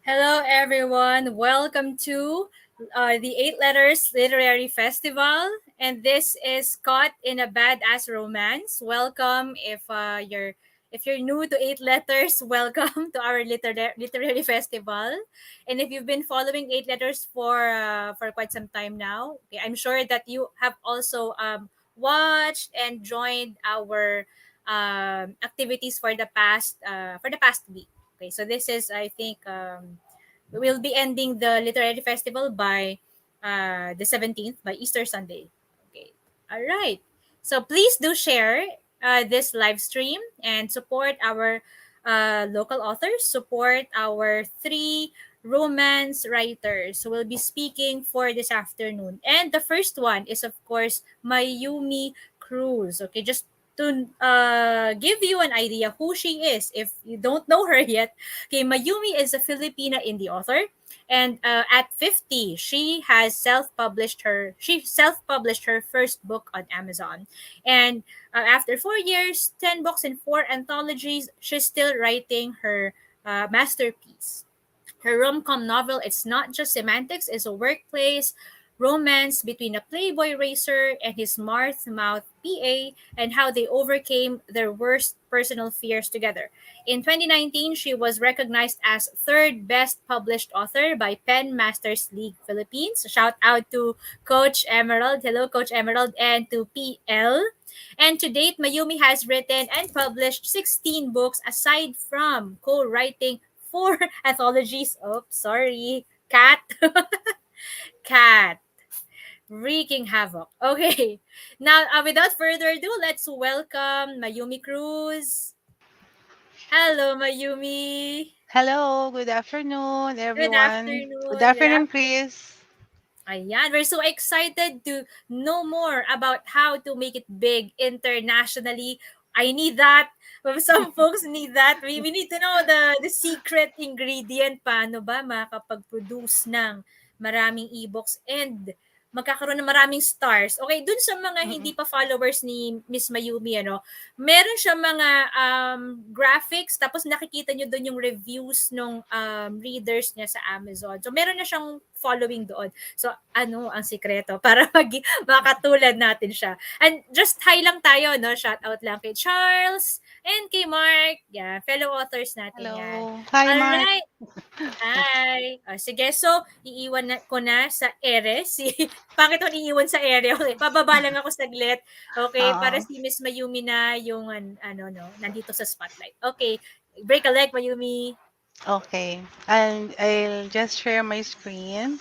Hello, everyone. Welcome to the Eight Letters Literary Festival, and this is Caught in a Badass Romance. Welcome if you're new to Eight Letters. Welcome to our literary festival. And if you've been following Eight Letters for quite some time now, okay, I'm sure that you have also watched and joined our activities for the past week. Okay, so this is, I think, we will be ending the literary festival by the 17th, by Easter Sunday. Okay, all right. So please do share this live stream and support our local authors, support our three romance writers who will be speaking for this afternoon. And the first one is, of course, Mayumi Cruz. Okay, just to give you an idea who she is if you don't know her yet. Okay, Mayumi is a Filipina indie author, and at 50, she self-published her first book on Amazon, and after 4 years, 10 books, and four anthologies, she's still writing her masterpiece. Her rom-com novel, It's Not Just Semantics, is a workplace romance between a playboy racer and his Marth-mouth PA, and how they overcame their worst personal fears together. In 2019, she was recognized as third best published author by Pen Masters League Philippines. Shout out to Coach Emerald. Hello, Coach Emerald, and to PL. And to date, Mayumi has written and published 16 books aside from co-writing four anthologies. Oh, sorry. Cat. Cat. Wreaking havoc. Okay. Now, without further ado, let's welcome Mayumi Cruz. Hello, Mayumi. Hello, good afternoon, Good everyone. Good afternoon. Good afternoon, afternoon. Chris. Ayan, we're so excited to know more about how to make it big internationally. I need that. Some folks need that. We need to know the secret ingredient. Paano ba makakapag-produce ng maraming ebooks and magkakaroon ng maraming stars. Okay, dun sa mga hindi Mm-mm. pa followers ni Miss Mayumi, meron siya mga graphics, tapos nakikita nyo dun yung reviews ng readers niya sa Amazon. So, meron na siyang following doon. So, ano ang sikreto para makatulad natin siya. And just hi lang tayo, no? Shout out lang kay Charles and kay Mark. Yeah, fellow authors natin yan. Hello. Hi, Mark. Alright. Hi. Sige, so iiwan ko na sa ere. Pangit ako iiwan sa ere. Okay, pababa lang ako saglit. Okay, para Oo. si Miss Mayumi na yung no, nandito sa spotlight. Okay, break a leg, Mayumi. Okay. And I'll just share my screen.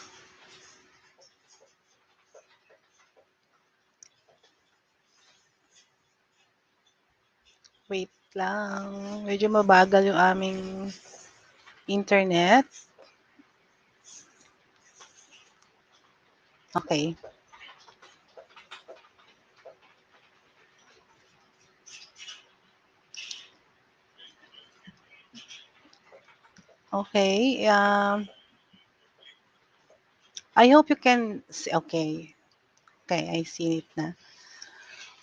Wait lang. Medyo mabagal yung aming internet. Okay. Okay. I hope you can see. Okay. Okay, I see it na.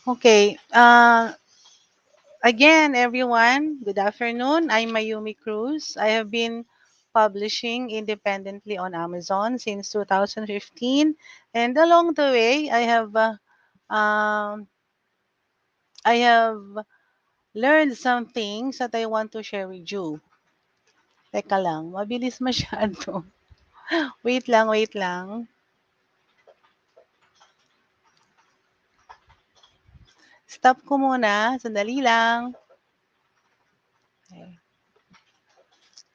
Okay. Again, everyone, good afternoon. I'm Mayumi Cruz. I have been publishing independently on Amazon since 2015, and along the way, um, I have learned some things that I want to share with you. Teka lang, mabilis masyado. Wait lang. Stop ko muna. Sandali lang. Okay.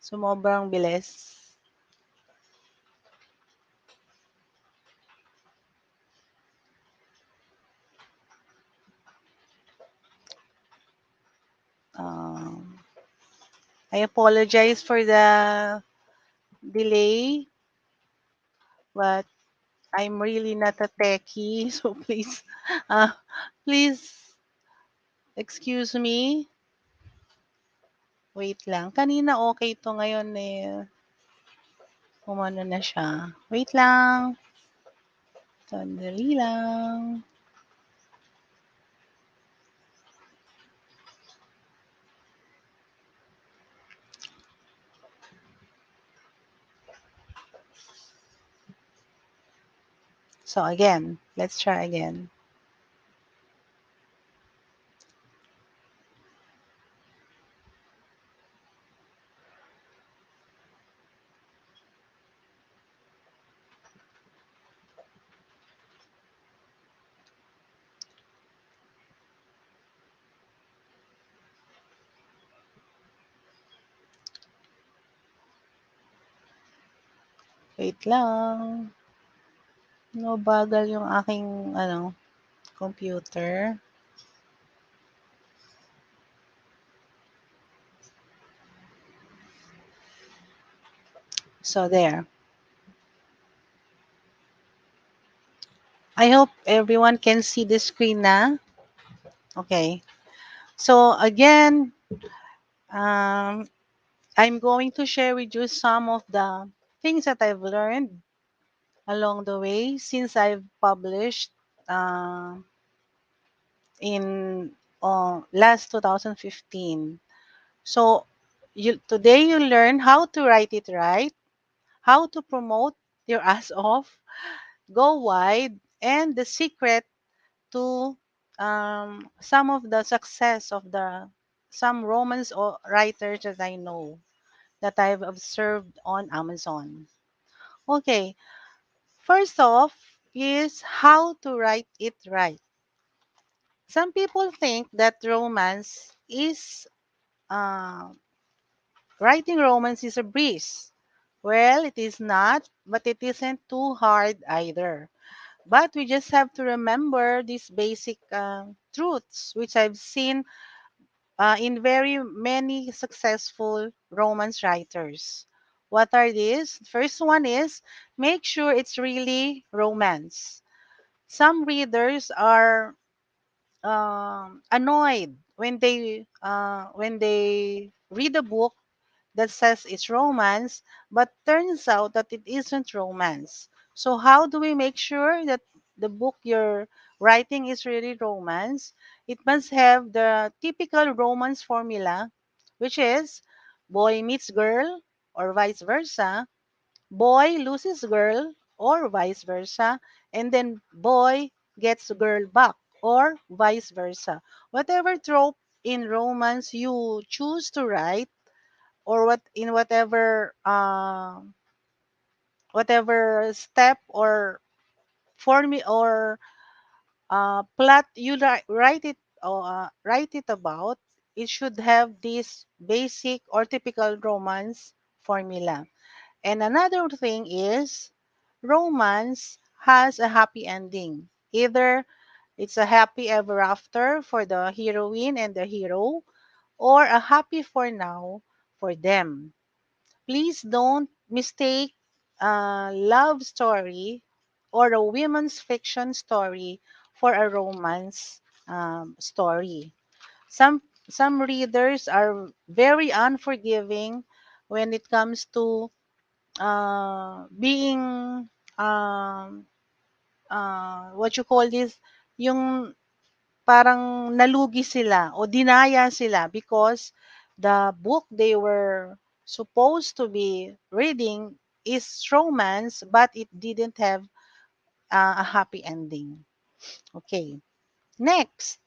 Sumobrang bilis. Um, I apologize for the delay, but I'm really not a techie, so uh, please excuse me. Wait lang. Kanina okay to ngayon eh. Umano na siya. Wait lang. Sandali lang. So again, let's try again. Wait lang. No, bagal yung aking computer. So there. I hope everyone can see the screen na. Okay. So again, um, I'm going to share with you some of the things that I've learned along the way since I've published uh, in last 2015. So today you learn how to write it right, how to promote your ass off, go wide, and the secret to some of the success of the some romance writers that I know that I've observed on Amazon. Okay, first off is how to write it right. Some people think that uh, writing romance is a breeze. Well, it is not, but it isn't too hard either. But we just have to remember these basic truths, which I've seen in very many successful romance writers. What are these? First one is make sure it's really romance. Some readers are annoyed when they read a book that says it's romance, but turns out that it isn't romance. So how do we make sure that the book you're writing is really romance? It must have the typical romance formula, which is boy meets girl or vice versa, boy loses girl or vice versa, and then boy gets girl back or vice versa. Whatever trope in romance you choose to write, or whatever step or form or plot you write it about, it should have this basic or typical romance formula. And another thing is romance has a happy ending. Either it's a happy ever after for the heroine and the hero, or a happy for now for them. Please don't mistake a love story or a women's fiction story for a romance story. Some readers are very unforgiving when it comes to being what you call this, yung parang nalugi sila o dinaya sila because the book they were supposed to be reading is romance, but it didn't have a happy ending. Okay. Next,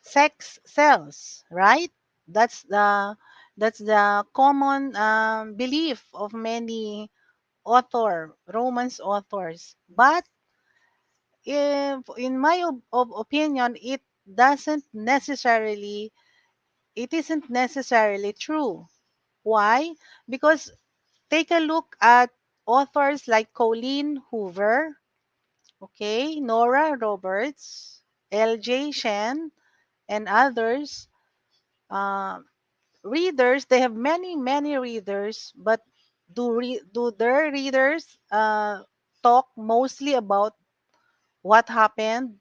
sex sells, right? That's the that's the common belief of many romance authors. But if, in my opinion, it isn't necessarily true. Why? Because take a look at authors like Colleen Hoover, okay, Nora Roberts, L.J. Shen, and others. Uh, Readers, they have many readers, but do their readers talk mostly about what happened,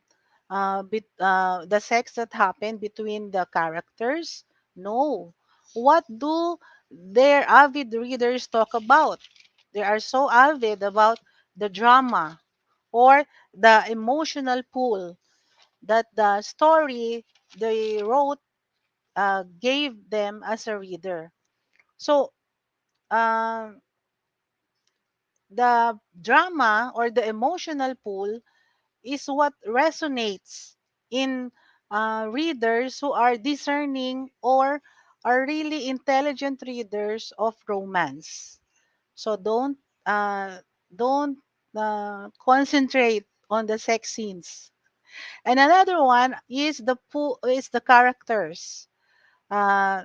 the sex that happened between the characters? No. What do their avid readers talk about? They are so avid about the drama or the emotional pull that the story they wrote gave them as a reader. So, um, the drama or the emotional pull is what resonates in readers who are discerning or are really intelligent readers of romance. So uh, don't concentrate on the sex scenes. And another one is the characters. Uh,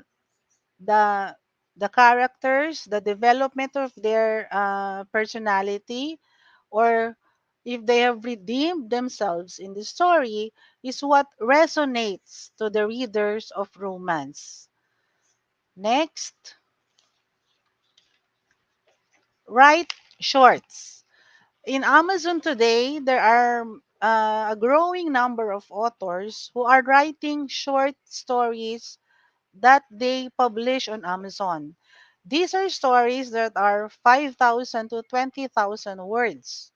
the the characters, the development of their personality, or if they have redeemed themselves in the story, is what resonates to the readers of romance. Next, write shorts. In Amazon today, there are a growing number of authors who are writing short stories that they publish on Amazon. These are stories that are 5,000 to 20,000 words.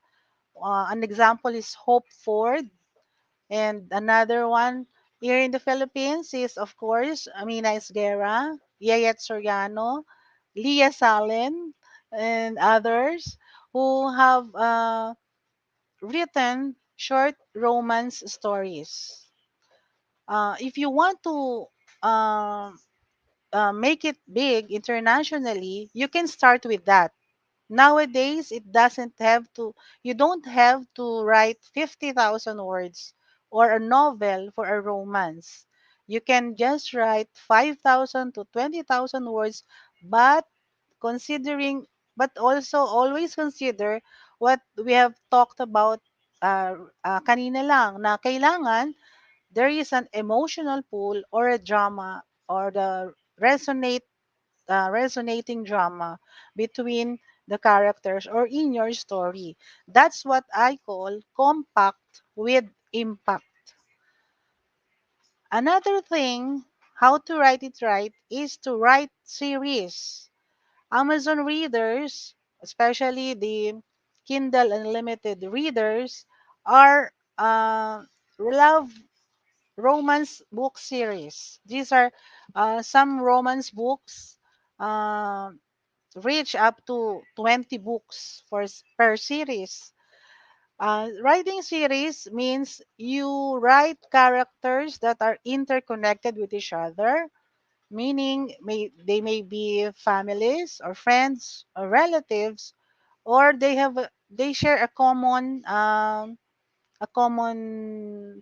An example is Hope Ford, and another one here in the Philippines is, of course, Amina Esguerra, Yayet Soriano, Leah Salen, and others who have written short romance stories. If you want to uh, make it big internationally, you can start with that. Nowadays, you don't have to write 50,000 words or a novel for a romance. You can just write 5,000 to 20,000 words, but considering, but also always consider what we have talked about kanina lang, na kailangan there is an emotional pull or a drama or the resonating drama between the characters or in your story. That's what I call compact with impact. Another thing, how to write it right, is to write series. Amazon readers, especially the Kindle Unlimited readers, are love romance book series. These are some romance books uh, reach up to 20 books per series. Writing series means you write characters that are interconnected with each other, meaning they may be families or friends or relatives, or they share a common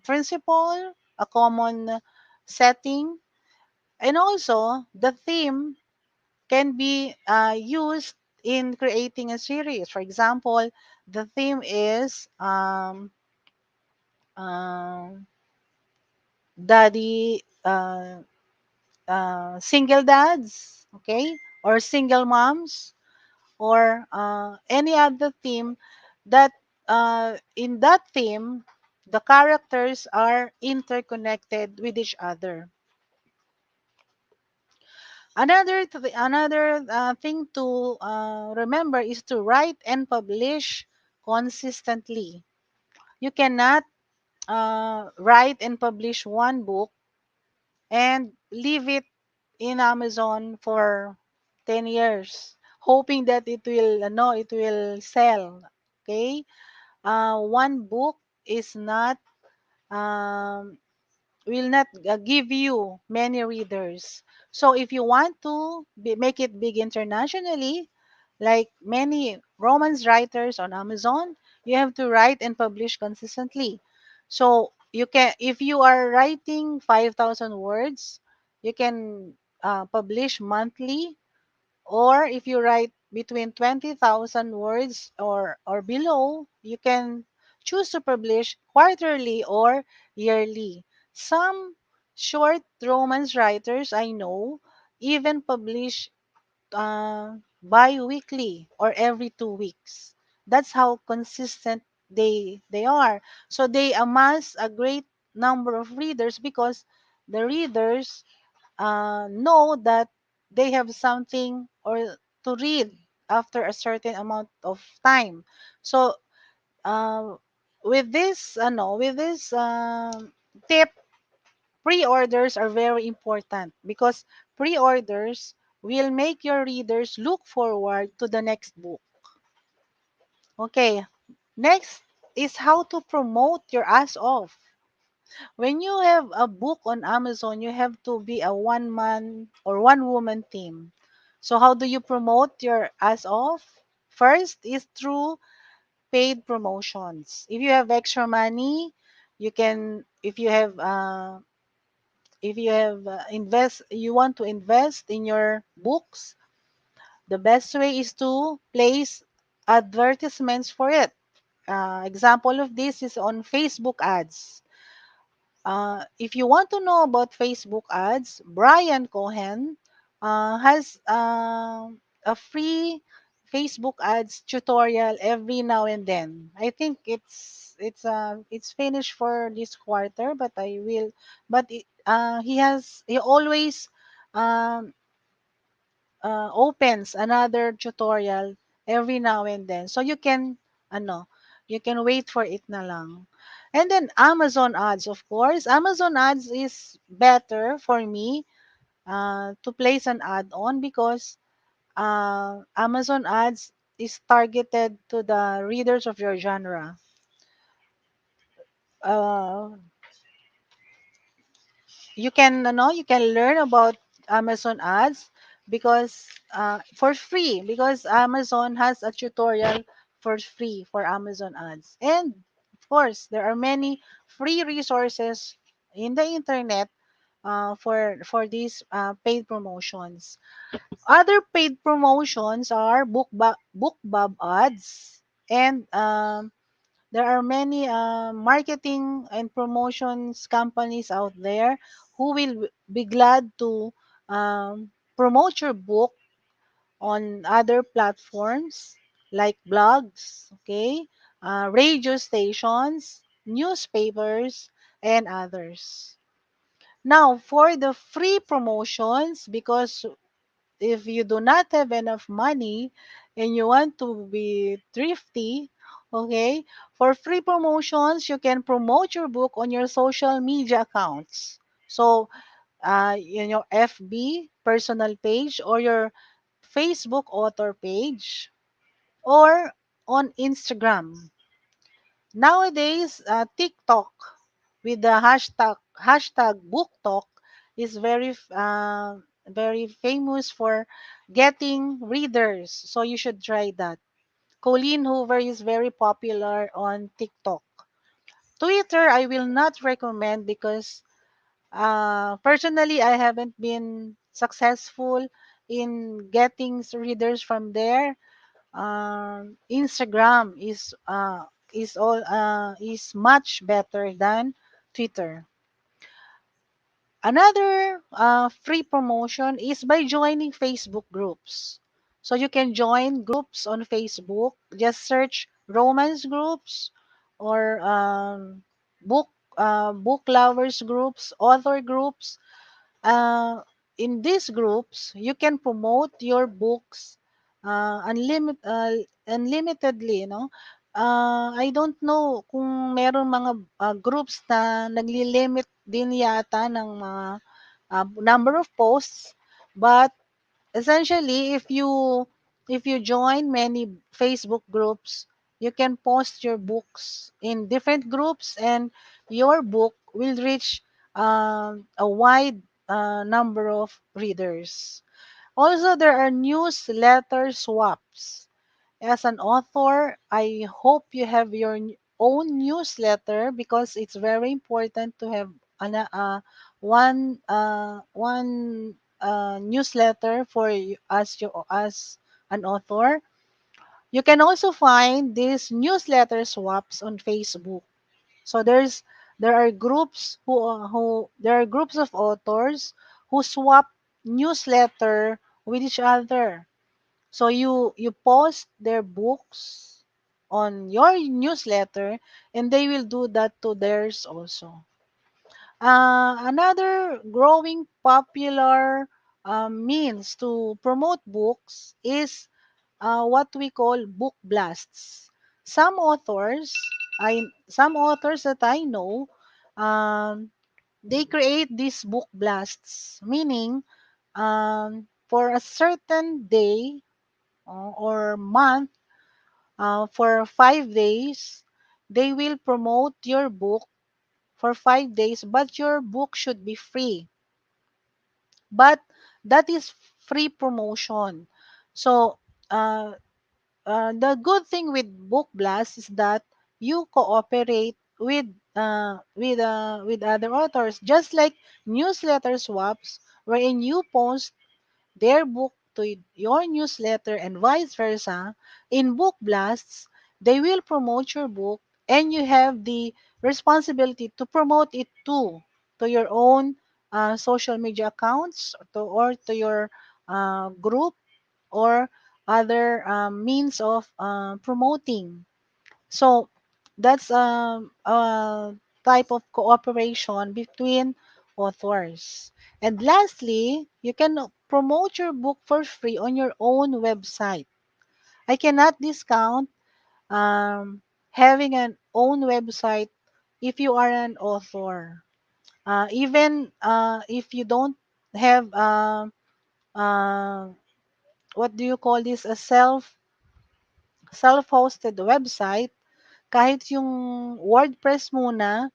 principle, a common setting, and also the theme can be used in creating a series. For example, the theme is um, daddy, single dads, okay, or single moms, or any other theme that in that theme the characters are interconnected with each other. Another thing to remember is to write and publish consistently. You cannot write and publish one book and leave it in Amazon for 10 years, hoping that it will no, it will sell. Okay, one book is not um, will not give you many readers. So if you want to make it big internationally, like many romance writers on Amazon, you have to write and publish consistently. So you can, if you are writing 5,000 words, you can publish monthly, or if you write between 20,000 words or below, you can choose to publish quarterly or yearly. Some short romance writers I know even publish bi-weekly or every 2 weeks. That's how consistent they are. So they amass a great number of readers because the readers know that they have something or to read after a certain amount of time. So uh, with this tip, pre-orders are very important because pre-orders will make your readers look forward to the next book. Okay, next is how to promote your ass off. When you have a book on Amazon, you have to be a one man or one woman team. So how do you promote your ass off? First is through paid promotions. If you have extra money, you can if you have invest you want to invest in your books, the best way is to place advertisements for it. Example of this is on Facebook ads. If you want to know about Facebook ads, Brian Cohen has a free Facebook ads tutorial every now and then. I think it's finished for this quarter, but I will. But he always um, opens another tutorial every now and then. So ano, you can wait for it na lang. And then Amazon ads, of course. Amazon ads is better for me to place an ad on because Amazon ads is targeted to the readers of your genre. Uh, you can learn about Amazon ads because for free because Amazon has a tutorial for free for Amazon ads. And of course there are many free resources in the internet for these paid promotions. Other paid promotions are bookbub ads, and there are many marketing and promotions companies out there who will be glad to promote your book on other platforms like blogs, okay, radio stations, newspapers, and others. Now, for the free promotions, because if you do not have enough money and you want to be thrifty, okay, for free promotions, you can promote your book on your social media accounts. So, in your FB personal page or your Facebook author page or on Instagram. Nowadays, TikTok with the hashtag book talk is very famous for getting readers. So you should try that. Colleen Hoover is very popular on TikTok. Twitter, I will not recommend because personally, I haven't been successful in getting readers from there. Instagram is much better than Twitter. Another free promotion is by joining Facebook groups. So you can join groups on Facebook. Just search romance groups or book lovers groups, author groups. uh, in these groups, you can promote your books unlimitedly, no? I don't know kung meron mga groups na nagli-limit din yata ng mga number of posts, but essentially if you join many Facebook groups, you can post your books in different groups and your book will reach a wide number of readers. Also, there are newsletter swaps. As an author, I hope you have your own newsletter because it's very important to have one newsletter for you as an author. You can also find these newsletter swaps on Facebook. So there are groups there are groups of authors who swap newsletter with each other. So you post their books on your newsletter and they will do that to theirs also. Another growing popular means to promote books is what we call book blasts. Some authors that I know, um, they create these book blasts, meaning for a certain day or month, for 5 days. They will promote your book for 5 days, but your book should be free. But that is free promotion. So, uh, the good thing with Book Blast is that you cooperate with other authors, just like newsletter swaps, wherein you post their book to your newsletter and vice versa. In Book Blasts, they will promote your book, and you have the responsibility to promote it too to your own social media accounts, or to your group, or other means of promoting. So that's a type of cooperation between authors. And lastly, you can promote your book for free on your own website. I cannot discount having an own website if you are an author. Even if you don't have uh, what do you call this, a self-hosted website, kahit yung WordPress muna,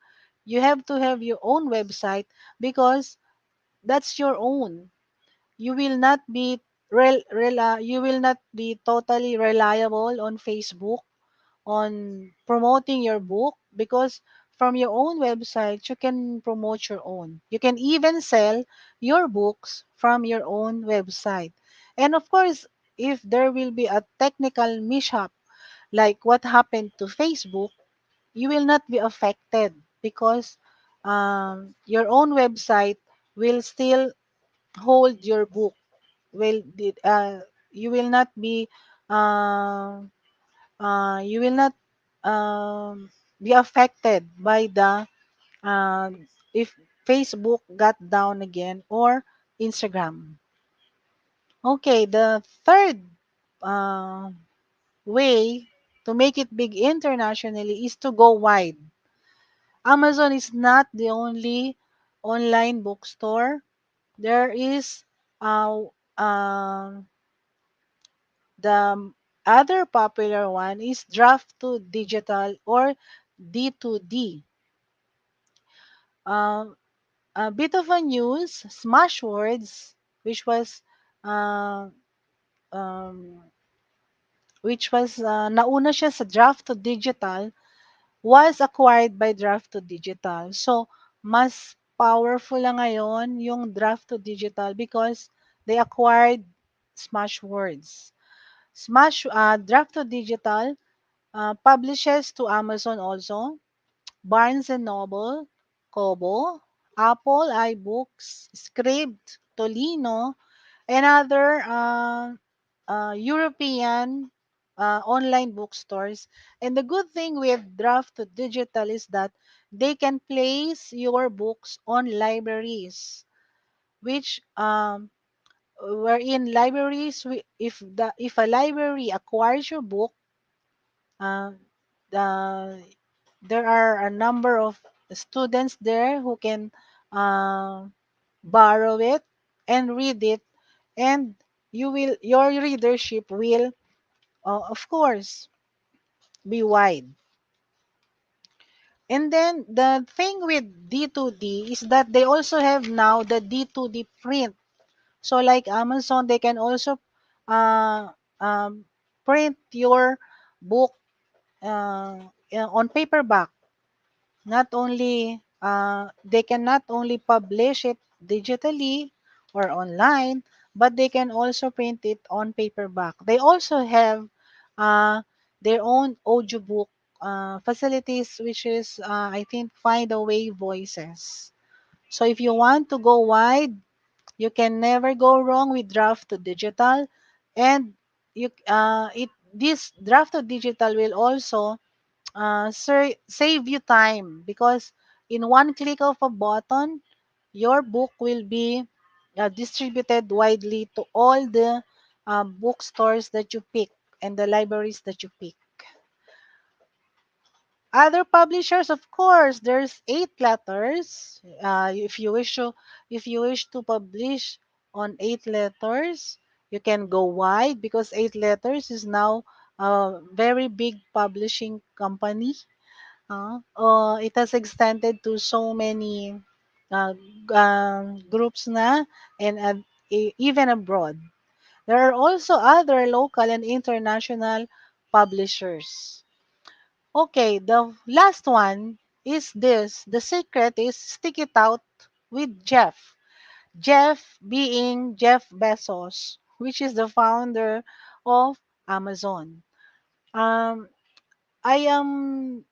you have to have your own website because that's your own. You will not be you will not be totally reliable on Facebook on promoting your book, because from your own website you can promote your own. You can even sell your books from your own website. And of course, if there will be a technical mishap like what happened to Facebook, you will not be affected because your own website will still hold your book. You will not be uh, you will not be affected by the if Facebook got down again, or Instagram. Okay, the third uh, way to make it big internationally is to go wide. Amazon is not the only online bookstore. There is uh, uh, the other popular one is draft to digital, or D2D. Uh, a bit of a news, Smashwords, which was uh, um, nauna siya sa draft to digital, was acquired by draft to digital. So, mas powerful na ngayon yung draft to digital because they acquired Smashwords. Draft to digital publishes to Amazon also, Barnes and Noble, Kobo, Apple iBooks, Scribd, Tolino, and other European online bookstores. And the good thing with Draft to Digital is that they can place your books on libraries, which wherein libraries, if a library acquires your book, uh, the there are a number of students there who can uh, borrow it and read it, and your readership will of course be wide. And then the thing with D2D is that they also have now the D2D print. So like Amazon, they can also uh, um, print your book on paperback. Not only they can not only publish it digitally or online, but they can also print it on paperback. They also have uh, their own audiobook facilities, which is I think Find a Way Voices. So if you want to go wide, you can never go wrong with draft to digital, and this draft to digital will also save you time, because in one click of a button, your book will be distributed widely to all the bookstores that you pick and the libraries that you pick. Other publishers, of course, there's 8 letters. If you wish to publish on 8 letters, you can go wide because 8 letters is now a very big publishing company. It has extended to so many uh, groups na, and even abroad. There are also other local and international publishers. Okay, the last one is this. The secret is stick it out with Jeff. Jeff being Jeff Bezos, which is the founder of Amazon. Um, I am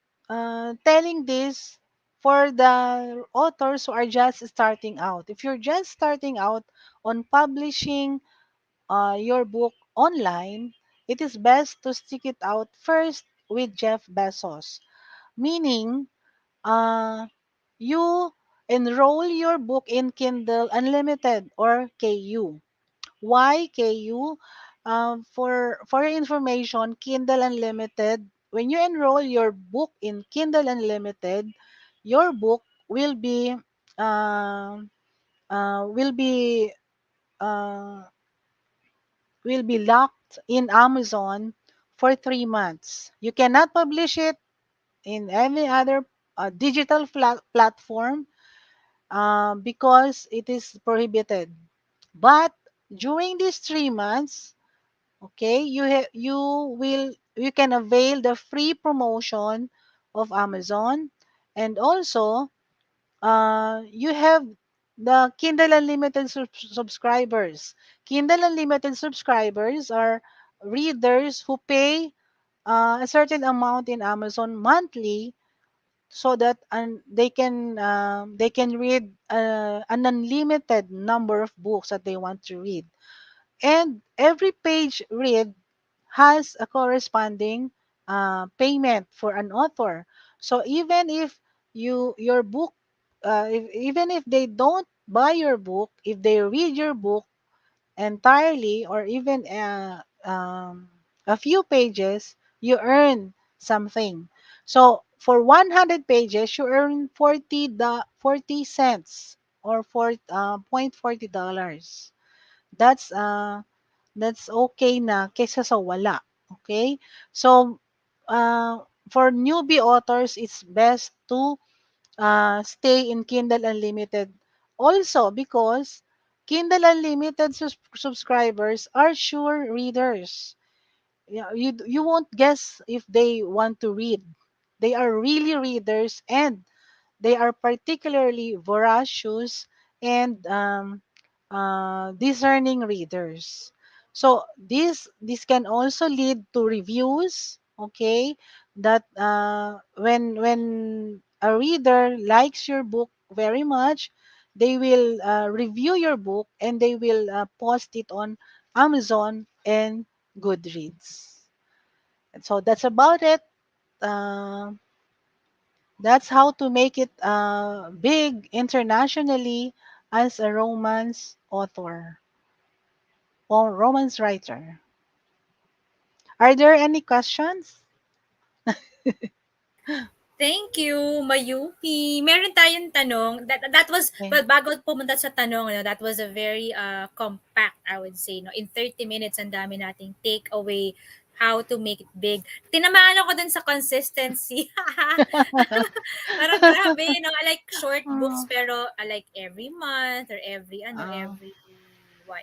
telling this for the authors who are just starting out. If you're just starting out on publishing your book online, it is best to stick it out first with Jeff Bezos. Meaning, uh, you enroll your book in Kindle Unlimited or KU. Why KU? For your information, Kindle Unlimited, when you enroll your book in Kindle Unlimited, your book uh, will be uh, will be locked in Amazon for 3 months. You cannot publish it in any other digital platform because it is prohibited. But during these 3 months, okay, you can avail the free promotion of Amazon, and also you have the Kindle Unlimited subscribers. Kindle Unlimited subscribers are readers who pay a certain amount in Amazon monthly so that they can read an unlimited number of books that they want to read. And every page read has a corresponding payment for an author. So even if your book, even if they don't buy your book, if they read your book entirely or even a few pages, you earn something. So for 100 pages, you earn 40 cents or point $40. That's that's okay na kaysa sa wala. Okay? So, for newbie authors, it's best to stay in Kindle Unlimited also because Kindle Unlimited subscribers are sure readers. Yeah, you won't guess if they want to read. They are really readers, and they are particularly voracious and discerning readers. So this can also lead to reviews. Okay, that when a reader likes your book very much, they will review your book and they will post it on Amazon and Goodreads. And so that's about it. Uh, that's how to make it big internationally as a romance author or romance writer. Are there any questions? Thank you, Mayuki. Meron tayong tanong. That was, Okay. well, bago pumunta sa tanong, that was a very compact, I would say, no. In 30 minutes, ang dami nating take away how to make it big. Tinamaan ako dun sa consistency. Parang grabe, I like short books Oh, pero I like every month or uh,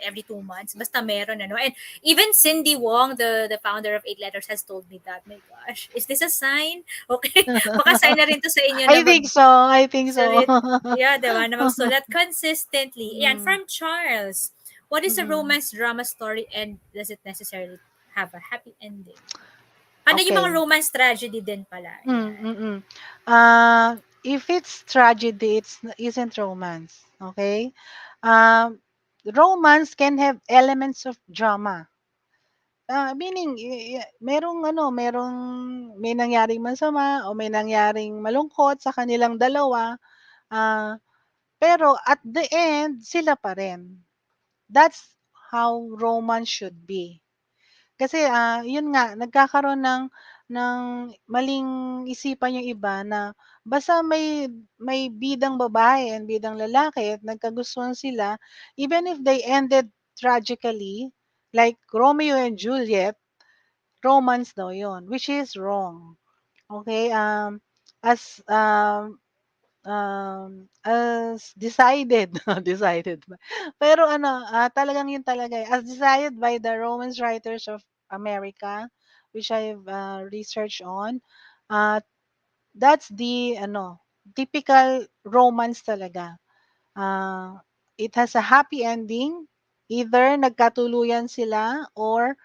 every 2 months. Basta meron, And even Cindy Wong, the founder of Eight Letters, has told me that. My gosh, is this a sign? Okay, baka sign na rin to sa inyo na I think so. I think so. magsulit. Yeah, diba? Na magsulat consistently. Yan, Mm, from Charles. What is a mm-mm. romance drama story and does it necessarily have a happy ending? Ano yung mga Okay. romance tragedy din pala? Yan. Mm. If it's tragedy, it isn't romance. Okay. Um, Romance can have elements of drama. Meaning, merong may nangyaring masama o may nangyaring malungkot sa kanilang dalawa, ah, pero at the end, sila pa rin. That's how romance should be. Kasi, yun nga, nagkakaroon ng maling isipan yung iba na basta may bidang babae and bidang lalaki at nagkagustuhan sila, even if they ended tragically, like Romeo and Juliet, romance daw yun, which is wrong. Okay? As as decided decided ba? Pero ano, talagang yun talaga, eh, as decided by the romance writers of America, which I've, researched on, uh, that's the ano, typical romance talaga. Ah, it has a happy ending, either nagkatuluyan sila or,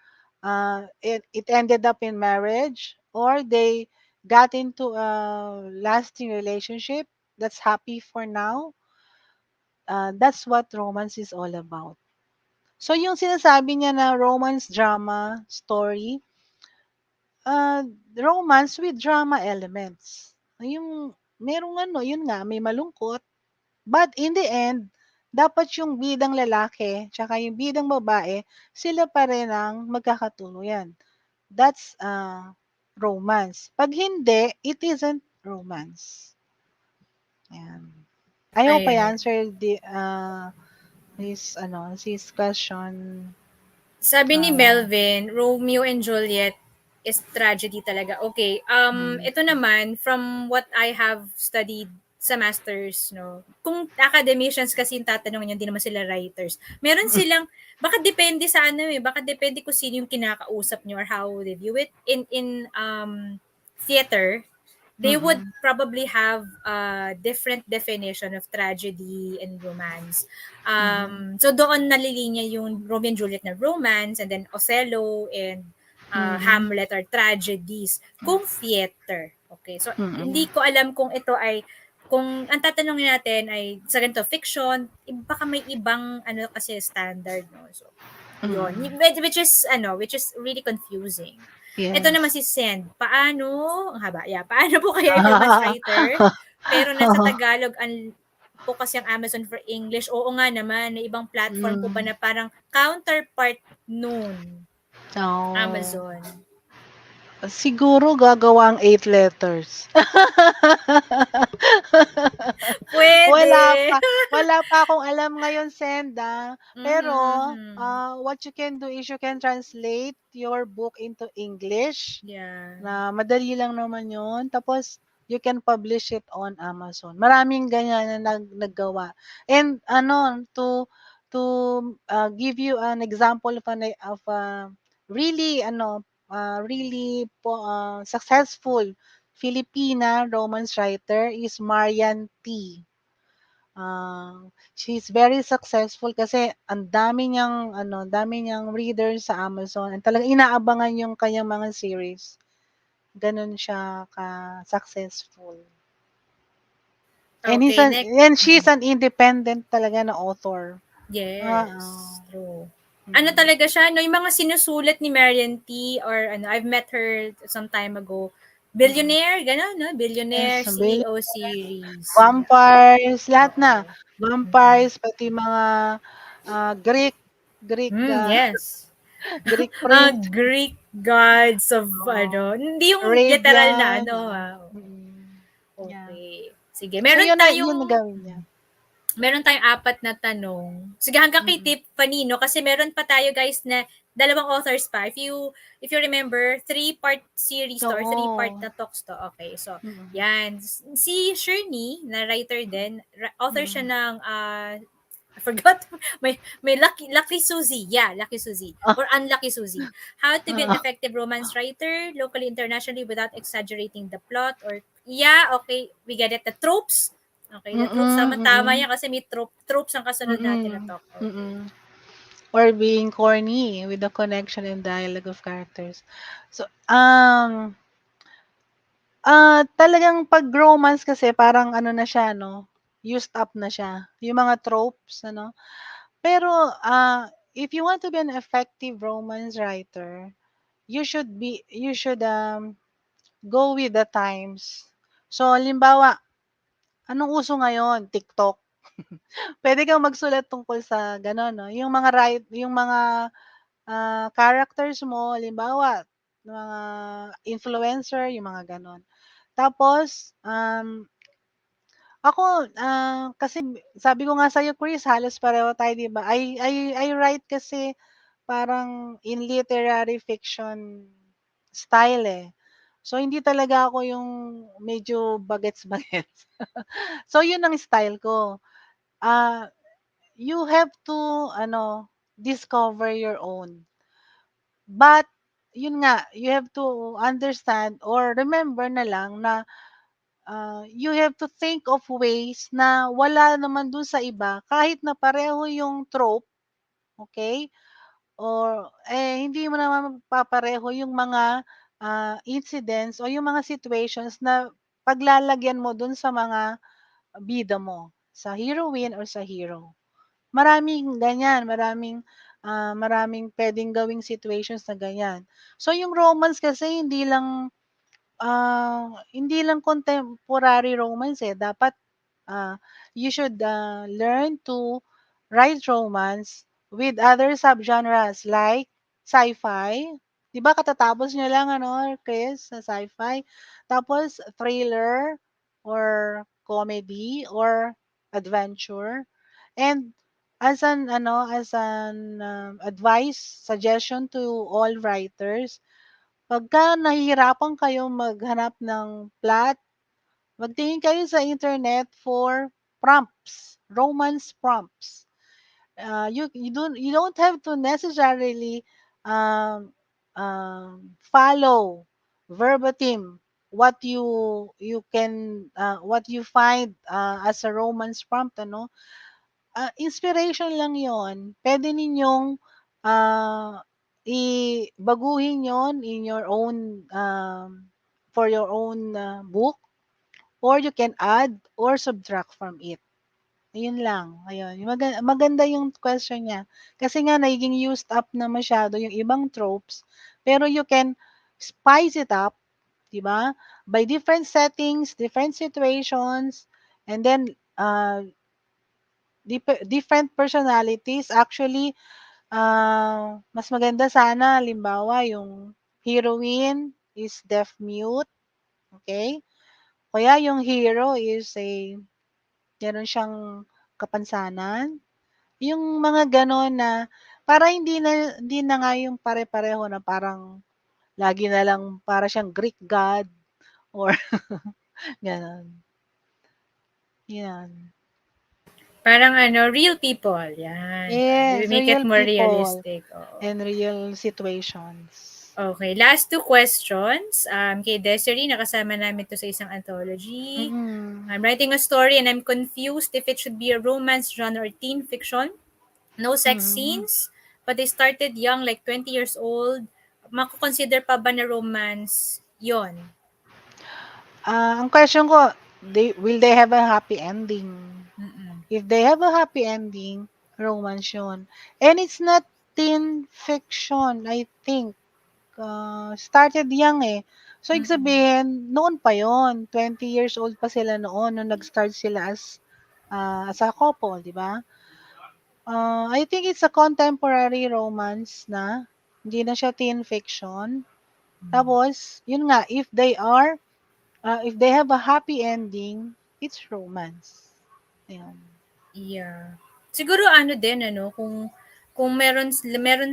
it ended up in marriage, or they got into a lasting relationship that's happy for now. That's what romance is all about. So yung sinasabi niya na romance drama story, uh, romance with drama elements. Yung merong ano, yun nga, may malungkot, but in the end, dapat yung bidang lalaki tsaka yung bidang babae, sila pa rin ang magkakatuluyan. That's, romance. 'Pag hindi, it isn't romance. Ayan. I hope I Ayan. answered his question. Sabi ni Uh, Melvin, Romeo and Juliet is tragedy talaga. Okay, mm, ito naman, from what I have studied sa masters, no, kung academicians kasi yung tatanungin niya, hindi naman sila writers. Meron silang, baka depende sa ano eh, baka depende kung sino yung kinakausap niyo or how they view it. In theater, they would mm, probably have a different definition of tragedy and romance. mm, So doon nalilinya yung Romeo and Juliet na romance, and then Othello and mm, Hamlet are tragedies. Kung theater. Okay. So mm, hindi ko alam kung ito ay, kung ang tatanungin natin ay sa ganito fiction, baka may ibang ano kasi standard, no. So yun, mm. which is really confusing. Ito naman Yes. si Send. Paano, ang haba, yeah, paano po kaya yung romance writer, pero nasa Tagalog ang po kasi ang Amazon for English? Oo nga naman, may ibang platform po ba Hmm, na parang counterpart nun? oo. Amazon. Siguro gagawa ang 8 letters. Pwede. Wala pa, wala pa akong alam ngayon, Send, pero, Mm-hmm. what you can do is you can translate your book into English. Yeah. Na madali lang naman 'yun, tapos you can publish it on Amazon. Maraming ganyan na naggawa. And ano, to give you an example of a really ano, really successful Filipina romance writer is Marian T. She's very successful kasi ang dami niyang readers sa Amazon, and talagang inaabangan yung kanyang mga series. Gano'n siya ka-successful. And Okay, next. she's an independent talaga na author. Oo. Yes, true. Ano Mm. talaga siya, no, yung mga sinusulat ni Marian T, or ano, I've met her some time ago. Mm. Billionaire, gano'n, no? Billionaire Yes, Bill, CEO series. Yeah. vampires, lahat na. Oo. Mm-mm. Vampires, pati mga, Greek Greek, Yes. Greek prince, Greek gods of oo, ano, hindi yung literal na Arabian, ano oo. ha. Mm. Yeah. Okay. Sige, So yun na gawin niya. meron tayong apat na tanong. Sige, hanggang kay Mm. Tiffany, no? Kasi meron pa tayo, guys, na dalawang authors pa. If you remember, three-part series to or three-part Oo. na talks to. Okay, so, Mm, yan. Si Sherney, na writer din, author siya mm. ng I forgot. May Lucky Susie. Yeah, Lucky Susie. Ah, Or Unlucky Susie. How to be an oo. effective romance writer locally, internationally without exaggerating the plot. Or, yeah, okay, we get it. The tropes. Okay, the tropes. Mm, Tama-tama mm. yan kasi may tropes ang kasunod natin na Mm, talk. Okay. mm. Or being corny with the connection and dialogue of characters. So, talagang 'pag romance kasi parang ano na siya 'no, used up na siya, yung mga tropes ano. Pero, if you want to be an effective romance writer, you should, go with the times. So, halimbawa, anong uso ngayon? TikTok. Puwede kang magsulat tungkol sa gano'n 'no, yung mga characters mo, halimbawa, mga influencer, yung mga gano'n. Tapos, ako, kasi sabi ko nga sa'yo, Chris, halos pareho tayo, 'di ba? I write kasi parang in literary fiction style, eh. So, hindi talaga ako yung medyo bagets-bagets. So, yun ang style ko. Ah, you have to ano, discover your own. But, yun nga, you have to understand or remember na lang na you have to think of ways na wala naman dun sa iba kahit na pareho yung trope, okay? Or hindi mo naman papareho yung mga incidents o yung mga situations na paglalagyan mo dun sa mga bida mo, sa heroine or sa hero. Maraming ganyan, maraming puwedeng gawing situations na ganyan. So, yung romance kasi hindi lang contemporary romance, eh, dapat, ah, you should, learn to write romance with other subgenres like sci-fi. 'Di ba katatapos niyo lang ano, Chris, sa sci-fi? Tapos thriller or comedy or adventure. And as an advice, suggestion to all writers, pagka nahihirapan kayong maghanap ng plot, magtingin kayo sa internet for prompts, romance prompts. You don't have to necessarily um, follow verbatim what you find as a romance prompt, ano. Inspiration lang 'yon. Puwede ninyong baguhin 'yon in your own for your own book, or you can add or subtract from it. Ayun lang, ayun. Maganda yung question niya. Kasi nga nagiging used up na masyado yung ibang tropes, pero you can spice it up, 'di ba? By different settings, different situations, and then different personalities. Actually, mas maganda sana halimbawa yung heroine is deaf mute, okay? Kaya yung hero is meron siyang kapansanan. Yung mga gano'n na para hindi na nga yung pare-pareho na parang lagi na lang para siyang Greek god or gano'n. 'Yan. Parang ano, real people. Yan. We Yes, make it real more people realistic. Oo. and real situations. Okay, last two questions. Kay Desiree, nakasama namin to sa isang anthology. Mm, I'm writing a story and I'm confused if it should be a romance genre or teen fiction. No sex mm. scenes, but they started young, like 20 years old. Mako-consider pa ba na romance yon? Ang question ko, will they have a happy ending? Mm-mm. If they have a happy ending, romance yun. And it's not teen fiction, I think. Started young, eh. So, ibig Mm-mm. sabihin, noon pa yon, 20 years old pa sila noon nung nag-start sila as a couple, 'di ba? I think it's a contemporary romance na, hindi na siya teen fiction. Tapos, yun nga, if they have a happy ending, it's romance. Ayun. Yeah. Siguro ano din ano, kung meron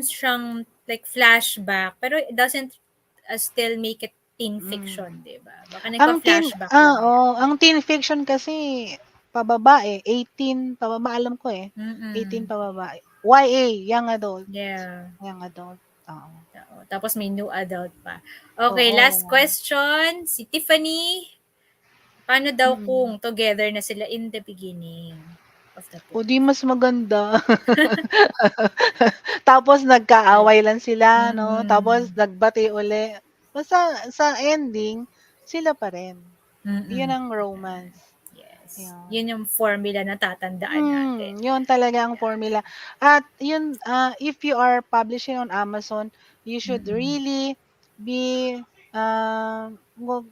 siyang like flashback, pero it doesn't still make it teen Mm. fiction, 'di ba? Baka nagpa-flashback lang yan. Ang teen fiction kasi pababa, eh, 18 pababa alam ko, eh, 18 Mm. pababa. YA, Yeah. young adult, oo. Oo. Tapos may new adult pa. Okay, last Oo, question. Si Tiffany, paano daw kung mm. together na sila in the beginning of the O book? 'di mas maganda. Tapos Like, nagkaaway lang sila 'no, tapos mm, nagbati uli. Basta sa ending, sila pa rin. mm, 'Yun ang romance, yes. 'yun. Yun yung formula na tatandaan natin. 'Yun talaga ang Yeah. formula. At 'yun, if you are publishing on Amazon, you should Mm, really be,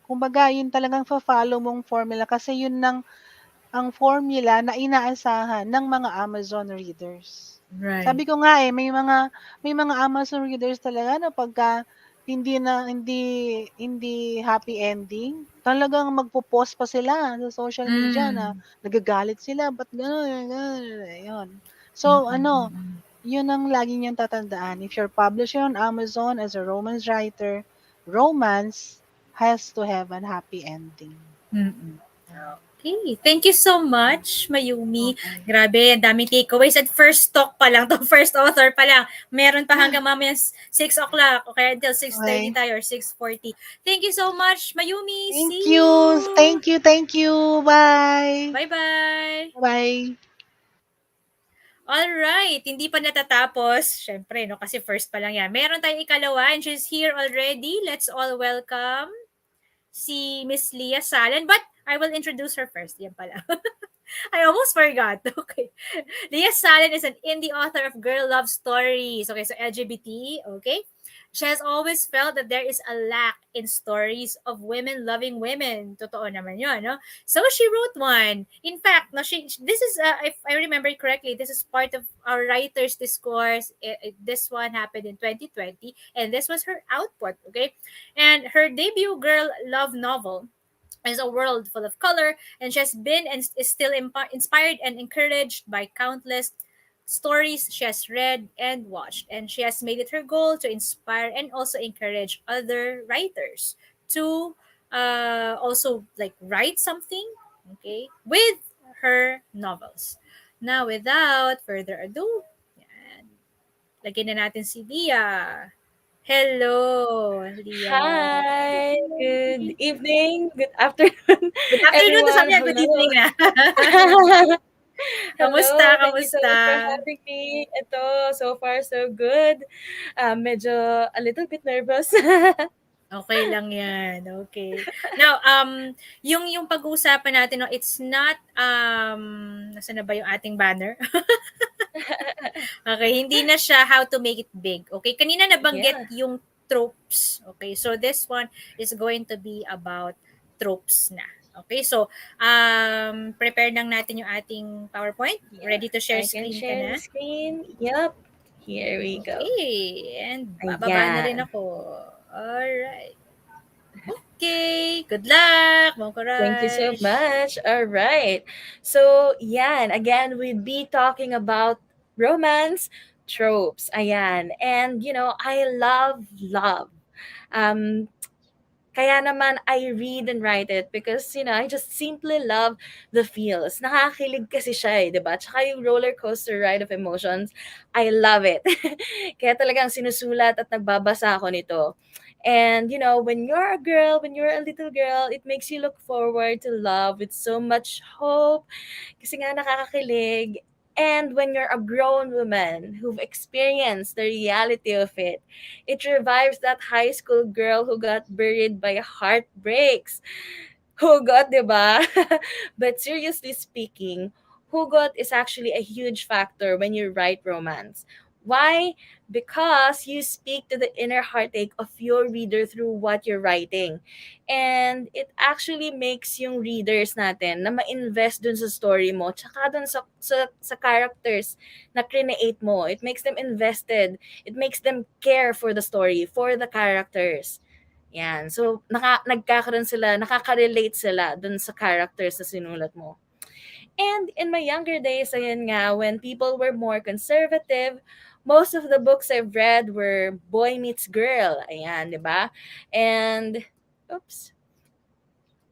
kumbaga 'yun talagang fo-follow mong formula kasi 'yun ang formula na inaasahan ng mga Amazon readers. right. Sabi ko nga, eh, may mga Amazon readers talaga na pagka hindi hindi happy ending, talagang magpo-post pa sila sa social media na Mm. nagagalit sila, "Ba't gano'n, gano'n?" Ayun. Mm, So ano, mm. 'yun ang lagi niyong tatandaan, if you're publishing on Amazon as a romance writer, romance has to have an happy ending. Mm. Okay. Thank you so much, Mayumi. Okay. Grabe, ang daming takeaways. At first talk pa lang to, first author pa lang. Meron pa hanggang mamaya 6 o'clock o kaya until 6:30 Okay. tayo or 6:40. Thank you so much, Mayumi. Thank See you! you. Thank you. Thank you. Bye. Bye-bye! Bye. Alright, hindi pa natatapos. Syempre, no, kasi first pa lang yan. Meron tayong ikalawa and she's here already. Let's all welcome si Miss Leah Salen. But I will introduce her first. Yan pala. I almost forgot. Okay. Leah Salen is an indie author of girl love stories. Okay, so LGBT. Okay. She has always felt that there is a lack in stories of women loving women. Totoo naman yun, no? So she wrote one. In fact, no, this is, if I remember correctly, this is part of our writer's discourse. This one happened in 2020, and this was her output, okay? And her debut girl love novel is a world full of color, and she has been and is still inspired and encouraged by countless stories she has read and watched. And she has made it her goal to inspire and also encourage other writers to also like write something, okay, with her novels. Now, without further ado, yan, lagyan na natin si Leah. Hello, Leah. Hi, good evening, good afternoon, Good afternoon to everyone. sabi niya, good Hello. evening na. Hello, Kamusta, thank you so kamusta? much for having me. Ito, so far so good. Medyo a little bit nervous. Okay lang yan, okay. Now, yung pag-uusapan natin, no, it's not, nasaan na ba yung ating banner? Okay, hindi na siya how to make it big. Okay, kanina nabanggit Yeah, yung tropes. Okay, so this one is going to be about tropes na. Okay, so prepare lang natin yung ating PowerPoint. yeah. Ready to share I can screen ka share the na? screen. Yep, here we go. Okay, and bababa na rin Ayan. ako. Alright. Okay, good luck! Bon Thank you so courage! much. All right. So, yan. Again, we'd be talking about romance tropes. Ayan. And, I love. Um, Kaya naman I read and write it because, I just simply love the feels. Nakakakilig kasi siya eh, di ba? Tsaka yung roller coaster ride of emotions, I love it. Kaya talagang sinusulat at nagbabasa ako nito. And, when you're a girl, when you're a little girl, it makes you look forward to love with so much hope kasi nga nakakakilig. And when you're a grown woman who've experienced the reality of it, it revives that high school girl who got buried by heartbreaks. Hugot, di ba? But seriously speaking, hugot is actually a huge factor when you write romance. Why? Because you speak to the inner heartache of your reader through what you're writing. And it actually makes yung readers natin na ma-invest dun sa story mo, tsaka dun sa characters na create mo. It makes them invested. It makes them care for the story, for the characters. Yan. So, nagkakaroon sila, nakaka-relate sila dun sa characters na sinulat mo. And in my younger days, ayan nga, when people were more conservative, most of the books I've read were boy meets girl. Ayan, di ba? And, oops,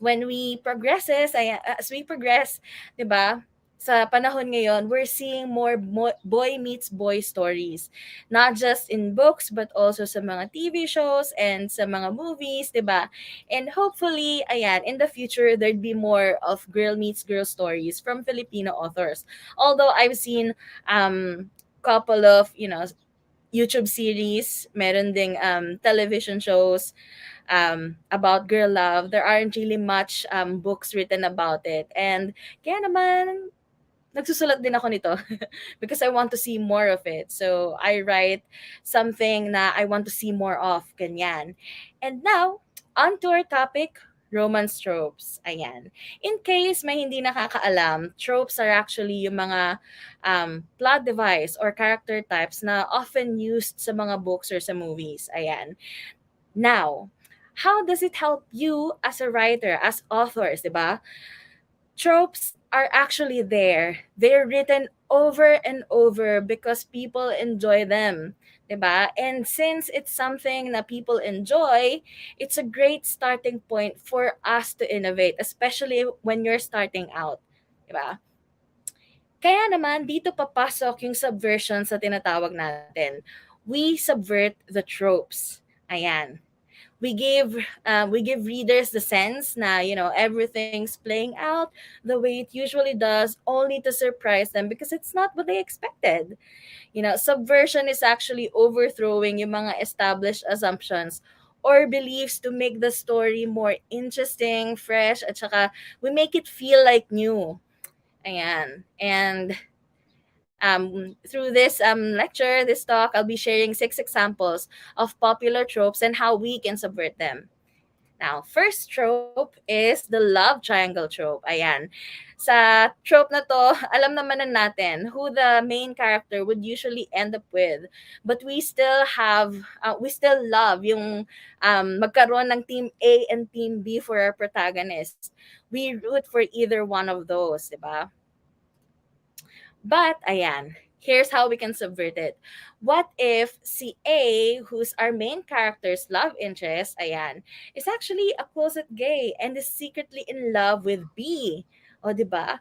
when we progresses, as we progress, 'di ba? Sa panahon ngayon, we're seeing more boy meets boy stories. Not just in books, but also sa mga TV shows and sa mga movies, 'di ba? And hopefully, ayan, in the future, there'd be more of girl meets girl stories from Filipino authors. Although I've seen couple of, YouTube series, meron ding television shows about girl love. There aren't really much books written about it. And kaya naman, nagsusulat din ako nito because I want to see more of it. So I write something na I want to see more of, ganyan. And now, on to our topic, romance tropes. Ayan. In case may hindi nakakaalam, tropes are actually yung mga plot device or character types na often used sa mga books or sa movies. Ayan. Now, how does it help you as a writer, as authors, di ba? Tropes are actually there. They're written over and over because people enjoy them. 'Di ba? And since it's something na people enjoy, it's a great starting point for us to innovate, especially when you're starting out. 'Di ba? Kaya naman dito papasok yung subversion sa tinatawag natin. We subvert the tropes. Ayan. We give readers the sense na everything's playing out the way it usually does, only to surprise them because it's not what they expected. Subversion is actually overthrowing yung mga established assumptions or beliefs to make the story more interesting, fresh, at saka we make it feel like new. Ayan. And through this lecture, this talk, I'll be sharing 6 examples of popular tropes and how we can subvert them. Now, first trope is the love triangle trope. Ayan. Sa trope na to, alam naman na natin who the main character would usually end up with. But we still love yung magkaroon ng Team A and Team B for our protagonist. We root for either one of those, di ba? But, ayan, here's how we can subvert it. What if si A, who's our main character's love interest, ayan, is actually a closet gay and is secretly in love with B? O, di ba?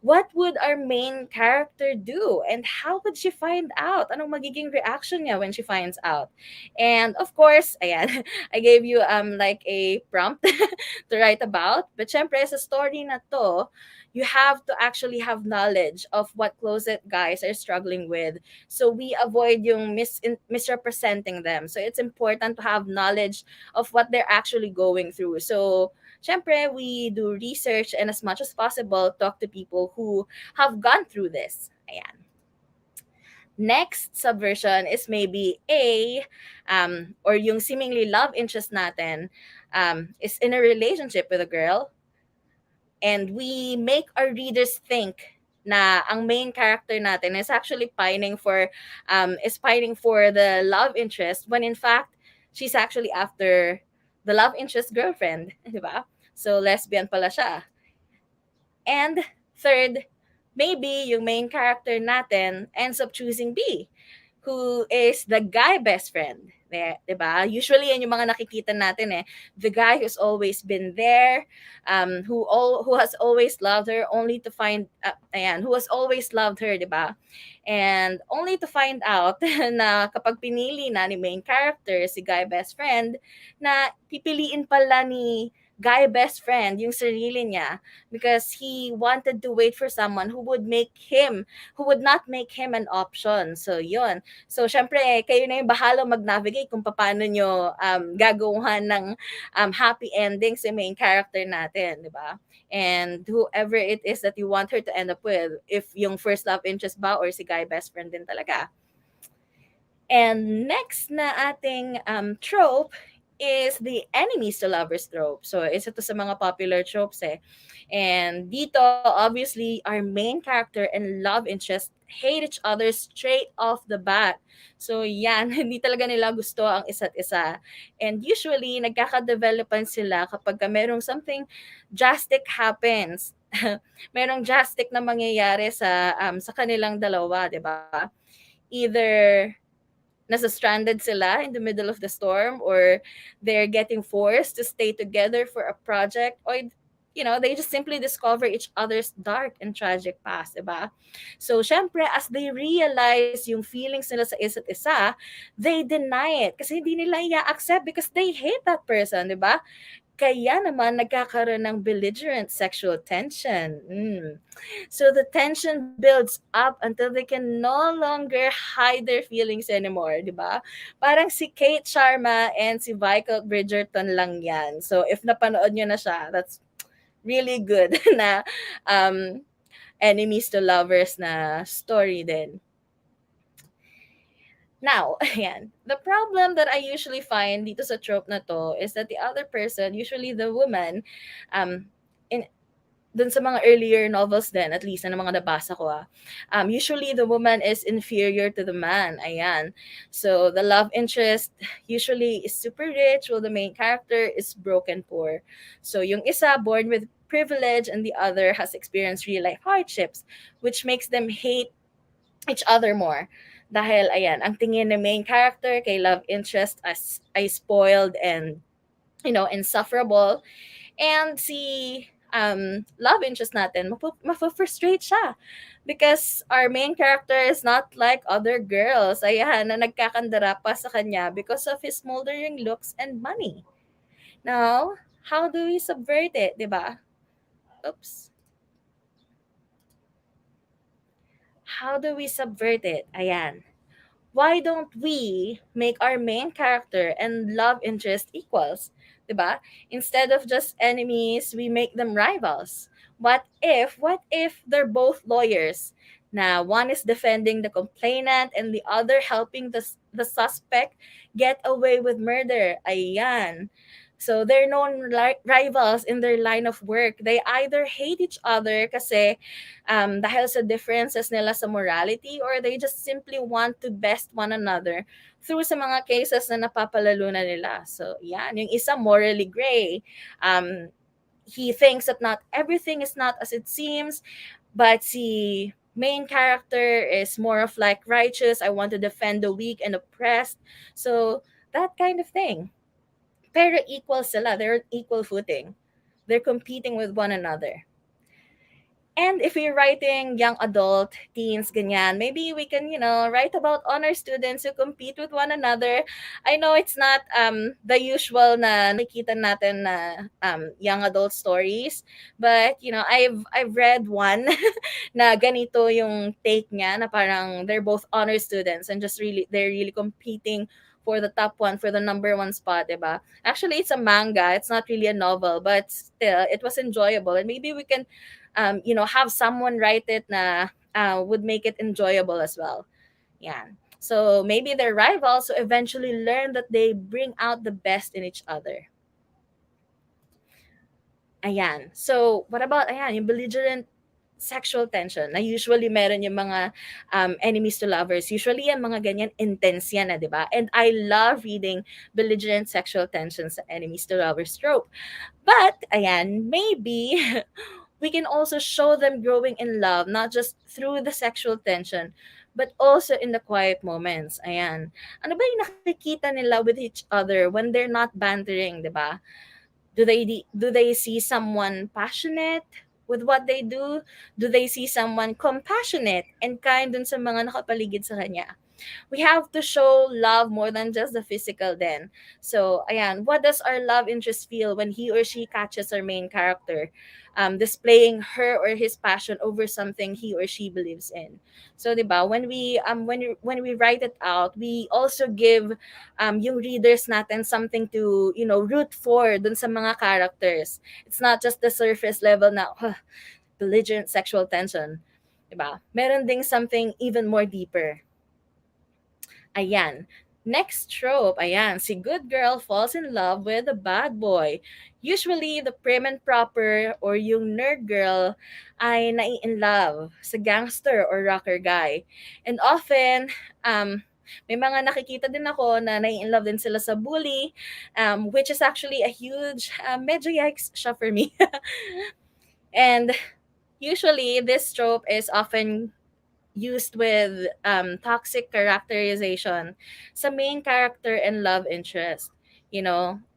What would our main character do? And how would she find out? Anong magiging reaction niya when she finds out? And of course, ayan, I gave you like a prompt to write about. But syempre, sa story na to, you have to actually have knowledge of what closet guys are struggling with. So we avoid yung misrepresenting them. So it's important to have knowledge of what they're actually going through. So syempre, we do research and as much as possible, talk to people who have gone through this. Ayan. Next subversion is maybe or yung seemingly love interest natin is in a relationship with a girl, and we make our readers think na ang main character natin is actually pining for the love interest when in fact she's actually after the love interest girlfriend, di ba? So lesbian pala siya. And third, maybe yung main character natin ends up choosing B, who is the guy best friend. Diba? Usually, yan yung mga nakikita natin eh. The guy who's always been there, who has always loved her, only to find, who has always loved her, diba? And only to find out na kapag pinili na ni main character, si guy best friend, na pipiliin pala ni guy best friend yung sarili niya because he wanted to wait for someone who would not make him an option. So, yun. So, syempre, kayo na yung bahala mag-navigate kung paano nyo gagawan ng happy ending sa main character natin, di ba? And whoever it is that you want her to end up with, if yung first love interest ba or si guy best friend din talaga. And next na ating trope is the enemies to lovers trope. So, isa to sa mga popular tropes eh. And dito, obviously, our main character and love interest hate each other straight off the bat. So, yan, hindi talaga nila gusto ang isa't isa. And usually, nagkaka-developan sila kapag merong something drastic happens. Merong drastic na mangyayari sa kanilang dalawa, di ba? Either nasa stranded sila in the middle of the storm, or they're getting forced to stay together for a project, or they just simply discover each other's dark and tragic past, diba? So, syempre, as they realize yung feelings nila sa isa't isa, they deny it kasi hindi nila i-accept because they hate that person, diba? Kaya naman nagkakaroon ng belligerent sexual tension. So the tension builds up until they can no longer hide their feelings anymore, di ba? Parang si Kate Sharma and si Michael Bridgerton lang yan. So if napanood nyo na siya, that's really good na enemies to lovers na story din. Now, ayan, the problem that I usually find dito sa trope na to is that the other person, usually the woman, in dun sa mga earlier novels din, at least, na mga nabasa ko usually the woman is inferior to the man, ayan. So, the love interest usually is super rich while the main character is broken poor. So, yung isa, born with privilege and the other has experienced real life hardships, which makes them hate each other more. Dahil, ayan, ang tingin ng main character kay love interest as ay spoiled and, insufferable. And si love interest natin, mapufrustrate siya. Because our main character is not like other girls. Ayan, na nagkakandara pa sa kanya because of his smoldering looks and money. Now, how do we subvert it, di ba? Oops. How do we subvert it? Ayan. Why don't we make our main character and love interest equals? Diba? Instead of just enemies, we make them rivals. What if they're both lawyers? Now, one is defending the complainant and the other helping the suspect get away with murder. Ayan. So they're known rivals in their line of work. They either hate each other kasi dahil sa differences nila sa morality, or they just simply want to best one another through sa mga cases na napapalalo na nila. So, yan. Yung isa morally gray. He thinks that not everything is not as it seems, but si main character is more of like righteous. I want to defend the weak and oppressed. So, that kind of thing. Pero equal sila. They're on equal footing. They're competing with one another. And if you're writing young adult, teens, ganyan, maybe we can, write about honor students who compete with one another. I know it's not the usual na nakikita natin na young adult stories, but I've read one na ganito yung take niya, na parang they're both honor students and they're really competing for the top one, for the number one spot, diba? Actually, it's a manga. It's not really a novel, but still, it was enjoyable. And maybe we can have someone write it na would make it enjoyable as well. Yeah. So maybe they're rivals who eventually learn that they bring out the best in each other. Ayan. So, what about, yung belligerent sexual tension na usually meron yung mga enemies to lovers. Usually, yung mga ganyan, intense yan, di ba? And I love reading belligerent sexual tension sa enemies to lovers trope. But, maybe we can also show them growing in love, not just through the sexual tension, but also in the quiet moments. Ayan. Ano ba yung nakikita nila with each other when they're not bantering, di ba? Do they see someone passionate with what they do? Do they see someone compassionate and kind dun sa mga nakapaligid sa kanya? We have to show love more than just the physical then. So, what does our love interest feel when he or she catches our main character displaying her or his passion over something he or she believes in? So, 'di ba, when we write it out, we also give yung readers natin something to, root for dun sa mga characters. It's not just the surface level na belligerent sexual tension. 'Di ba? Meron ding something even more deeper. Ayan. Next trope, si good girl falls in love with a bad boy. Usually, the prim and proper or yung nerd girl ay nai-in love sa gangster or rocker guy. And often, may mga nakikita din ako na nai-in love din sila sa bully, which is actually a huge, medyo yikes siya for me. And usually, this trope is often used with toxic characterization sa main character and love interest.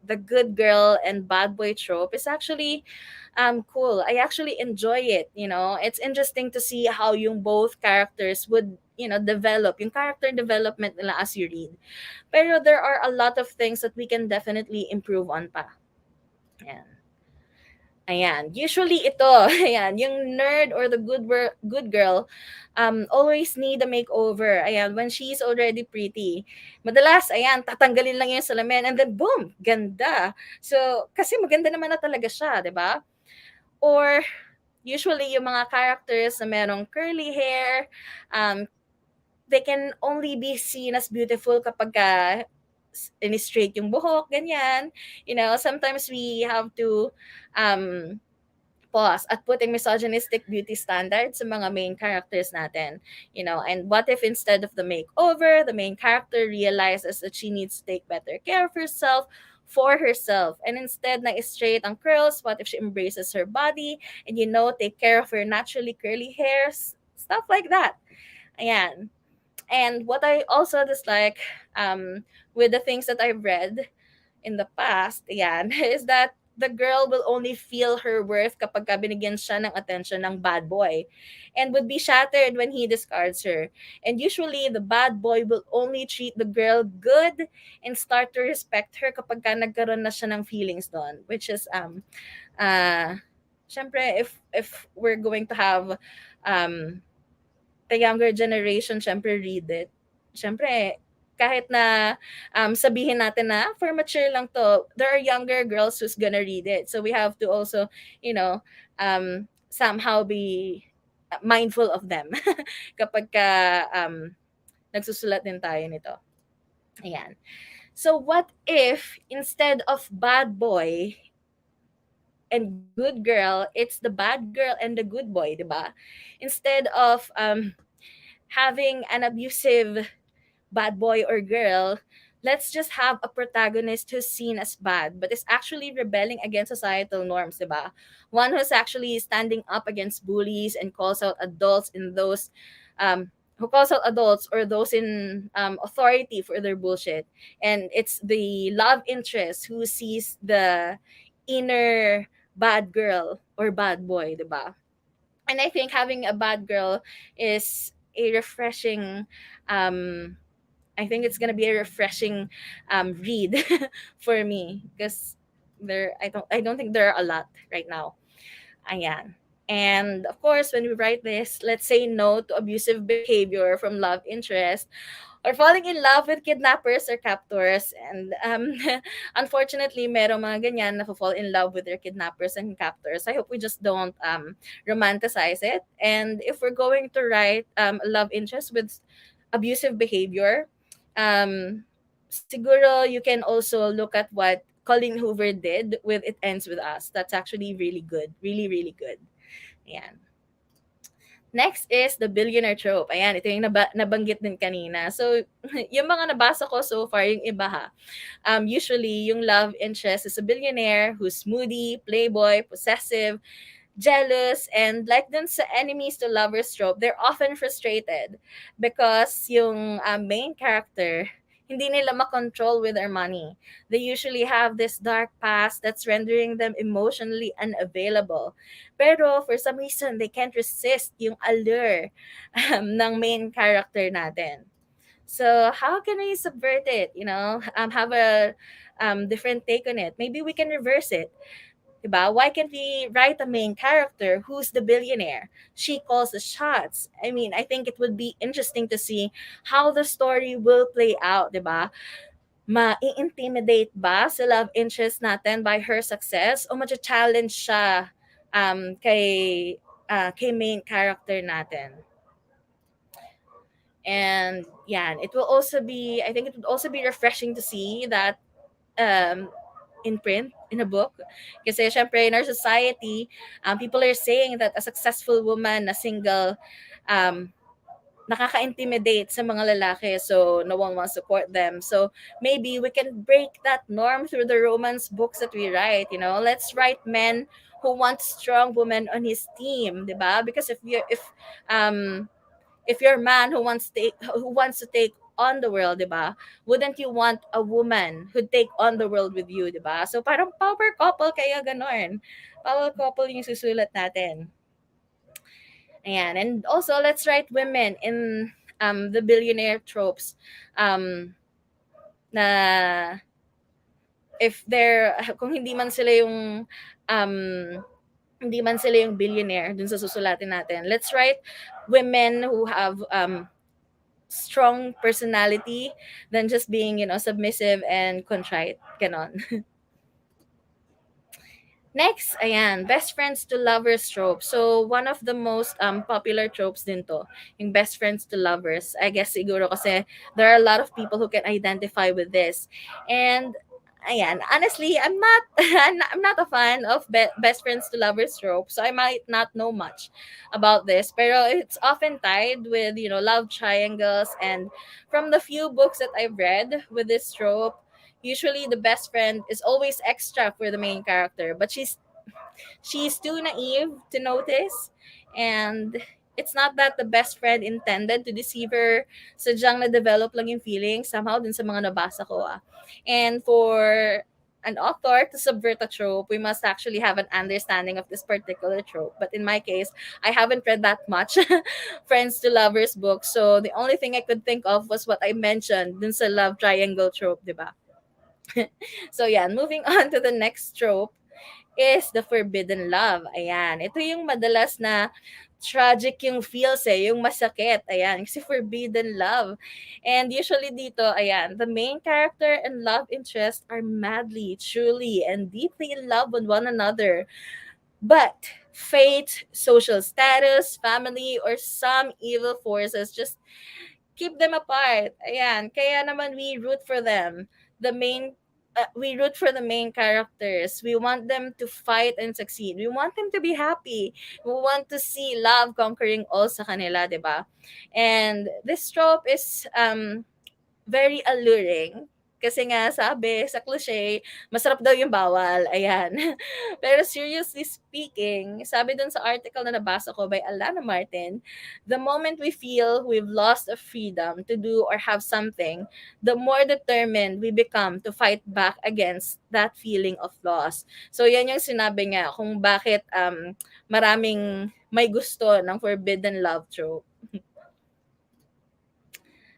The good girl and bad boy trope is actually cool. I actually enjoy it. It's interesting to see how yung both characters would develop, yung character development nila as you read. Pero there are a lot of things that we can definitely improve on pa. Ayan. Usually ito, yung nerd or the good girl always need a makeover. Ayan, when she's already pretty. Madalas, tatanggalin lang yung salamin and then boom, ganda. So, kasi maganda naman na talaga siya, 'di ba? Or usually yung mga characters na merong curly hair, they can only be seen as beautiful kapag in-straight yung buhok, ganyan. Sometimes we have to pause at putting misogynistic beauty standards sa mga main characters natin. And what if instead of the makeover, the main character realizes that she needs to take better care of herself for herself. And instead na straight ang curls, what if she embraces her body and take care of her naturally curly hairs, stuff like that. Ayan. And what I also dislike with the things that I've read in the past, yan, is that the girl will only feel her worth kapag ka binigyan siya ng attention ng bad boy and would be shattered when he discards her. And usually, the bad boy will only treat the girl good and start to respect her kapag ka nagkaroon na siya ng feelings doon, which is, uh, syempre, if we're going to have um, the younger generation syempre read it, syempre kahit na sabihin natin na for mature lang to, there are younger girls who's gonna read it. So we have to also, somehow be mindful of them kapag ka nagsusulat din tayo nito. Ayan. So what if instead of bad boy and good girl, it's the bad girl and the good boy, di ba? Instead of having an abusive bad boy or girl, let's just have a protagonist who's seen as bad but is actually rebelling against societal norms, diba? One who's actually standing up against bullies and calls out adults in those who calls out adults or those in authority for their bullshit. And it's the love interest who sees the inner bad girl or bad boy, diba? And I think having a bad girl is a refreshing I think it's gonna be a refreshing read for me because I don't think there are a lot right now. Ayan. And of course, when we write this, let's say no to abusive behavior from love interest or falling in love with kidnappers or captors. And unfortunately, merong mga ganyan na fall in love with their kidnappers and captors. I hope we just don't romanticize it. And if we're going to write a love interest with abusive behavior, siguro you can also look at what Colin Hoover did with It Ends With Us. That's actually really good. Really, really good. Ayan. Next is the billionaire trope. Ayan, ito yung nabanggit din kanina. So, yung mga nabasa ko so far, yung iba ha. Usually, yung love interest is a billionaire who's moody, playboy, possessive, jealous, and like dun sa enemies to lovers trope, they're often frustrated because yung main character, hindi nila makontrol with their money. They usually have this dark past that's rendering them emotionally unavailable. Pero for some reason, they can't resist yung allure ng main character natin. So how can we subvert it? Have a different take on it. Maybe we can reverse it. Diba? Why can't we write a main character who's the billionaire? She calls the shots. I mean, I think it would be interesting to see how the story will play out, diba? Ma-intimidate ba sa love interest natin by her success o ma-challenge siya kay main character natin? And yeah, I think it would also be refreshing to see that um, in print, in a book. Kasi syempre, in our society, people are saying that a successful woman na single, um, nakaka-intimidate sa mga lalaki, so no one wants to support them. So maybe we can break that norm through the romance books that we write. Let's write men who want strong women on his team, diba? Because if you're a man who wants to take on the world, 'di ba? Wouldn't you want a woman who take on the world with you, 'di ba? So parang power couple kaya ganon. Power couple yung susulat natin. Ayan. And also, let's write women in the billionaire tropes. Na kung um, hindi man sila yung billionaire dun sa susulatin natin. Let's write women who have strong personality than just being, submissive and contrite. Ganon. Next, ayan, best friends to lovers trope. So, one of the most popular tropes din to, yung best friends to lovers. I guess siguro kasi there are a lot of people who can identify with this. And ayan, honestly, I'm not a fan of best friends to lovers trope, so I might not know much about this. Pero it's often tied with, love triangles, and from the few books that I've read with this trope, Usually the best friend is always extra for the main character, but she's too naive to notice. And it's not that the best friend intended to deceive her. Sadyang na-develop lang yung feeling somehow dun sa mga nabasa ko. And for an author to subvert a trope, we must actually have an understanding of this particular trope. But in my case, I haven't read that much friends to lovers book. So the only thing I could think of was what I mentioned dun sa love triangle trope, di ba? So yeah, moving on to the next trope is the forbidden love. Ayan. Ito yung madalas na tragic yung feels yung masakit. Ayan, kasi forbidden love. And usually dito, ayan, the main character and love interest are madly, truly, and deeply in love with one another. But fate, social status, family, or some evil forces just keep them apart. Ayan, kaya naman we root for them. We root for the main characters. We want them to fight and succeed. We want them to be happy. We want to see love conquering all sa kanila, 'di ba? And this trope is very alluring. Kasi nga sabi sa cliche, masarap daw yung bawal. Ayan. Pero seriously speaking, sabi dun sa article na nabasa ko by Alana Martin, the moment we feel we've lost a freedom to do or have something, the more determined we become to fight back against that feeling of loss. So yan yung sinabi niya kung bakit maraming may gusto ng forbidden love trope.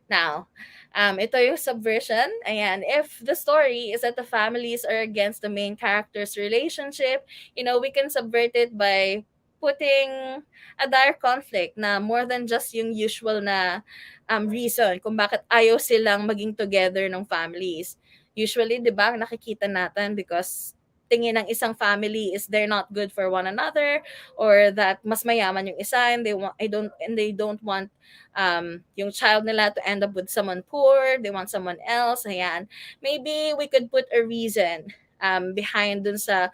Now, ito yung subversion. Ayan, if the story is that the families are against the main character's relationship, we can subvert it by putting a dire conflict na more than just yung usual na reason kung bakit ayaw silang maging together ng families. Usually, di ba, nakikita natin because tingin ng isang family is they're not good for one another, or that mas mayaman yung isa and they don't want yung child nila to end up with someone poor, they want someone else, ayan. Maybe we could put a reason behind dun sa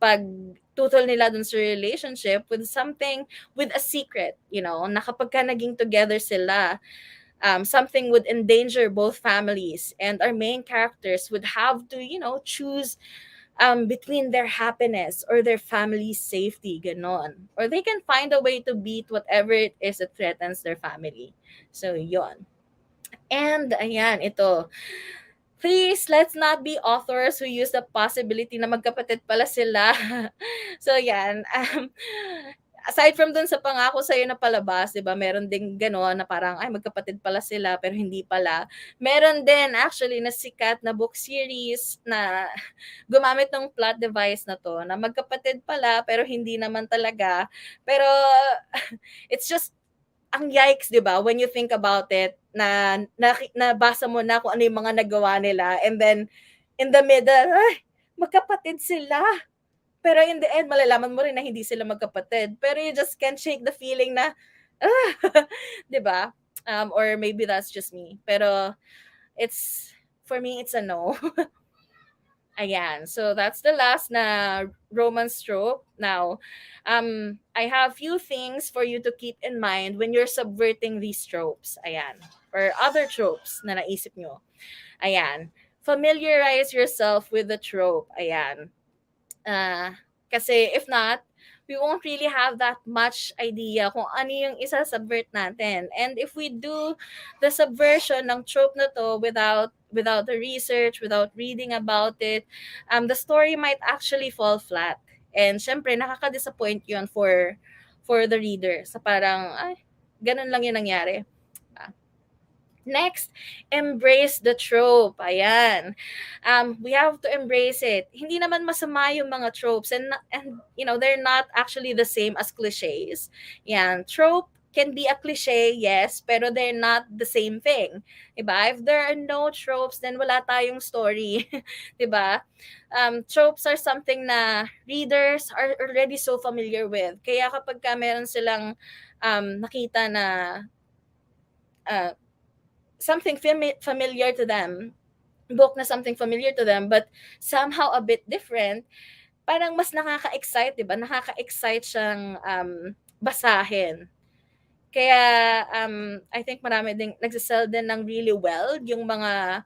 pag tutol nila dun sa relationship with something, with a secret, na kapag ka naging together sila, something would endanger both families, and our main characters would have to, choose between their happiness or their family's safety, ganon. Or they can find a way to beat whatever it is that threatens their family. So, yon. And, ayan, ito. Please, let's not be authors who use the possibility na magkapatid pala sila. So, yan. Aside from dun sa pangako sa'yo na palabas, di ba, meron ding gano'n na parang, ay, magkapatid pala sila, pero hindi pala. Meron din, actually, na sikat na book series na gumamit ng plot device na to, na magkapatid pala, pero hindi naman talaga. Pero, it's just, ang yikes, di ba, when you think about it, na nabasa mo na kung ano yung mga nagawa nila, and then, in the middle, ay, magkapatid sila. Pero in the end, malalaman mo rin na hindi sila magkapatid. Pero you just can't shake the feeling na, ah, di ba? Or maybe that's just me. Pero, for me, it's a no. Ayan. So, that's the last na romance trope. Now, I have few things for you to keep in mind when you're subverting these tropes. Ayan. Or other tropes na naisip nyo. Ayan. Familiarize yourself with the trope. Ayan. Kasi if not, we won't really have that much idea kung ano yung isa-subvert natin. And if we do the subversion ng trope na to without the research, without reading about it, the story might actually fall flat. And syempre, nakaka-disappoint yun for the reader. Sa parang, ay, ganun lang yung nangyari. Next, embrace the trope. Ayan. We have to embrace it. Hindi naman masama yung mga tropes, and they're not actually the same as cliches. Yan, trope can be a cliche, yes, pero they're not the same thing. Diba? If there are no tropes, then wala tayong story. Diba? Tropes are something na readers are already so familiar with. Kaya kapag ka meron silang nakita na something familiar to them, book na something familiar to them, but somehow a bit different, parang mas nakaka-excite, di ba? Nakaka-excite siyang basahin. Kaya, I think marami ding nagsisell din ng really well yung mga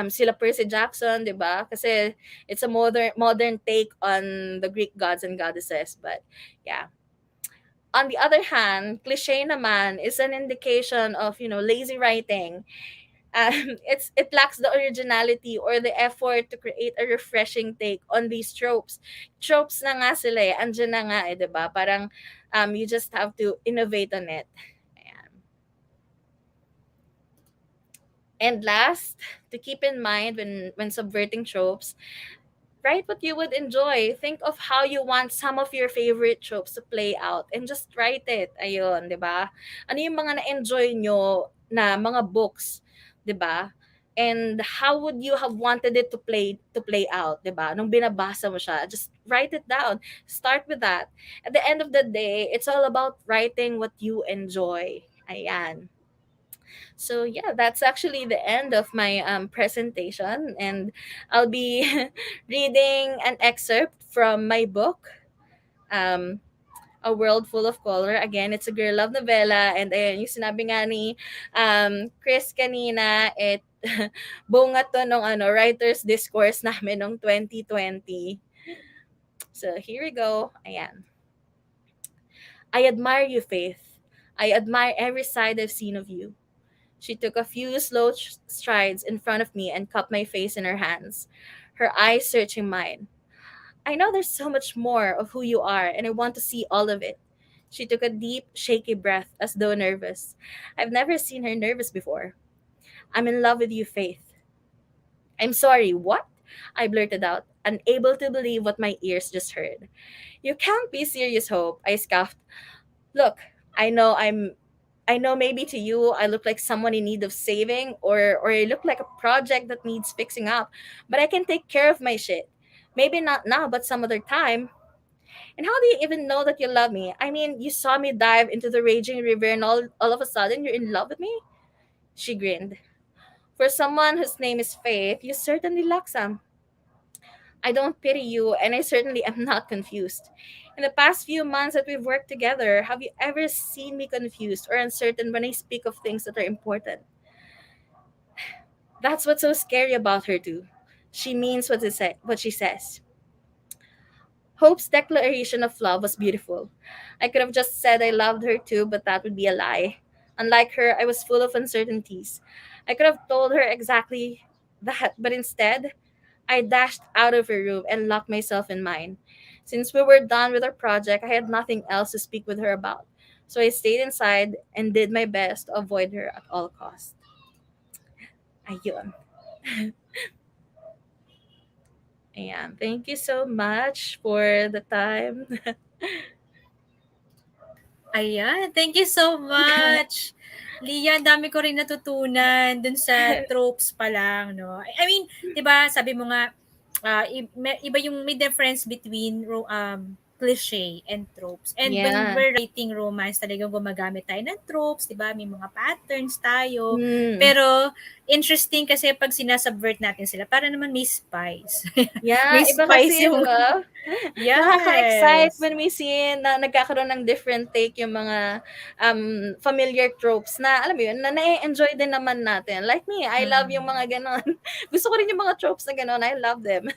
sila Percy Jackson, 'di ba? Kasi it's a modern take on the Greek gods and goddesses. But yeah, on the other hand, cliche naman is an indication of, lazy writing. It lacks the originality or the effort to create a refreshing take on these tropes. Tropes na nga sila eh, andyan na nga eh, 'di ba? Parang you just have to innovate on it. Ayan. And last, to keep in mind when subverting tropes, write what you would enjoy. Think of how you want some of your favorite tropes to play out and just write it. Ayun, 'di ba? Ano yung mga na-enjoy nyo na mga books, 'di ba? And how would you have wanted it to play out, 'di ba? Nung binabasa mo siya, just write it down. Start with that. At the end of the day, it's all about writing what you enjoy. Ayan. So yeah, that's actually the end of my presentation, and I'll be reading an excerpt from my book, um, A World Full of Color. Again, it's a girl love novela, and ayun, yung sinabi nga ni Chris kanina, bunga to nung writer's discourse namin nung 2020. So here we go. Ayan. I admire you, Faith. I admire every side I've seen of you. She took a few slow strides in front of me and cupped my face in her hands, her eyes searching mine. I know there's so much more of who you are, and I want to see all of it. She took a deep, shaky breath as though nervous. I've never seen her nervous before. I'm in love with you, Faith. I'm sorry, what? I blurted out, unable to believe what my ears just heard. You can't be serious, Hope, I scoffed. Look, I know I'm I know maybe to you I look like someone in need of saving, or I look like a project that needs fixing up, but I can take care of my shit. Maybe not now, but some other time. And how do you even know that you love me? I mean, you saw me dive into the raging river and all of a sudden you're in love with me? She grinned. For someone whose name is Faith, you certainly lack some. I don't pity you, and I certainly am not confused. In the past few months that we've worked together, have you ever seen me confused or uncertain when I speak of things that are important? That's what's so scary about her, too. She means what she says. Hope's declaration of love was beautiful. I could have just said I loved her too, but that would be a lie. Unlike her, I was full of uncertainties. I could have told her exactly that, but instead, I dashed out of her room and locked myself in mine. Since we were done with our project, I had nothing else to speak with her about. So I stayed inside and did my best to avoid her at all costs. Ayun. Ayan. Thank you so much for the time. Ayan, thank you so much. Lia, ang dami ko rin natutunan dun sa tropes pa lang, no? I mean, 'di ba, sabi mo nga iba yung may difference between cliche and tropes. And when Yeah. we're writing romance, talagang gumagamit tayo ng tropes, 'di ba? May mga patterns tayo. Mm. Pero interesting kasi pag sinasubvert natin sila, para naman may spice. Yeah, May iba kasi, spice 'di yung ba? Nakaka-excite yes. when we see na nagkakaroon ng different take yung mga familiar tropes na alam mo yun, na na-enjoy din naman natin. Like me, I love yung Mm. mga gano'n. Gusto ko rin yung mga tropes na gano'n. I love them.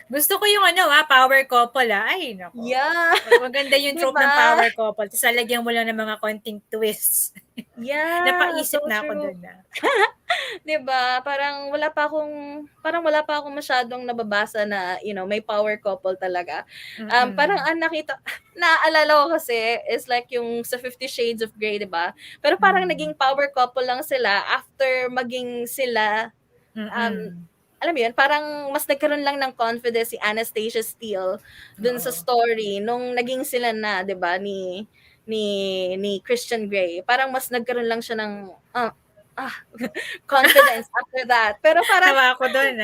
Gusto ko yung power couple Ay, nako. Yeah, Maganda yung 'di trope ng ba? power couple. Tapos lalagyan mo lang ng mga konting twists. Yeah, so Napaisip na ako true. doon na. 'Di ba? Parang wala pa akong masyadong nababasa na, may power couple talaga. Parang Mm-mm. ang naaalala ko kasi is like yung sa 50 Shades of Grey, 'di ba? Pero parang Mm. naging power couple lang sila after maging sila, um, Mm-mm. alam mo yun, parang mas nagkaroon lang ng confidence si Anastasia Steele dun sa Oo. story nung naging sila na, 'di ba, ni ni Christian Grey. Parang mas nagkaroon lang siya ng ah, confidence after that. Pero parang, Tawa ako doon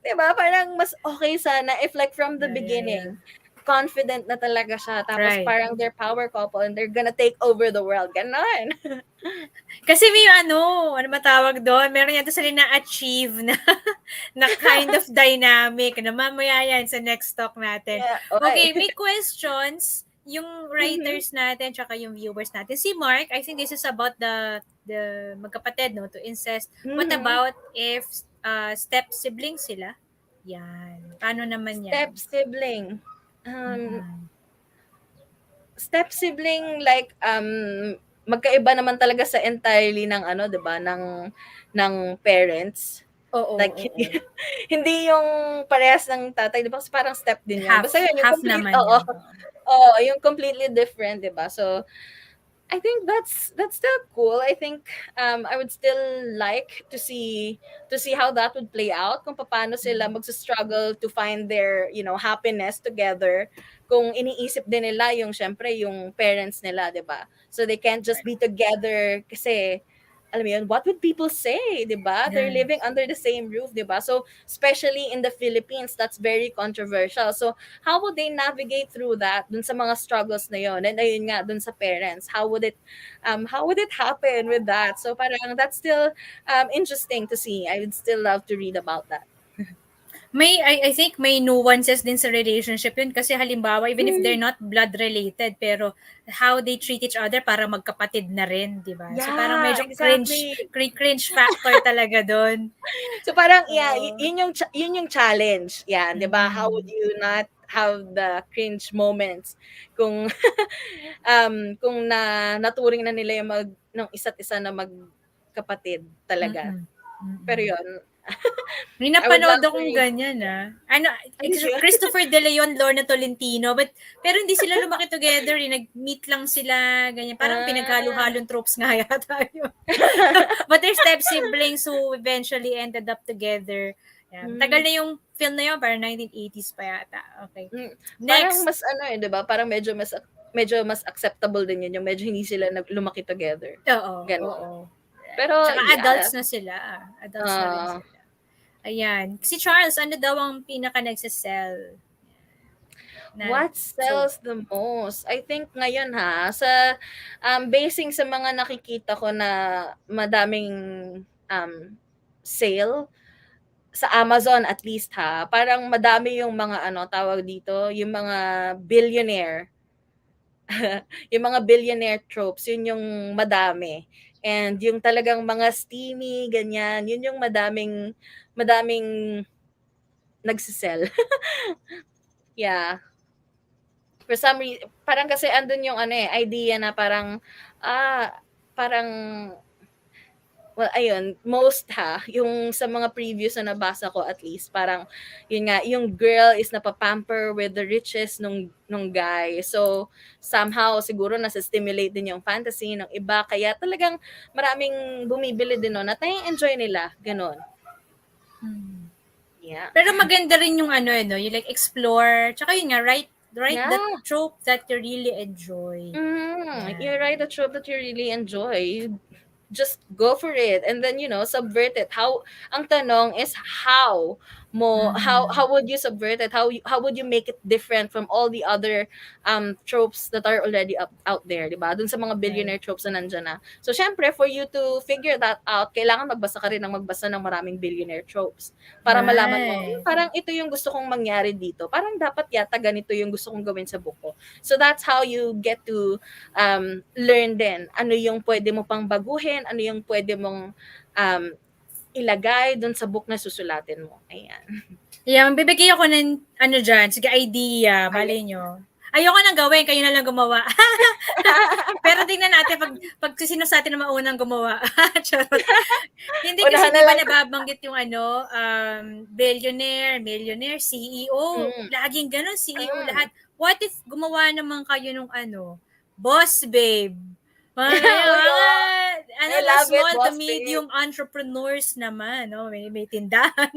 'di ba, parang mas okay sana if like from the Yeah, yeah, yeah. beginning, confident na talaga siya. Tapos Right. parang they're power couple and they're gonna take over the world. Ganon. Kasi may ano matawag doon? Meron yata sila na-achieve na, na kind of dynamic na mamaya yan sa next talk natin. Yeah. Okay, Okay. may questions yung Mhm. writers natin tsaka yung viewers natin. Si Mark, I think this is about the magkapatid, no, to incest. What Mhm. about if step sibling sila? Yan. Paano naman yan? Step sibling. Mm-mm. Step sibling like magkaiba naman talaga sa entirely ng ano, 'di ba, ng parents. Oo, Like oo. hindi yung parehas ng tatay, 'di ba? Kasi parang step din 'yun. Basta Half, 'yun yung half complete, naman oo. yun. Oo. Oo, yung completely different, 'di ba? So I think that's still cool. I think I would still like to see how that would play out, kung paano sila magsa-struggle to find their, happiness together. Kung iniisip din nila yung syempre yung parents nila, 'di ba? So they can't just be together kasi alam mo yun, what would people say, 'di ba? They're Yes. living under the same roof, 'di ba? So especially in the Philippines, that's very controversial. So how would they navigate through that dun sa mga struggles na yon? And ayun nga dun sa parents, how would it happen with that? So parang that's still interesting to see. I would still love to read about that. I think may nuances din sa relationship yun kasi halimbawa even if they're Mm, not blood related pero how they treat each other para magkapatid na rin, 'di ba? So parang yeah, medyo exactly. cringe factor talaga doon. So parang yeah, Oo. yun yung challenge. Yan, 'di ba? How would Mm. you not have the cringe moments kung kung naturing na nila yung ng isa't isa na magkapatid talaga. Mm. Pero Mm. yun, May I would napanood love to akong read. ganyan, Ano, Ay, did you? Christopher De Leon, Lorna Tolentino, pero hindi sila lumaki together, nag-meet lang sila, ganyan. Parang Ah. pinaghalo-halong tropes nga yata yun. But they're step siblings who eventually ended up together. Yan. Tagal Hmm. na yung film na yun, parang 1980s pa yata. Okay. Parang Next. mas ano, 'di ba? Parang medyo mas acceptable din yun, yung medyo hindi sila lumaki together. Oo, Gano'n. oo. Pero Tsaka yeah, adults na sila. Adults na rin ah, sila. Ayan. Si Charles, ano daw ang pinaka nagsisell na what trope? sells the most? I think ngayon sa basing sa mga nakikita ko na madaming um, sale sa Amazon, at least parang madami yung mga ano tawag dito, yung mga billionaire. Yung mga billionaire tropes, yun yung madami. And yung talagang mga steamy, ganyan, yun yung madaming nagsisell. Yeah. For some reason, parang kasi andun yung ano idea na parang, parang well, ayun, most yung sa mga previews na nabasa ko at least, parang, yun nga, yung girl is napapamper with the riches nung guy. So, somehow, siguro nasa-stimulate din yung fantasy ng iba. Kaya talagang maraming bumibili din nun at nai-enjoy nila. Ganon. Hmm. Yeah. Pero maganda rin yung ano, no? You like explore. Tsaka yun nga, write the Yeah. trope that you really enjoy. You're Yan. right. A trope that you really enjoy. Just go for it and then subvert it. Ang tanong is how Mm. would you subvert it, how would you make it different from all the other tropes that are already out there, 'di ba, dun sa mga Right. billionaire tropes na nandiyan na. So syempre for you to figure that out, kailangan magbasa ka rin ng magbasa ng maraming billionaire tropes para malaman mo, Right. parang ito yung gusto kong mangyari dito, parang dapat yata ganito yung gusto kong gawin sa book ko. So that's how you get to learn din ano yung pwede mo pang baguhin, ano yung pwede mong ilagay dun sa book na susulatin mo. Ayan. Yeah, bibigay ako ng ano dyan, sige idea, Ayan. malay nyo. Ayoko nang gawin, kayo na lang gumawa. Pero tingnan natin pag sino sa atin na maunang gumawa. Charot. Hindi kasi Unahan na 'di ba lang. nababanggit yung ano, billionaire, millionaire, CEO, Mm. laging gano'n CEO Mm. lahat. What if gumawa naman kayo nung ano, boss babe? Mga Uy, oh, ano I na love it, small to boss babe. medium entrepreneurs naman, no? May tindahan.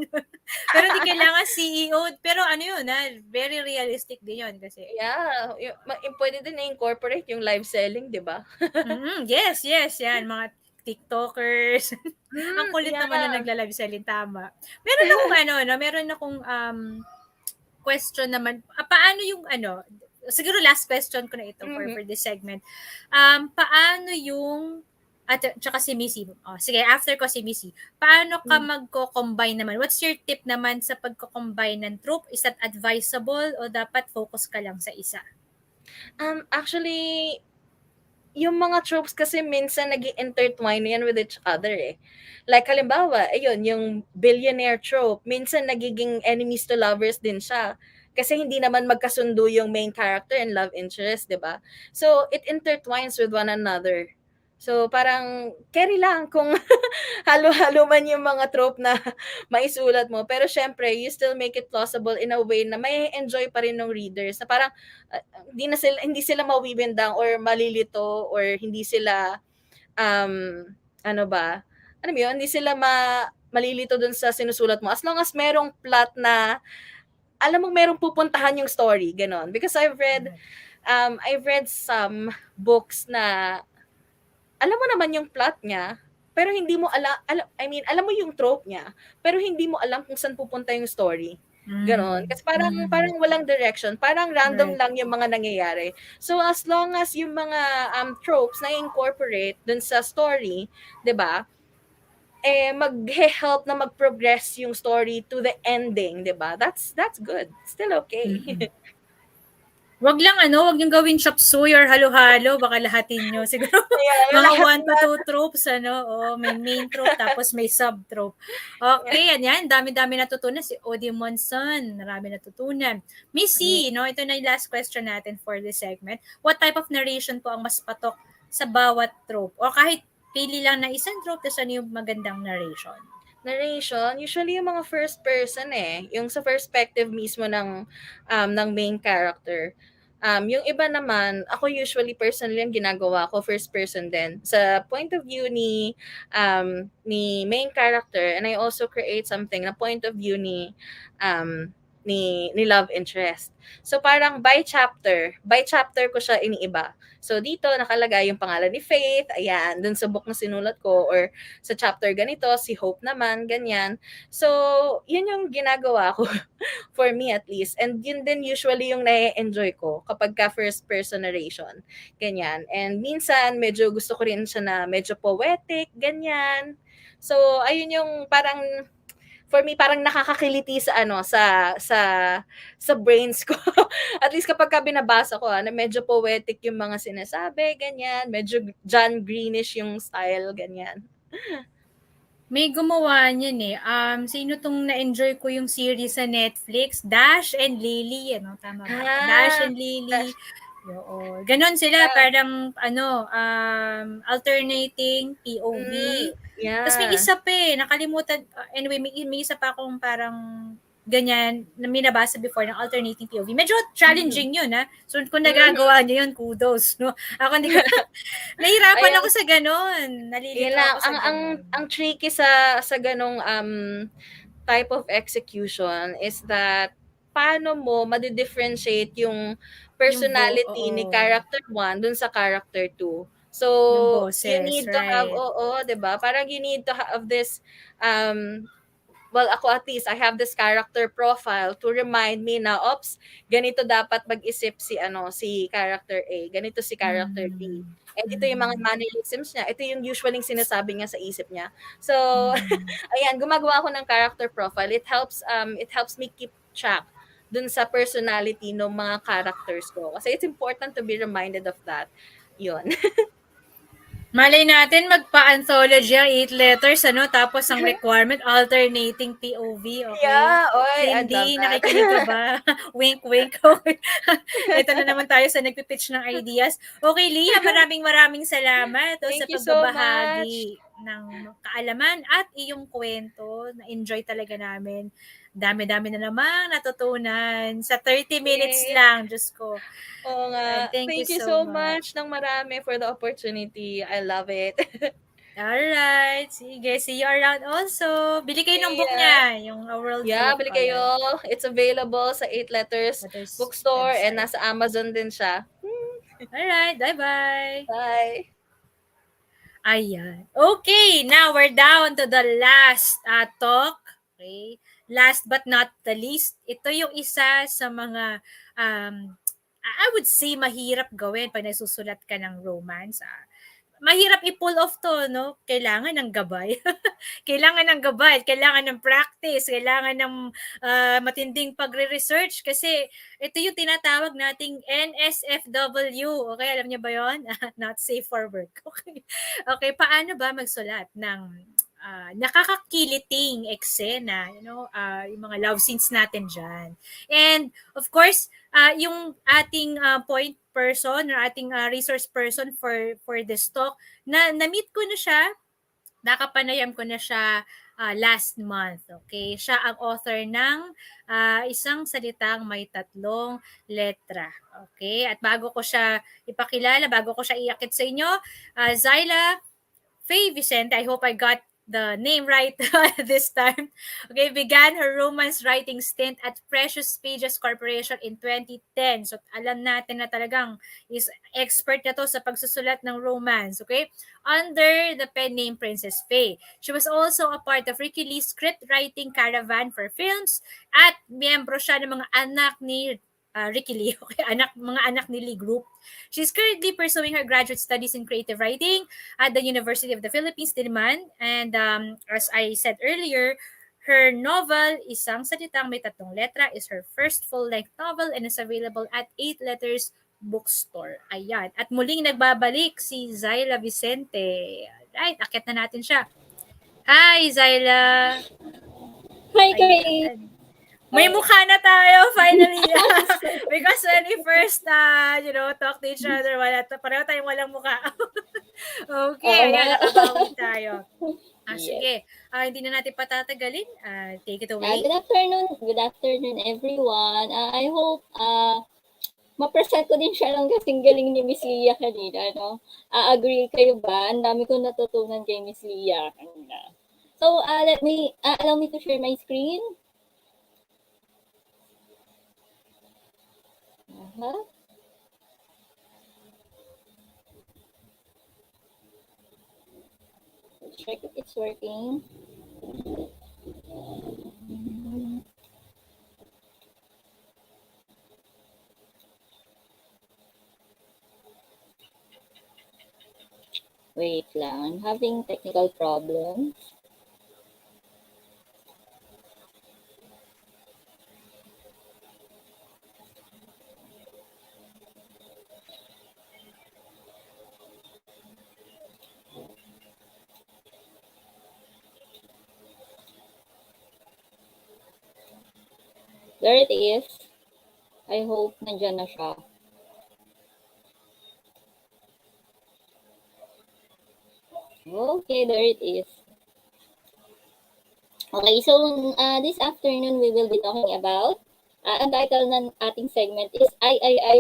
Pero hindi kailangan CEO, pero ano yun, very realistic din yun kasi. Yeah, pwede din na-incorporate yung live selling, di ba? Yes, yes, yan. Mga TikTokers. Ang kulit Yeah. naman na nagla-live selling, tama. Meron akong ano, no, meron akong question naman. Paano yung ano, siguro last question ko na ito Mhm. for this segment. Paano yung at tsaka si Missy. Oh, sige, after ko si Missy. Paano ka magko-combine naman? What's your tip naman sa pagko-combine ng trope? Is that advisable o dapat focus ka lang sa isa? Actually, yung mga tropes kasi minsan nag intertwine yan with each other eh. Like halimbawa, ayun, yung billionaire trope, minsan nagiging enemies to lovers din siya. Kasi hindi naman magkasundo yung main character and love interest, di ba? So, it intertwines with one another. So, parang carry lang kung halo-halo man yung mga trope na maisulat mo. Pero syempre, you still make it plausible in a way na may enjoy pa rin ng readers. Na parang hindi sila mawibindang or malilito or hindi sila um ano ba? Ano mo yun? Hindi sila malilito dun sa sinusulat mo. As long as merong plot na alam mong merong pupuntahan yung story, ganon. Because I've read some books na alam mo naman yung plot niya, pero hindi mo I mean, alam mo yung trope niya, pero hindi mo alam kung saan pupunta yung story. Ganon. Mm. Kasi parang Mm. parang walang direction, parang random Right. lang yung mga nangyayari. So as long as yung mga tropes na incorporate dun sa story, 'di ba? Eh mag-help na mag-progress yung story to the ending, 'di ba? That's good. Still okay. Mm. Wag lang wag niyong gawin chop suey or halo-halo, baka lahatin niyo. Siguro Ayan, mga lahat one to na. two tropes oo, may main trope tapos may sub-trope. Okay, yan, dami-dami natutunan si Odi Monson, marami natutunan. Missy, no, ito na yung last question natin for this segment. What type of narration po ang mas patok sa bawat trope? O kahit pili lang ng isang trope, tapos ano yung magandang narration? Narration, usually yung mga first person eh, yung sa perspective mismo ng main character. Yung iba naman, ako usually personally ang ginagawa ko first person din sa point of view ni main character, and I also create something na point of view ni love interest. So parang by chapter ko siya iniiba. So dito nakalagay yung pangalan ni Faith, ayan, dun sa book na sinulat ko, or sa chapter ganito, si Hope naman, ganyan. So, yun yung ginagawa ko for me at least. And yun din usually yung na-enjoy ko kapag ka first person narration. Ganyan. And minsan, medyo gusto ko rin siya na medyo poetic, ganyan. So, ayun yung parang for me parang nakakakiliti sa sa brains ko. At least kapag ka binabasa ko na medyo poetic yung mga sinasabi, ganyan, medyo John Greenish yung style, ganyan. May gumawa niyan eh. Sino tong na-enjoy ko yung series sa Netflix? Dash and Lily, tama ba? Dash Ah, and Lily. that's Oo. Ganon sila, yeah. parang alternating POV. Tapos may Yeah. isa pa eh, nakalimutan. Anyway, may isa pa akong parang ganyan na minabasa before ng alternating POV. Medyo Mhm. challenging yun ha. So kung Mhm. nagagawa niyo yun, kudos. No? Ako hindi ko, nahirapan ako Ayan, sa ganon. yun Nalilito lang ako sa ang ganon. ang tricky sa ganong type of execution is that paano mo madi-differentiate yung Oo, personality ni character 1 dun sa character 2. So, yung you boses, need to have, right. oo, 'di ba? Parang you need to have this um well, ako at least, I have this character profile to remind me na, ops, ganito dapat mag-isip si character A, ganito si character B. Mhm. And ito yung mga Mhm. mannerisms niya, ito yung usually sinasabi niya sa isip niya. So, Mhm. ayan, gumagawa ako ng character profile. It helps me keep track dun sa personality ng mga characters ko. Kasi it's important to be reminded of that. Yun. Malay natin magpa-anthology ang 8 letters, tapos ang requirement, alternating POV, okay? Yeah, oy, I Cindy, love that. nakikinig ka ba? Wink, wink. Okay. Ito na naman tayo sa nagpipitch ng ideas. Okay, Leah, maraming maraming salamat sa Thank you so much. pagbabahagi ng kaalaman at iyong kwento. Na-enjoy talaga namin. Dami-dami na namang natutunan sa 30 minutes Yay. lang. Diyos ko. Oo And nga. thank you Thank you so so much. much ng marami for the opportunity. I love it. Alright, sige. See you around also. Bili kayo ng See book ya. niya, yung A World Full Yeah, of bili Color. kayo. It's available sa 8 Letters Letters Bookstore and website. nasa Amazon din siya. Alright, bye-bye. Bye. Ayan. Okay, now we're down to the last talk. Okay. Last but not the least, ito yung isa sa mga I would say mahirap gawin pag nagsusulat ka ng romance. mahirap i-pull off 'to 'no, kailangan ng gabay. Kailangan ng gabay, kailangan ng practice, kailangan ng, matinding pagre-research kasi ito yung tinatawag nating NSFW, okey, alam niyo ba yun? Not safe for work, okey. Okey, paano ba magsulat ng, nakakakiliting eksena, yung mga love scenes natin diyan. And of course, yung ating, point person or ating, resource person for this talk na-meet ko na siya, nakapanayam ko na siya last month. Okay? Siya ang author ng isang salitang may tatlong letra. Okay? At bago ko siya ipakilala, bago ko siya iakit sa inyo, Zyla Faye Vicente, I hope I got the name right this time. Okay, began her romance writing stint at Precious Pages Corporation in 2010. So alam natin na talagang is expert na to sa pagsusulat ng romance, okay? Under the pen name Princess Faye. She was also a part of Ricky Lee's script writing caravan for films at miyembro siya ng mga anak ni Ricky Lee, okay? Mga anak ni Lee Group. She's currently pursuing her graduate studies in creative writing at the University of the Philippines, Diliman. And as I said earlier, her novel, Isang Salitang May Tatlong Letra, is her first full-length novel and is available at 8 Letters Bookstore. Ayan. At muling nagbabalik si Zyla Vicente. Right, akit na natin siya. Hi, Zyla! Hi, Kate! Ayan. May mukha na tayo, finally. Because when we first, talk to each other, pareho tayong walang mukha. Okay, ayan, nakabawi tayo. Yes. Sige, hindi na natin patatagalin. Take it away. Good afternoon everyone. I hope ma-present ko din siya lang kasing galing ni Miss Leah kanina, no? Agree kayo ba? Ang dami kong natutunan kay Miss Leah kanina. So, allow me to share my screen. Let's check if it's working. Wait lang, I'm having technical problems. There it is. I hope nandyan na siya. Okay, there it is. Okay, so this afternoon we will be talking about, ang title ng ating segment is I,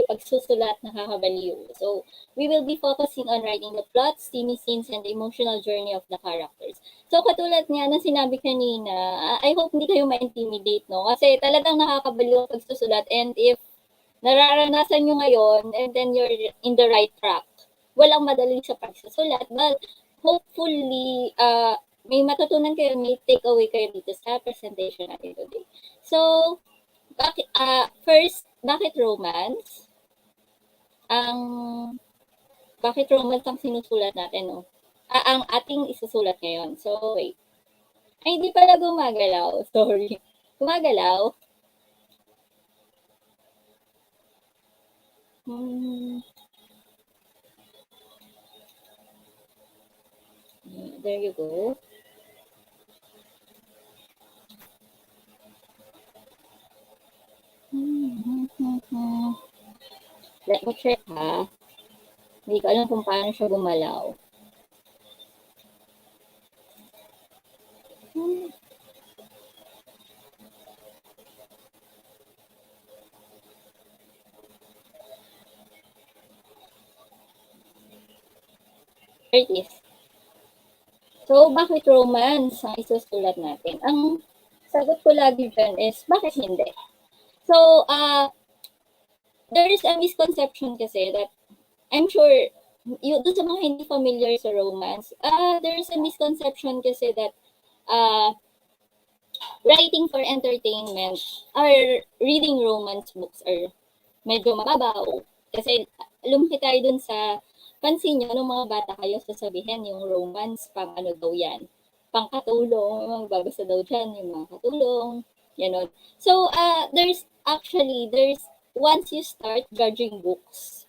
Pagsusulat Nakakabaliw. So, we will be focusing on writing the plot, steamy scenes, and the emotional journey of the characters. So, katulad nga na sinabi kanina, I hope hindi kayo ma-intimidate, no? Kasi talagang nakakabaliw ang pagsusulat, and if nararanasan nyo ngayon, and then you're in the right track, walang madali sa pagsusulat, but hopefully, may matutunan kayo, may take away kayo dito sa presentation natin today. So, first, bakit romance? Bakit romance ang sinusulat natin, no? Ang ating isusulat ngayon. So, wait. Ay, hindi pala gumagalaw. Sorry. Gumagalaw? There you go. Let me check, ha. Hindi ko alam kung paano siya gumalaw. There it is. So, bakit romance ang isusulat natin? Ang sagot ko lagi dyan is, bakit hindi? So, there is a misconception kasi that, I'm sure, doon sa mga hindi familiar sa romance, there is a misconception kasi that, writing for entertainment or reading romance books are medyo mababaw. Kasi lumaki tayo dun sa pansin nyo, nung mga bata kayo, sasabihin yung romance, pang ano daw yan, pang katulong, magbabasa daw dyan, yung mga katulong, yan. So, there's, once you start judging books,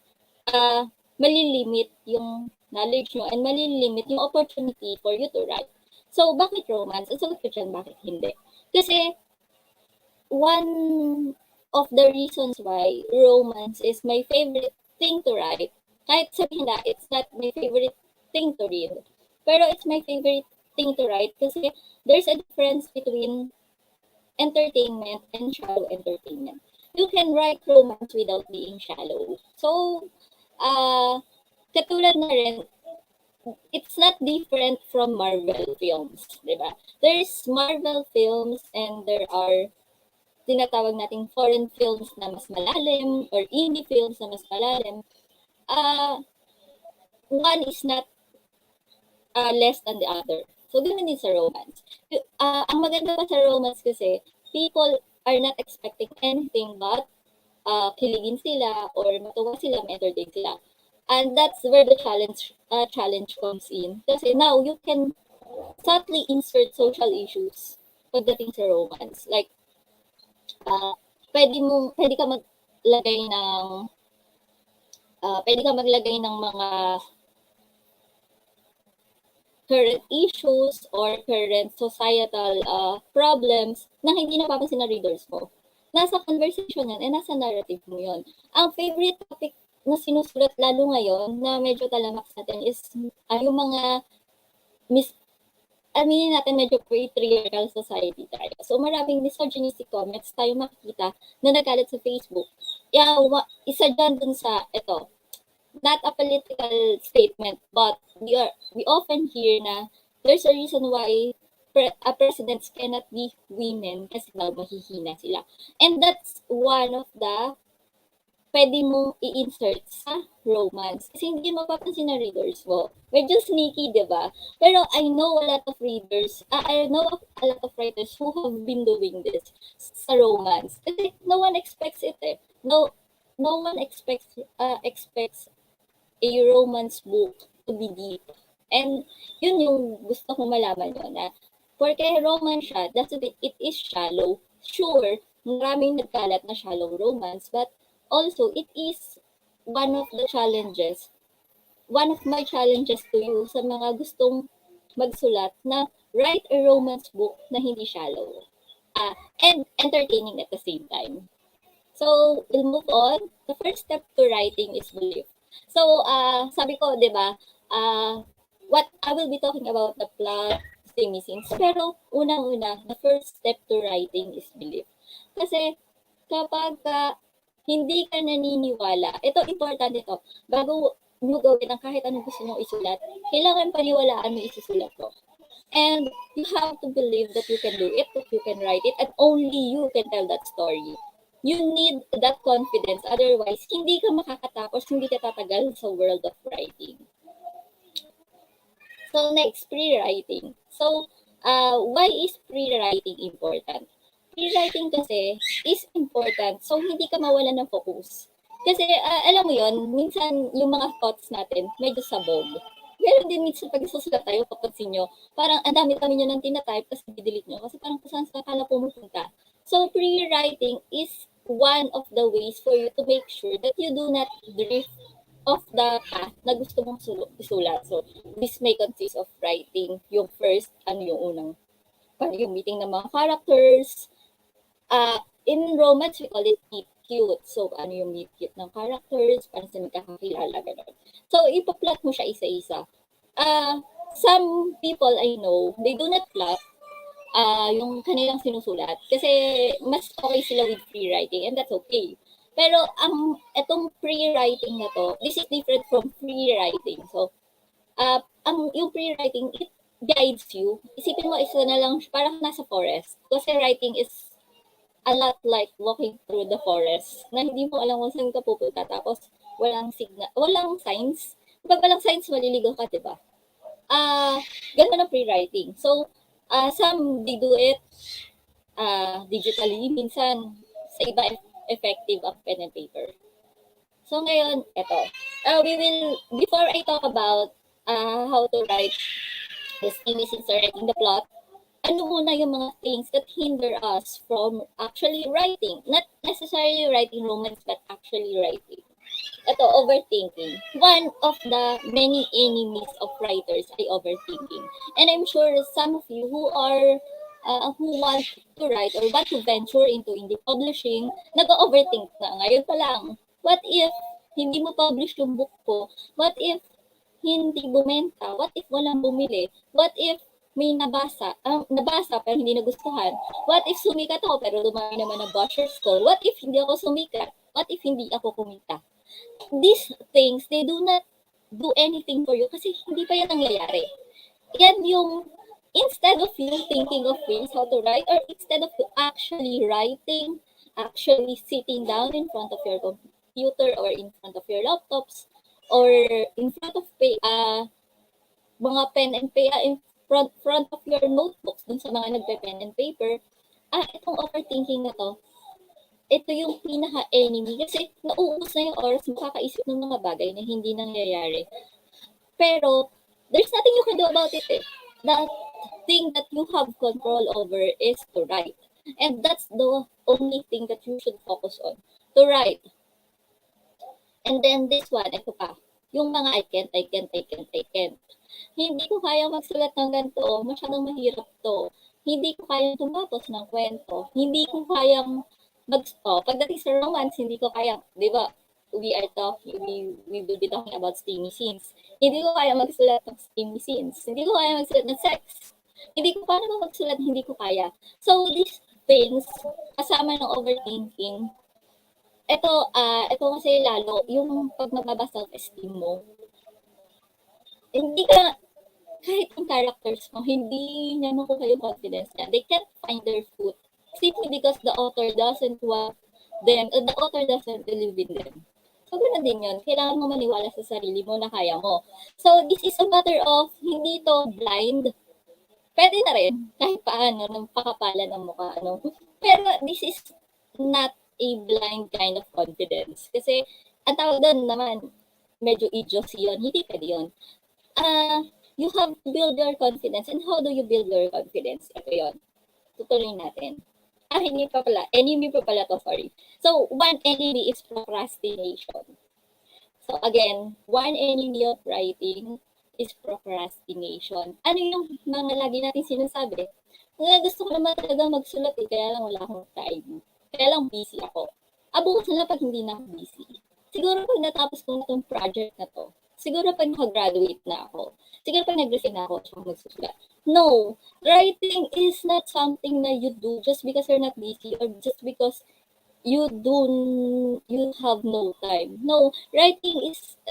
malilimit yung knowledge nyo and malilimit yung opportunity for you to write. So, bakit romance? Ang sagot ko dyan, bakit hindi? Kasi, one of the reasons why romance is my favorite thing to write, kahit sabihin na it's not my favorite thing to read, pero it's my favorite thing to write kasi there's a difference between entertainment and shallow entertainment. You can write romance without being shallow. So, katulad na rin, it's not different from Marvel films, di ba? There's Marvel films and there are tinatawag nating foreign films na mas malalim or indie films na mas malalim. One is not less than the other. So, ganun din sa romance. Ang maganda pa sa romance kasi, people are not expecting anything but kiligin sila or matuwa sila, ma-entertain sila. And that's where the challenge comes in. Kasi now, you can subtly insert social issues pagdating sa romance. Like, pwede ka maglagay ng mga current issues or current societal problems na hindi napapansin ng readers mo. Nasa conversation yan, nasa narrative mo yun. Ang favorite topic na sinusulat lalo ngayon na medyo talamax natin is yung mga aminin natin medyo patriarchal society tayo. So maraming misogynistic comments tayo makikita na nagalit sa Facebook. Isa dyan dun sa, not a political statement, but we often hear na there's a reason why presidents cannot be women kasi daw mahihina sila. And that's one of the pwede mong i-insert sa romance. Kasi hindi mapapansin na readers mo. Medyo sneaky, di ba? Pero I know a lot of readers, I know a lot of writers who have been doing this sa romance. Kasi no one expects it eh. No one expects a romance book to be deep. And yun yung gusto kong malaman nyo na porque romance siya, doesn't it is shallow. Sure, maraming nagkalat na shallow romance, but also it is one of my challenges to you sa mga gustong magsulat na write a romance book na hindi shallow. And entertaining at the same time. So, we'll move on. The first step to writing is belief. So, sabi ko, di ba, what I will be talking about the plot, steamy scenes. Pero, unang-una, the first step to writing is belief. Kasi, kapag hindi ka naniniwala, ito, importante ito, bago mo gawin ang kahit anong gusto mong isulat, kailangan paniwalaan mo isusulat mo. And you have to believe that you can do it, that you can write it, and only you can tell that story. You need that confidence. Otherwise, hindi ka makakatapos, hindi ka tatagal sa world of writing. So, next, pre-writing. So, why is pre-writing important? Pre-writing kasi is important, so hindi ka mawalan ng focus. Kasi, alam mo yon, minsan yung mga thoughts natin, medyo sabog. Meron din minsan pag isusulat tayo, papansin nyo, parang ang dami-dami nyo nang tinatype kasi i-delete nyo kasi parang kung saan sa kala pumupunta. So, pre-writing is one of the ways for you to make sure that you do not drift off the path na gusto mong isulat. So, this may consist of writing yung first, yung unang, yung meeting ng mga characters. In romance, we call it meet cute. So, yung meet cute ng characters, para sa magkakakilala, gano'n. So, ipa-plot mo siya isa-isa. Some people I know, they do not plot yung kanilang sinusulat kasi mas okay sila with pre-writing and that's okay. Pero itong pre-writing na to, this is different from free-writing. So, yung pre-writing, it guides you. Isipin mo, isa na lang, parang nasa forest. Kasi writing is a lot like walking through the forest na hindi mo alam kung saan ka pupunta tapos walang signs. Pag walang signs, maliligaw ka, diba? Ganun ang pre-writing. So, some, they do it digitally. Minsan, sa iba, effective ang pen and paper. So ngayon, eto. Before I talk about how to write the steamy scenes or writing the plot, ano muna yung mga things that hinder us from actually writing? Not necessarily writing romance, but actually writing. Ito, overthinking. One of the many enemies of writers ay overthinking. And I'm sure some of you who want to write or want to venture into indie publishing, nag-overthink na. Ngayon pa lang, what if hindi mo publish yung book ko? What if hindi bumenta? What if walang bumili? What if may nabasa pero hindi nagustuhan? What if sumikat ako pero dumami naman ang bashers ko? What if hindi ako sumikat? What if hindi ako kumita? These things, they do not do anything for you kasi hindi pa yan nangyayari. Yan yung, instead of you thinking of ways how to write, or instead of you actually writing, actually sitting down in front of your computer or in front of your laptops, or in front of mga pen and in front of your notebooks dun sa mga nagpe-pen and paper, itong overthinking na to, ito yung pinaka-enemy kasi nauubos na yung oras makakaisip ng mga bagay na hindi nangyayari. Pero, there's nothing you can do about it eh. The thing that you have control over is to write. And that's the only thing that you should focus on. To write. And then this one, ito pa. Yung mga I can't. Hindi ko kaya magsulat ng ganito. Masyadong mahirap to. Hindi ko kaya tumapos ng kwento. Hindi ko kayang pagdating sa romance, hindi ko kaya, di ba, we will be talking about steamy scenes. Hindi ko kaya magsulat ng steamy scenes. Hindi ko kaya magsulat ng sex. Hindi ko paano magsulat, hindi ko kaya. So, these things, kasama ng overthinking, ito kasi lalo, yung pag mababa self-esteem mo, hindi ka, kahit yung characters mo, hindi niya makuha yung confidence niya. They can't find their foot simply because the author doesn't want them, the author doesn't believe in them. So, ganoon din yun. Kailangan mo maniwala sa sarili mo na kaya mo. So, this is a matter of, hindi to blind. Pwede na rin, kahit paano, ng pakapalan ng mukha. Ano. Pero, this is not a blind kind of confidence. Kasi, ang tawag doon naman, medyo idiocy yun. Hindi pwede yun. You have to build your confidence. And how do you build your confidence? Ito yun. Tutuloy natin. Enemy pa pala to, sorry. So, one enemy is procrastination. So, again, one enemy of writing is procrastination. Ano yung mga lagi natin sinasabi? Gusto ko naman talaga magsulat kaya lang wala akong time. Kaya lang busy ako. Bukas na lang pag hindi na ako busy. Siguro pag natapos ko na itong project na to, siguro pag nakagraduate na ako, siguro pag nag-resign na ako, tsaka magsusulat. No, writing is not something that you do just because you're not busy or just because you have no time. No, writing is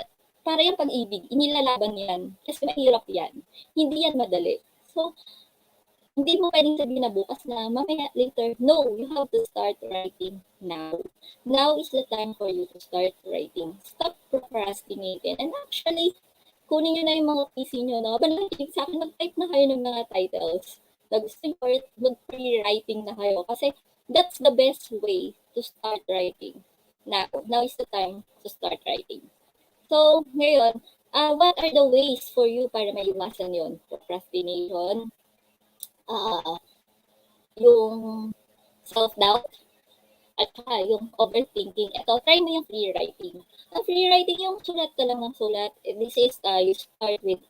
para yung pag-ibig, inilalaban yan. Kasi mahirap yan. Hindi yan madali. So, hindi mo pwedeng sabihin na bukas na, mamaya later. No, you have to start writing now. Now is the time for you to start writing. Stop procrastinating. And actually, kunin nyo na yung mga PC nyo, no? Balaking sa akin, mag-type na kayo ng mga titles. Na gusto nyo or mag-pre-writing na kayo. Kasi that's the best way to start writing. Now is the time to start writing. So, ngayon, what are the ways for you para maiwasan yun? Procrastination, yung self-doubt, at saka yung overthinking. Ito, try mo yung free writing. Ang free writing, yung sulat ka lang ng sulat. This is, you start with,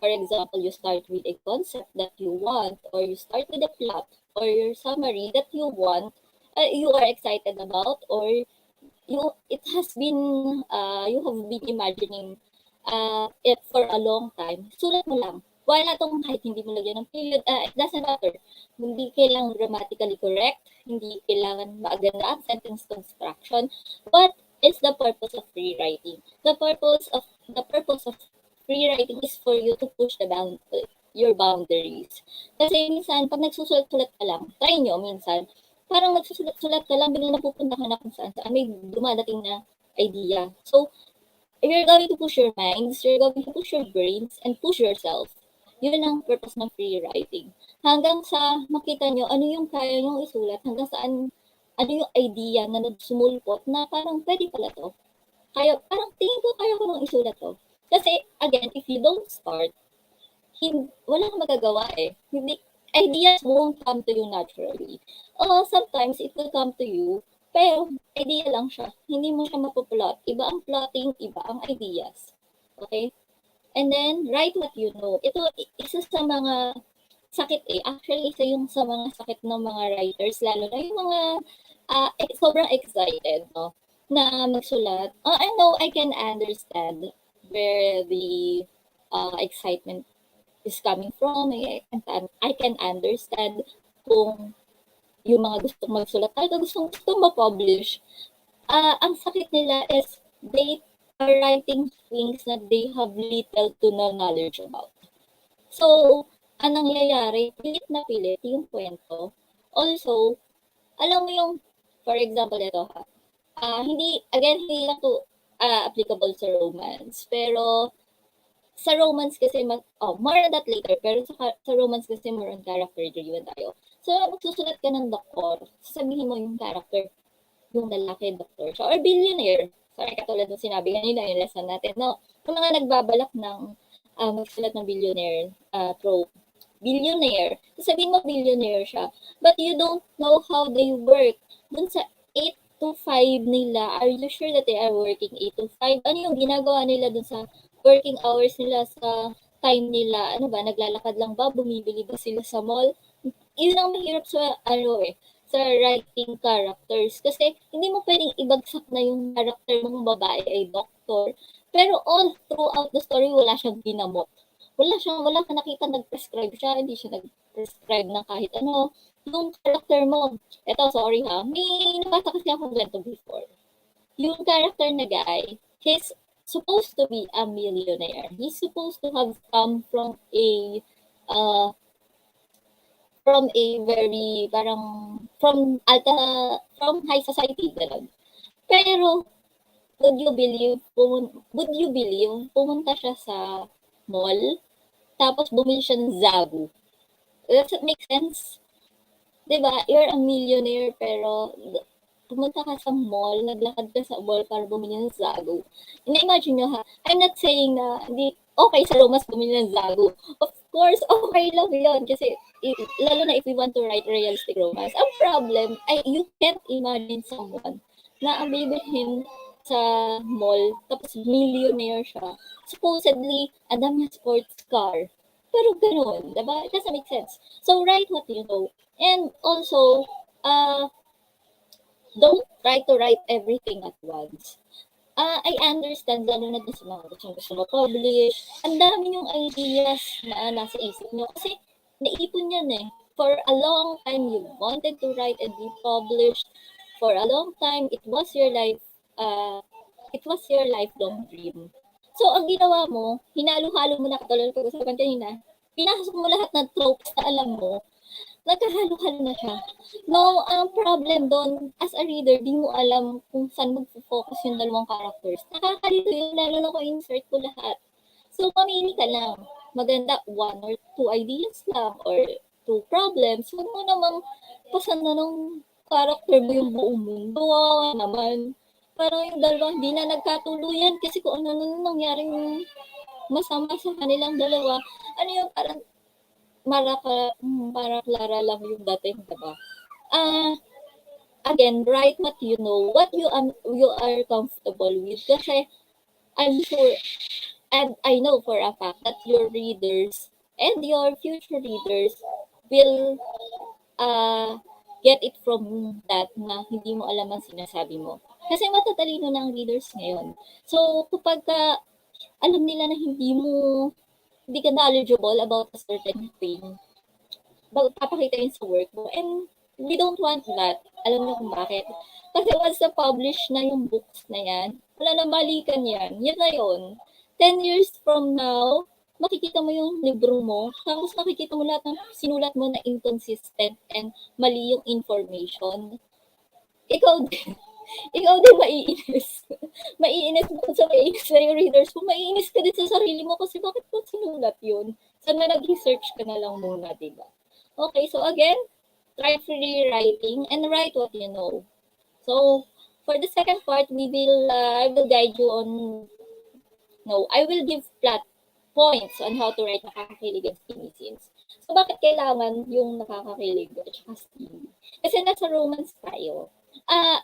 for example, you start with a concept that you want, or you start with a plot, or your summary that you want, you are excited about, or you have been imagining it for a long time. Sulat mo lang. Wala tong kahit hindi mo lagyan ng period, it doesn't matter. Hindi kailangan grammatically correct, hindi kailangan maaganda ang sentence construction. What is the purpose of free writing? The purpose of free writing is for you to push your boundaries. Kasi minsan, pag nagsusulat-sulat ka lang, try nyo minsan, parang nagsusulat-sulat ka lang, biglang napupunta ka na kung saan may dumadating na idea. So, you're going to push your minds, you're going to push your brains, and push yourself. Yun ang purpose ng free writing. Hanggang sa makita nyo ano yung kaya nyo isulat, hanggang saan ano yung idea na nagsumulpot na parang pwede pala to. parang tingin ko kaya ko nang isulat to. Kasi, again, if you don't start, wala kang magagawa eh. Hindi, ideas won't come to you naturally. Sometimes it will come to you, pero idea lang siya. Hindi mo siya mapuplot. Iba ang plotting, iba ang ideas. Okay? And then, write what you know. Ito, isa sa mga sakit eh. Actually, isa yung sa mga sakit ng mga writers, lalo na yung mga sobrang excited, no? Na magsulat. I know, I can understand where the excitement is coming from. I can understand kung yung mga gustong magsulat talaga gustong ma-publish. Ang sakit nila is they are writing things that they have little to no knowledge about. So, anong nangyayari, pilit na pilit yung kwento. Also, alam mo yung, for example, ito ha, hindi lang to applicable sa romance, pero sa romance kasi, more on that later, pero sa romance kasi more on character driven tayo. So, magsusulat ka ng doktor, sasabihin mo yung character, yung lalaki, doktor siya, or billionaire. Sorry, katulad ng sinabi kanina, yung lesson natin, no? Yung mga nagbabalak ng magsulat ng billionaire trope, billionaire, sasabihin mo billionaire siya, but you don't know how they work. Dun sa 8 to 5 nila, are you sure that they are working 8 to 5? Ano yung ginagawa nila dun sa working hours nila, sa time nila? Ano ba, naglalakad lang ba? Bumibili ba sila sa mall? Yun ang mahirap sa, sa writing characters. Kasi, hindi mo pwedeng ibagsak na yung character mong babae ay doctor. Pero all throughout the story, wala siyang ginamot. Wala ka nakita nag-prescribe siya, hindi siya nag-prescribe ng kahit ano. Yung character mo, eto, sorry ha, may nabasa kasi ako ganito before. Yung character na guy, he's supposed to be a millionaire. He's supposed to have come uh, from a very, parang, from high society, gano'n. Pero, would you believe, pumunta siya sa mall, tapos bumili siya ng Zagu. Does it make sense? Diba? You're a millionaire, pero pumunta ka sa mall, naglakad ka sa mall para bumili ng Zagu. Imagine nyo ha, I'm not saying na hindi okay sa Romas bumili ng Zagu. Of course, okay lang yun. Kasi, lalo na if we want to write realistic romance. Ang problem ay you can't imagine someone na ang bibilhin sa mall, tapos millionaire siya. Supposedly, ang dami niya sports car. Pero ganun, diba? It doesn't make sense. So, write what you know. And also, don't try to write everything at once. I understand, lalo na dun sa mga gusto ma-publish. Ang dami yung ideas na nasa isip nyo. Kasi, naipon yan eh. For a long time, you wanted to write and be published. For a long time, it was your lifelong dream. So, ang ginawa mo, hinalo-halo mo na, katulad ng pag-usapan kanina, pinasok mo lahat ng tropes na alam mo, nagkahalo-halo na siya. No, ang problem doon, as a reader, di mo alam kung saan mag-focus yung dalawang characters. Nakakalito yun, lalo na kung insert ko lahat. So, pamili ka lang. Maganda, 1 or 2 ideas lang, or 2 problems. Huwag mo namang pasan na ng character mo yung buong mundo. Wow, naman. Parang yung dalawa, hindi na nagkatuluyan kasi kung ano nangyaring masama sa kanilang dalawa. Ano yung parang para Clara lang yung dating, diba? Again, write what you know, what you are comfortable with. Kasi I'm sure, and I know for a fact that your readers and your future readers will get it from that na hindi mo alam ang sinasabi mo. Kasi matatalino na ang readers ngayon. So, kapag alam nila na hindi ka knowledgeable about a certain thing, papakita yun sa work mo. And we don't want that. Alam niyo kung bakit? Kasi once na-publish na yung books na yan, wala na balikan yan. Yan na yun. 10 years from now, makikita mo yung libro mo, tapos makikita mo lahat ng sinulat mo na inconsistent and mali yung information. Ikaw din. Ikaw din maiinis. Maiinis mo sa maiinis na yung readers mo. Maiinis ka din sa sarili mo kasi bakit mo sinulat yun? Sana nag-research ka na lang muna, diba? Okay, so again, try free writing and write what you know. So, For the second part, I will guide you on, no, I will give plot points on how to write nakakakilig and steamy scenes. So, bakit kailangan yung nakakakilig at saka steamy? Kasi nasa romance tayo.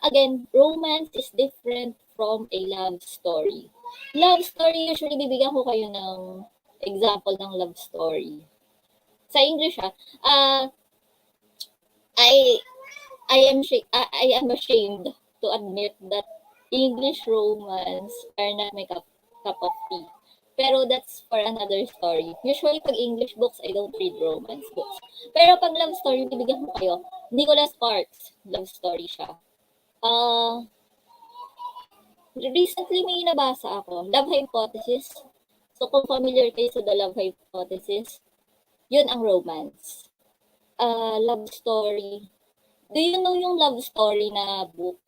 Again, romance is different from a love story. Love story, usually bibigyan ko kayo ng example ng love story. Sa English, I I am ashamed to admit that English romance are not my cup of tea. Pero that's for another story. Usually, pag English books, I don't read romance books. Pero pag love story, bibigyan ko kayo. Nicholas Sparks, love story siya. Recently may nabasa ako, Love Hypothesis. So, kung familiar kayo sa The Love Hypothesis, yun ang romance. Love story. Do you know yung love story na book?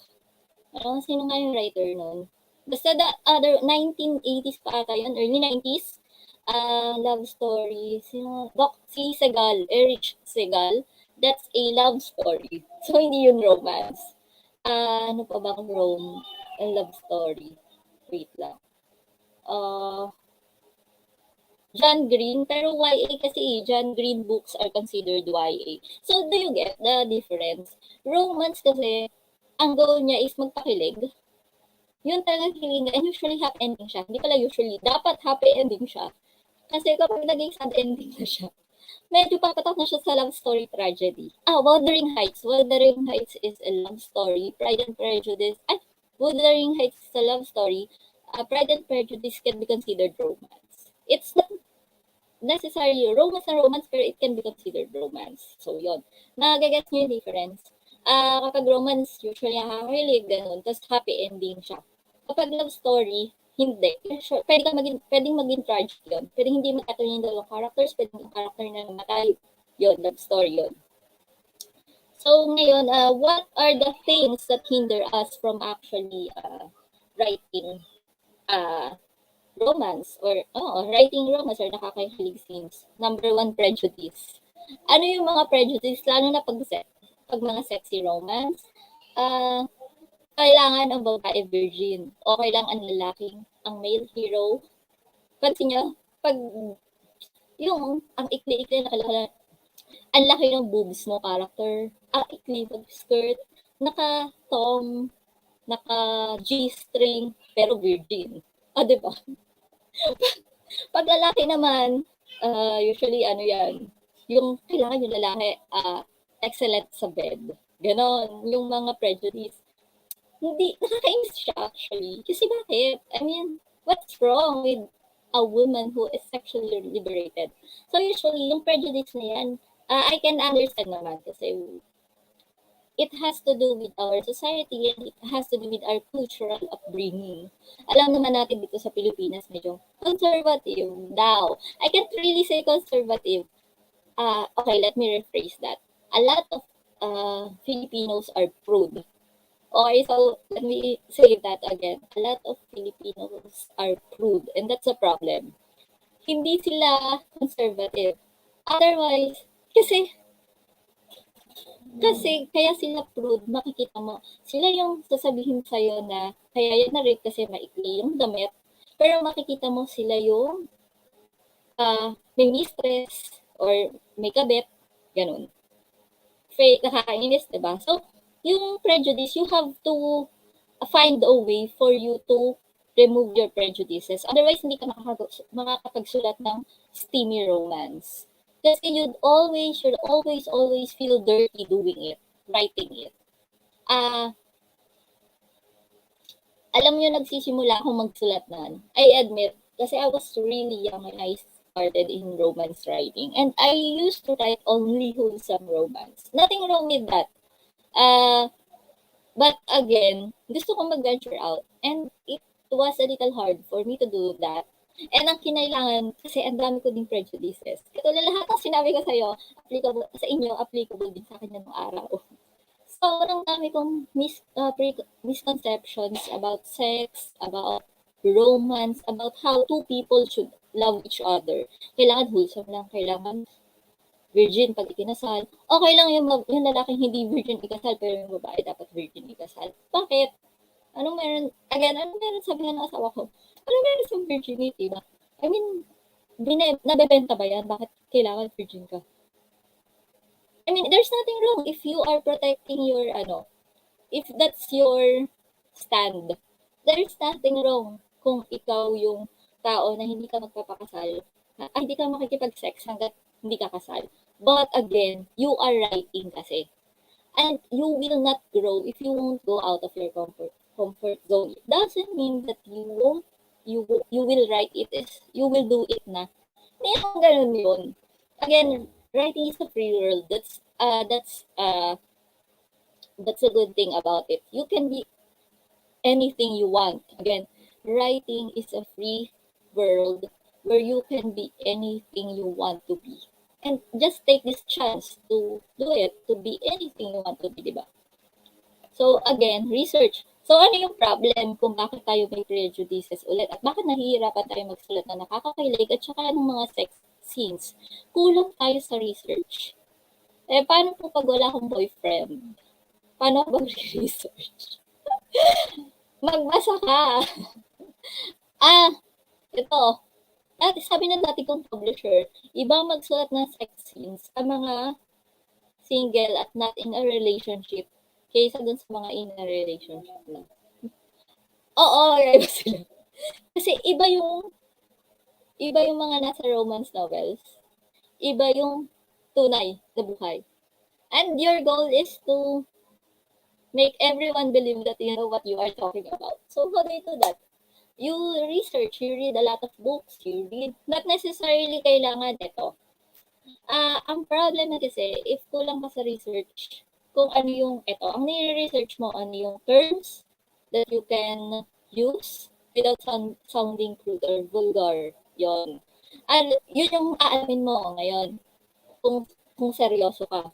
Sino nga yung writer nun? Basta the other 1980s pa ata yun, early 90s. Love story. Si Segal, Erich Segal. That's a love story. So, hindi yun romance. Ano pa bang love story? Wait lang. John Green, pero YA kasi John Green books are considered YA. So, do you get the difference? Romance kasi, ang goal niya is magpakilig. Yun talagang hiling, and usually happy ending siya. Hindi pala usually, dapat happy ending siya. Kasi kapag naging sad ending na siya, medyo papatok na siya sa love story tragedy. Wuthering Heights. Wuthering Heights is a love story. Pride and Prejudice. Wuthering Heights is a love story. Pride and Prejudice can be considered romance. It's not necessarily romance na romance, pero it can be considered romance. So, yun. Nagagets niyo yung difference. Kapag romance, usually nakakakilig, ganun. Tapos happy ending siya. Kapag love story, hindi. Pwedeng maging tragic yun. Pwedeng hindi magkatuloy yung dalawang characters, pwedeng yung character na namatay. Yun, love story yun. So, ngayon, what are the things that hinder us from actually writing romance or writing romance or nakakakilig scenes? Number 1, prejudice. Ano yung mga prejudice? Lalo na pag mga sexy romance, kailangan ang babae virgin. Okay lang ang lalaking, ang male hero. Pansin nyo, pag yung ang ikli-ikli na ang laki ng boobs no character, ang ikli ng skirt, naka-thong, naka-G-string, pero virgin. Diba? Pag lalaki naman, usually yan, yung kailangan yung lalaki excellent sa bed. Ganon, yung mga prejudice. Hindi, nakakainis siya actually. Kasi bakit? I mean, what's wrong with a woman who is sexually liberated? So usually, yung prejudice na yan, I can understand naman kasi it has to do with our society and it has to do with our cultural upbringing. Alam naman natin dito sa Pilipinas, medyo conservative daw. I can't really say conservative. Okay, let me rephrase that. A lot of Filipinos are prude. Okay, so let me say that again. A lot of Filipinos are prude and that's a problem. Hindi sila conservative. Otherwise, kasi kaya sila prude, makikita mo, sila yung sasabihin sa'yo na kaya yan na rin kasi maikli yung damit, pero makikita mo sila yung may mistress or may kabit, ganun. Fake, nakakainis, diba? So, yung prejudice, you have to find a way for you to remove your prejudices. Otherwise, hindi ka makakapagsulat ng steamy romance. Kasi you'd always feel dirty doing it, writing it. Alam nyo, nagsisimula akong magsulat nun. I admit, kasi I was really young when I started in romance writing. And I used to write only wholesome romance. Nothing wrong with that. But again, gusto kong mag-venture out. And it was a little hard for me to do that. And ang kinailangan, kasi ang dami ko ding prejudices. Katulad lahat ng sinabi ko sa'yo, applicable sa inyo, applicable din sa akin ng araw. Sobrang dami kong misconceptions about sex, about romance, about how two people should love each other. Kailangan wholesome lang, kailangan virgin pag ikinasal. Okay lang yung lalaking hindi virgin ikasal, pero yung babae dapat virgin ikasal. Bakit? Anong meron, again, anong meron sabihan ng asawa ko? Anong meron sa virginity ba? I mean, nabebenta ba yan? Bakit kailangan virgin ka? I mean, there's nothing wrong if you are protecting your, if that's your stand. There's nothing wrong kung ikaw yung tao na hindi ka magpapakasal. Hindi ka makikipag-sex hanggat hindi ka kasal. But again, you are writing kasi. And you will not grow if you won't go out of your comfort zone. It doesn't mean that you will write it is you will do it na. Hindi naman ganun yun. Again, writing is a free world. That's a good thing about it. You can be anything you want. Again, writing is a free world where you can be anything you want to be. And just take this chance to do it, to be anything you want to be, di ba? So again, research. So ano yung problem kung bakit tayo may prejudices ulit at bakit nahihirapan tayo magsulat na nakakakilig at saka ng mga sex scenes? Kulang tayo sa research. Paano po pag wala akong boyfriend? Paano ako mag-research? Magbasa ka. Ito. Sabi ng dati kong publisher, iba magsulat ng sex scenes sa mga single at not in a relationship kaysa dun sa mga in a relationship na. Oo, iba sila. Kasi iba yung mga nasa romance novels. Iba yung tunay na buhay. And your goal is to make everyone believe that you know what you are talking about. So how do you do that? You research, you read a lot of books, you read, not necessarily kailangan ito. Ang problem na kasi, if kulang ka sa research, kung ano yung ito, ang nire-research mo, ano yung terms that you can use without sounding crude or vulgar. Yun. Yun yung aalamin mo ngayon, kung seryoso ka.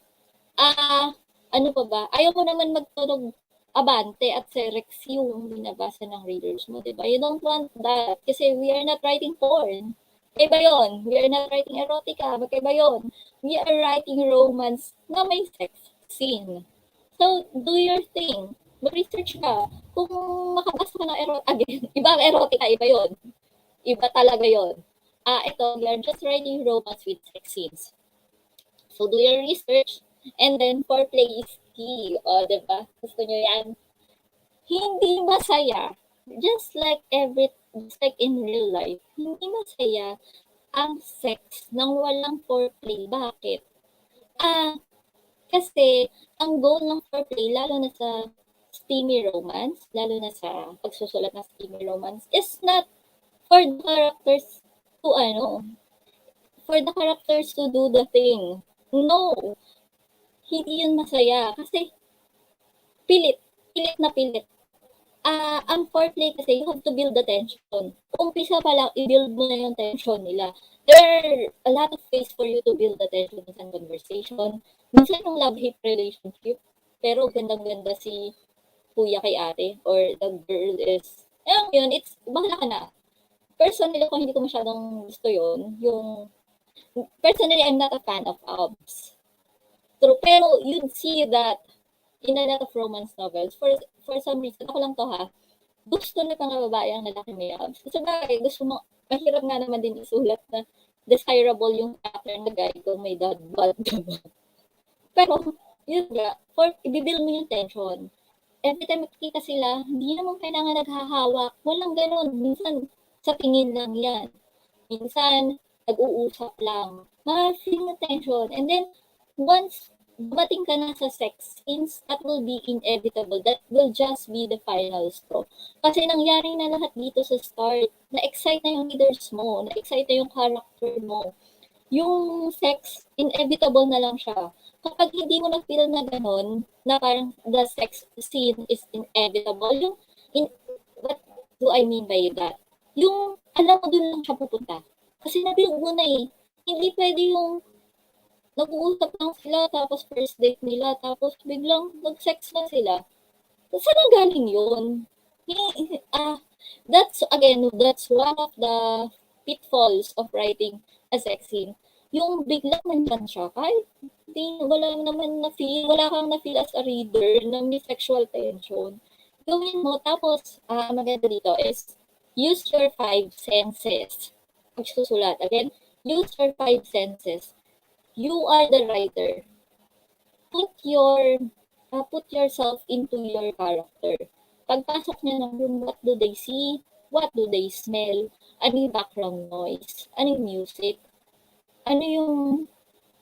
Ano pa ba? Ayaw mo naman magtunog abante at serex yung binabasa ng readers mo, diba? You don't want that kasi we are not writing porn. Magkaiba yun. We are not writing erotica. Magkaiba yun. We are writing romance na may sex scene. So, do your thing. Mag-research ka. Kung makabasa ka ng again, iba ang erotica, iba yun. Iba talaga yun. Ito, we are just writing romance with sex scenes. So, do your research. And then, foreplay is key. O, diba? Gusto nyo yan? Hindi masaya. Just like in real life, hindi masaya ang sex nang walang foreplay. Bakit? Kasi ang goal ng foreplay, lalo na sa steamy romance, lalo na sa pagsusulat ng steamy romance, is not for the characters to do the thing. No. Hindi yun masaya. Kasi pilit na pilit. Ang foreplay kasi, you have to build the tension. Umpisa pa lang, i-build mo na yung tension nila. There are a lot of ways for you to build the tension in conversation. Minsan yung love-hate relationship, pero gandang-ganda si kuya kay ate, or the girl is, yun, bahala ka na. Personally, kung hindi ko masyadong gusto yun, personally, I'm not a fan of abs. True, pero you'd see that in a lot of romance novels, for some reason, ako lang to ha, gusto na mga babae ang lalaki may abs. Kasi bagay, mahirap nga naman din isulat na desirable yung pattern na guy kung may dad bod. Pero, yun nga, i-build mo yung tension. Every time makikita sila, hindi naman kailangan naghahawak. Walang ganun. Minsan, sa tingin lang yan. Minsan, nag-uusap lang. Ma-feel na tension. And then, once dumating ka na sa sex scenes, that will be inevitable. That will just be the final straw. Kasi nangyari na lahat dito sa start. Na-excite na yung leaders mo. Na-excite na yung character mo. Yung sex, inevitable na lang siya. Kapag hindi mo na-feel na ganun, na parang the sex scene is inevitable, what do I mean by that? Yung, alam mo dun lang siya pupunta. Kasi na-build mo na eh. Hindi pwede yung nag-uusap lang sila, tapos first date nila, tapos biglang nag-sex na sila. Saan ang galing yun? That's one of the pitfalls of writing a sex scene. Yung biglang nandyan siya, kahit wala kang na-feel as a reader na may sexual tension. gawin mo. Tapos, maganda dito is, use your five senses. Pagsusulat. Again, use your five senses. You are the writer. Put your, put yourself into your character. Pagpasok niya ng room, what do they see? What do they smell? Ano yung background noise? Ano yung music? Ano yung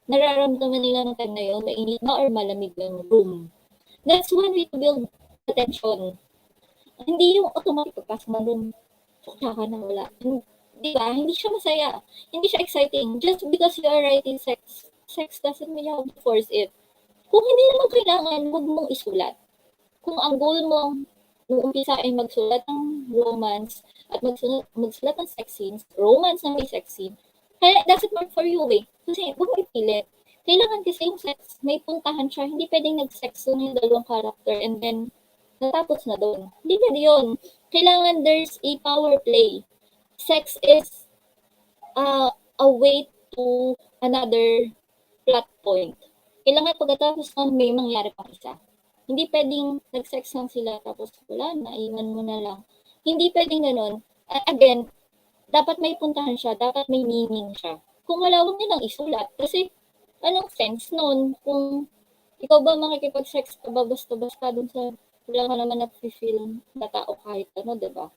nararamdaman nila ng time na yun? Mainit ba or malamig ng room? That's one way to build attention. Hindi yung automatic pagpasok ng room, tsaka na wala. Di ba? Hindi siya masaya. Hindi siya exciting. Just because you are writing sex doesn't mean you have to force it. Kung hindi naman kailangan, huwag mong isulat. Kung ang goal mo nung umpisa ay magsulat ng romance at magsulat ng sex scenes, romance na may sex scene, kaya it doesn't work for you eh. Kasi huwag mo ipilit. Kailangan kasi yung sex, may puntahan siya. Hindi pwedeng nag-sex doon yung dalawang character and then natapos na doon. Hindi pwede yun. Kailangan there's a power play. Sex is a way to another plot point. Kailangan pagkatapos nun may mangyari pang isa. Hindi pwedeng nag-sex lang sila tapos wala na, iwan mo na lang. Hindi pwedeng ganun. Again, dapat may puntahan siya, dapat may meaning siya. Kung wala, huwag nilang isulat. Kasi, anong sense nun? Kung ikaw ba makikipag-sex ka ba basta-basta dun sa wala ka naman na-feel na tao kahit ano, diba?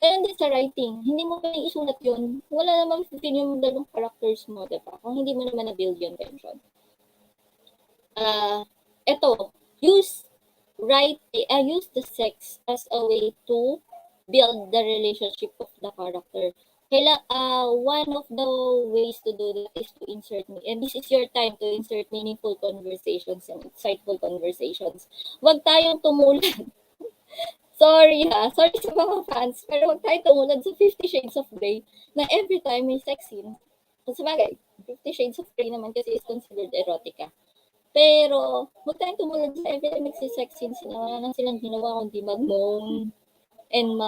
Ganun din sa writing. Hindi mo pwedeng isulat yun. Wala naman feel yung dalawang characters mo, diba? Kung hindi mo naman na-build yung tension. Eto, use the sex as a way to build the relationship of the character. One of the ways to do that is to insert me. And this is your time to insert meaningful conversations and insightful conversations. Huwag tayong tumulad. Sorry sa mga fans, pero huwag tayong tumulad sa 50 Shades of Grey na every time may sex scene. Sabagay, 50 Shades of Grey naman kasi is considered erotica. Pero, huwag tayong tumulad sa every time nagsisex scene sila. Wala na silang ginawa kundi mag-moan and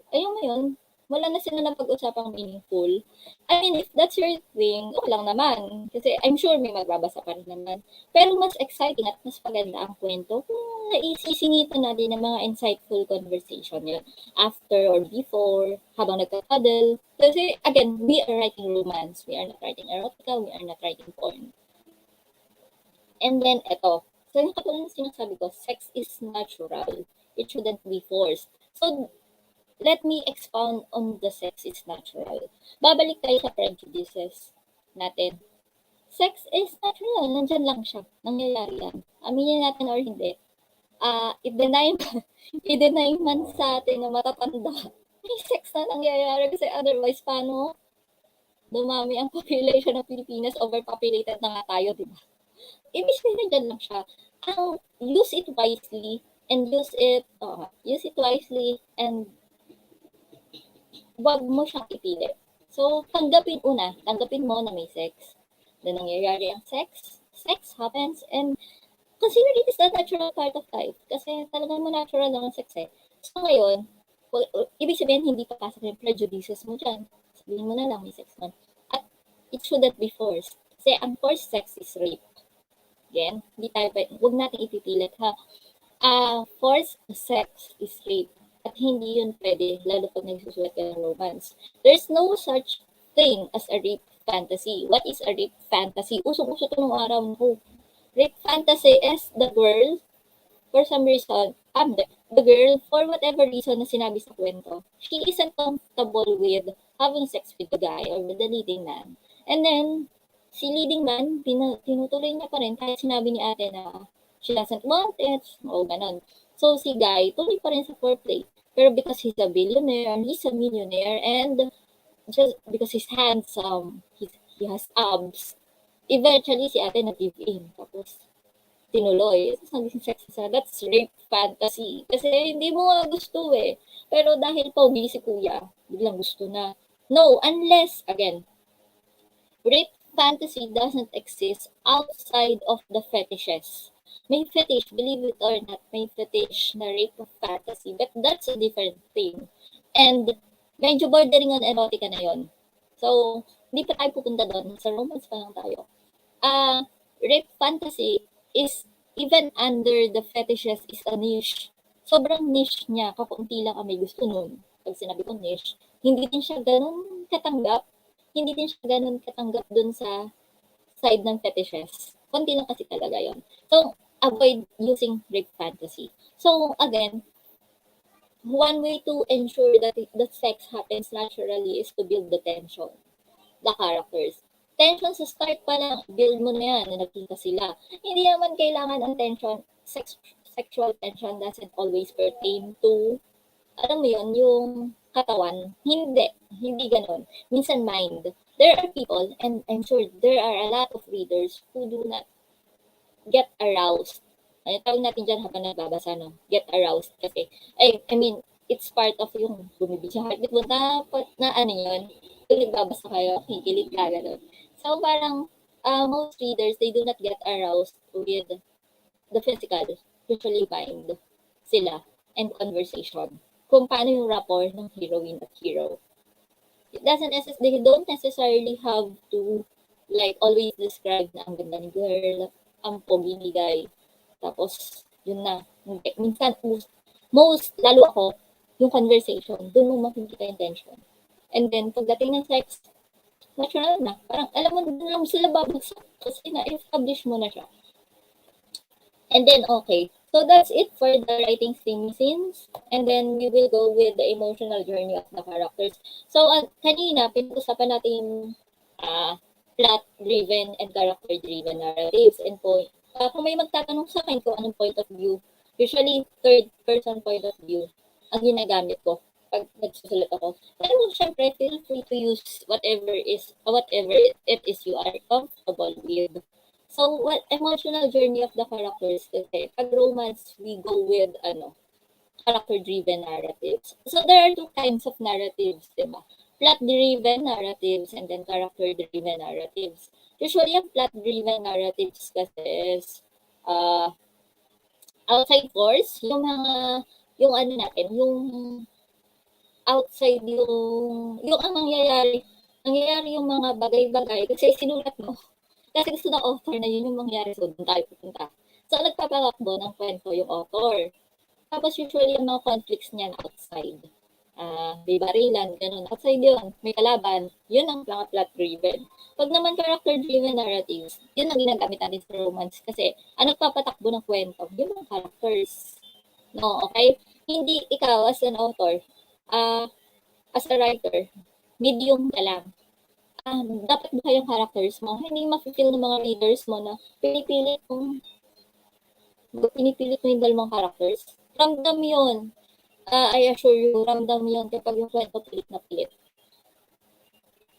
ayun na yun, wala na sila na pag-usapang meaningful. I mean, if that's your thing, okay lang naman. Kasi I'm sure may magbabasa pa rin naman. Pero mas exciting at mas maganda ang kwento kung naisisingitan natin ng mga insightful conversation yun. After or before, habang nagka-cuddle. Kasi, again, we are writing romance. We are not writing erotica. We are not writing porn. And then, eto. So, yung katulad ng sinasabi ko, sex is natural. It shouldn't be forced. So, let me expound on the sex is natural. Babalik tayo sa prejudices natin. Sex is natural. Nandyan lang siya. Nangyayari yan. Aminin natin or hindi. I-deny man sa atin na matatanda. May sex na nangyayari kasi otherwise, paano dumami ang population ng Pilipinas? Overpopulated na nga tayo, di ba? Ibig sabihin dyan lang siya. Use it wisely and use it wisely and wag mo siyang ipilit. So, tanggapin mo na may sex. Na nangyayari ang sex happens and consider it as the natural part of life. Kasi talagang mo natural lang ang sex eh. So, ngayon, ibig sabihin hindi papasok yung prejudices mo dyan. Sabihin mo na lang may sex man. At it shouldn't be forced. Kasi ang forced sex is rape. Again, huwag natin ipipilit ha. Forced sex is rape. At hindi yun pwede, lalo pag nagsusulat ka ng romance. There's no such thing as a rape fantasy. What is a rape fantasy? Usong-uso ito nung araw ko. Rape fantasy is the girl, for some reason, the girl, for whatever reason na sinabi sa kwento, she isn't comfortable with having sex with the guy or with the leading man. And then, si leading man, tinutuloy niya pa rin kahit sinabi ni ate na she doesn't want it, o ganon. So, si guy, tuloy pa rin sa foreplay. Pero because he's a billionaire, he's a millionaire, and just because he's handsome, he has abs, eventually si ate nag-give in. Tapos, tinuloy. Tapos naging sex sa that's rape fantasy. Kasi hindi mo nga gusto eh. Pero dahil pogi si kuya, biglang gusto na. No, unless, again, rape fantasy doesn't exist outside of the fetishes. May fetish, believe it or not, may fetish na rape fantasy. But that's a different thing. And medyo bordering on erotica na yon. So, hindi pa tayo pupunta doon. Sa romance pa lang tayo. Rape fantasy is, even under the fetishes, is a niche. sobrang niche niya, kakaunti lang ang may gusto nun. Pag sinabi ko niche, hindi din siya ganun katanggap. Hindi din siya ganun katanggap dun sa side ng fetishes. Konti lang kasi talaga yon. So, avoid using rape fantasy. So, again, one way to ensure that the sex happens naturally is to build the tension, the characters. Tension sa start pa lang, build mo na yan, na nagkita sila. Hindi naman kailangan ang tension, sexual tension doesn't always pertain to, alam mo yun, yung katawan. Hindi ganun. Minsan mind. There are people, and I'm sure there are a lot of readers who do not get aroused. Ano tawag natin dyan habang nagbabasa, no? Get aroused. Kasi, I mean, it's part of yung bumibig sa heartbeat mo. Dapat na ano yun, kung nagbabasa kayo, kikilig ka, gano'n. So, parang, most readers, they do not get aroused with the physical. Usually bind sila and conversation. Kung paano yung rapport ng heroine at hero. They don't necessarily have to like always describe na ang ganda ni girl, ang pogi ni guy. Tapos, yun na. Minsan, lalo ako, yung conversation, doon mo makikita yung tension. And then, pagdating ng sex, natural na. Parang, alam mo, doon lang sila babagsak kasi na-establish mo na siya. And then, okay. So, that's it for the writing steamy scenes. And then, we will go with the emotional journey of the characters. So, kanina, pinag-usapan natin plot-driven and character-driven narratives and point. Kung may magtatanong sa akin kung anong point of view, usually third-person point of view ang ginagamit ko pag nagsusulat ako. Pero syempre, feel free to use whatever it is you are comfortable with. So, emotional journey of the characters kasi pag romance, we go with character-driven narratives. So, there are two kinds of narratives, diba? Plot-driven narratives and then character-driven narratives. Usually, ang plot-driven narratives kasi is outside force, yung ano natin, yung outside yung ang nangyayari yung mga bagay-bagay kasi sinulat mo. Kasi gusto ng author na yun yung mangyari, so doon tayo pupunta. So, nagpapalakbo ng kwento yung author. Tapos, usually, yung mga conflicts niyan outside. May barilan, ganun. Outside yun, may kalaban. Yun ang mga plot-driven. Pag naman character-driven narratives, yun ang ginagamit natin sa romance. Kasi, ang nagpapatakbo ng kwento, yun ang characters. No, okay? Hindi ikaw as an author, as a writer, medium ka lang. Dapat ba yung characters mo? Hindi ma-feel ng mga readers mo na pinipilit mo yung dalawang characters. Ramdam yun. I assure you, ramdam yun kapag yung kwento pilit na pilit.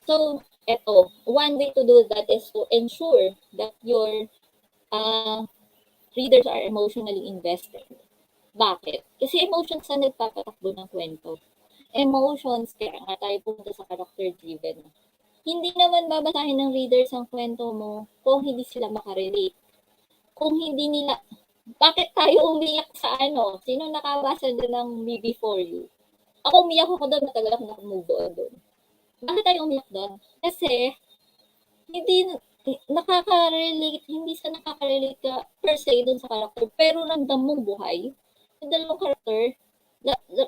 So, eto, one way to do that is to ensure that your readers are emotionally invested. Bakit? Kasi emotions na nagpapatakbo ng kwento. Emotions, kaya nga tayo punta sa character-driven. Hindi naman babasahin ng readers ang kwento mo kung hindi sila makarelate. Kung hindi nila, bakit tayo umiyak sa ano? Sino nakabasa doon ng Me Before You? Ako umiyak ako doon, matagal ako nakamove on doon. Bakit tayo umiyak doon? Kasi, hindi sa nakaka-relate ka per se doon sa character, pero ramdam mo buhay. Yung dalawang character,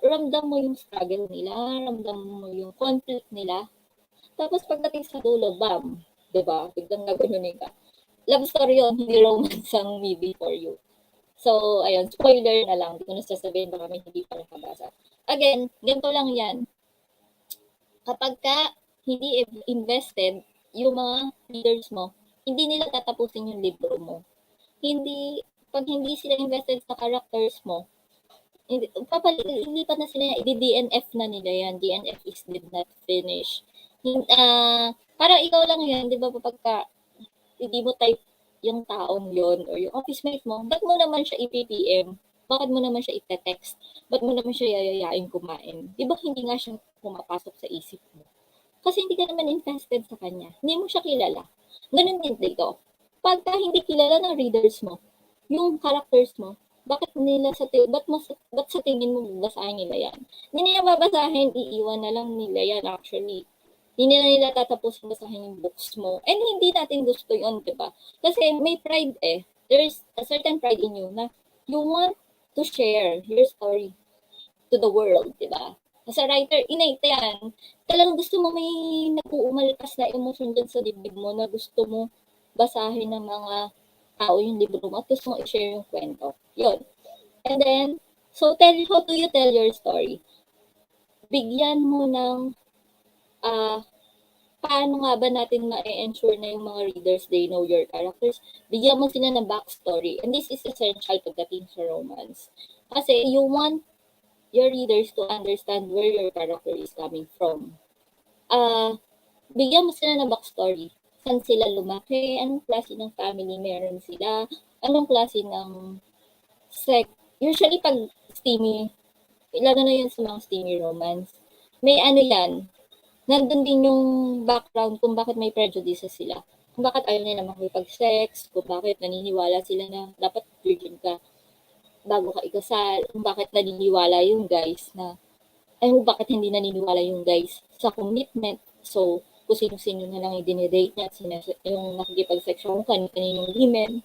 ramdam mo yung struggle nila, ramdam mo yung conflict nila. Tapos pagdating sa dulo, bam, diba? Biglang naganunin ka. Love story yun, hindi romance ang Me Before You. So, ayun, spoiler na lang. Hindi ko na sasabihin, baka may hindi pa nakabasa. Again, ganito lang yan. Kapag ka hindi invested yung mga readers mo, hindi nila tatapusin yung libro mo. Pag hindi sila invested sa characters mo, ilipat na sila, i-DNF na nila yan. DNF is did not finish. Parang ikaw lang yan, di ba, pagka hindi mo type yung taong yon or yung office mate mo, ba't mo naman siya i-PPM? Bakit mo naman siya i-text? Ba't mo naman siya yayayain kumain? Di ba hindi nga siya pumapasok sa isip mo? Kasi hindi ka naman invested sa kanya. Hindi mo siya kilala. Ganun din dito. Pagka hindi kilala ng readers mo, yung characters mo, ba't sa tingin mo babasahin nila yan? Hindi nila babasahin, iiwan na lang nila yan actually. Hindi nila tatapos basahin yung books mo. And hindi natin gusto yun, diba? Kasi may pride eh. There's a certain pride in you na you want to share your story to the world, di ba? As a writer, innate yan. Talagang gusto mo may nag-uumalpas na emosyon dyan sa dibdib mo na gusto mo basahin ng mga tao yung libro mo at gusto mo i-share yung kwento. Yun. And then, so how do you tell your story? Bigyan mo ng paano nga ba natin ma-ensure na yung mga readers, they know your characters? Bigyan mo sila ng backstory. And this is essential pagdating sa romance. Kasi you want your readers to understand where your character is coming from. Bigyan mo sila ng backstory. Saan sila lumaki? Anong klase ng family meron sila? Anong klase ng sex? Usually pag steamy, lalo na yun sa mga steamy romance, may ano yan, nandun din yung background kung bakit may prejudices sila. Kung bakit ayaw nila makipag-sex, kung bakit naniniwala sila na dapat virgin ka bago ka ikasal, kung bakit naniniwala yung guys na, bakit hindi naniniwala yung guys sa commitment. So, kung sino-sino na lang yung dinidate niya at yung nakikipag-sex kung kaninong women.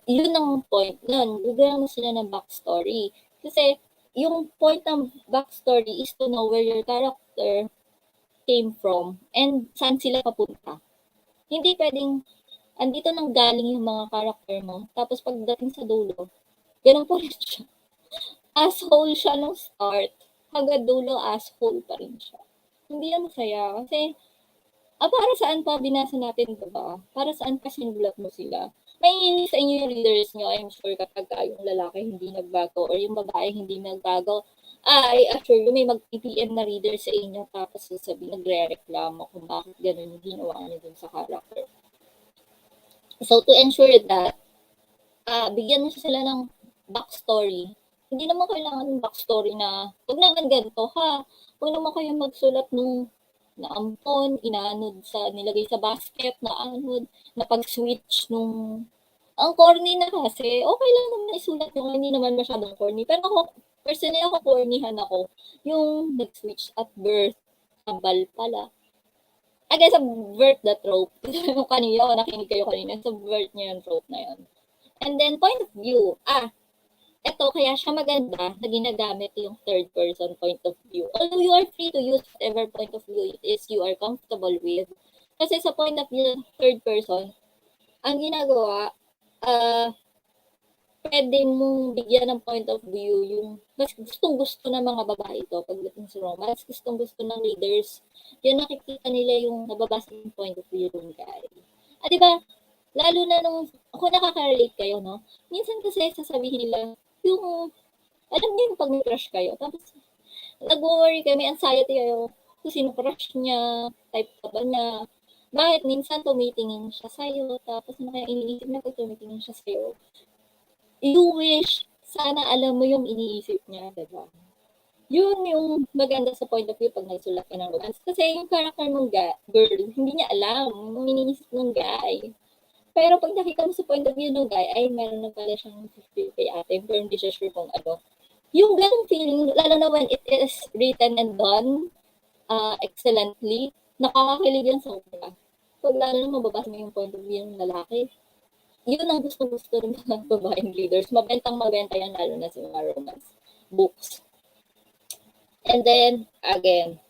Yun ang point nun. Bigyan mo sila ng backstory. Kasi, yung point ng backstory is to know where your character came from and saan sila papunta. Hindi pwedeng, andito nang galing yung mga character mo, tapos pagdating sa dulo, ganun pa rin siya. Asshole siya nung start. Hanggang dulo, asshole pa rin siya. Hindi yan masaya. Kasi, para saan pa binasa natin, diba? Para saan pa sinulat mo sila? May sa inyo yung readers nyo, I'm sure kapag yung lalaki hindi nagbago or yung babae hindi nagbago, I assure you, may mag-PPM na reader sa inyo tapos sasabihin, nagre-reklamo kung bakit ganun yung ginawa niyo dun sa character. So, to ensure that, bigyan mo sila ng backstory. Hindi naman kailangan ng backstory na, huwag naman ganito ha. Huwag naman kayo magsulat nung naampon, inaanod sa, nilagay sa basket, naanod, na pag-switch nung, ang corny na kasi, okay lang naman isulat yung hindi naman masyadong corny. Pero ako, personally ako, cornyhan ako. Yung nag-switch at birth, kabal pala. I guess, subvert the trope. Yung kanina, nakinig kayo kanina, subvert niya yung trope na yun. And then, point of view. Ito, kaya siya maganda na ginagamit yung third person point of view. Although you are free to use whatever point of view it is you are comfortable with. Kasi sa point of view ng third person, ang ginagawa, pwede mong bigyan ng point of view yung mas gustong-gusto ng mga babae ito pagdating sa romance. Gustong-gusto ng readers. Yung nakikita nila yung nababasa yung point of view ng guy. Diba? Lalo na nung, kung nakaka-relate kayo, no? Minsan kasi sasabihin nila, yung, alam niyo yung pag may crush kayo, tapos nag-worry kayo, may anxiety kayo, kung sino crush niya, type ka ba niya, bakit minsan tumitingin siya sa'yo, tapos iniisip na pag tumitingin siya sa'yo, you wish, sana alam mo yung iniisip niya, diba? Yun yung maganda sa point of view pag nagsulat ka ng romance. Kasi yung character ng girl, hindi niya alam yung iniisip ng guy. Pero pag nakita mo sa point of view ng guy, ay meron na pala siyang feel kay ate, pero hindi siya sure kung ano. Yung ganong feeling, lalo na when it is written and done excellently, nakakakilig yan sa opera. Pag lalo na mababasa mo yung point of view ng lalaki, yun ang gusto-gusto ng mga babaeng readers. Mabentang-mabenta yan, lalo na sa mga romance books. And then, again,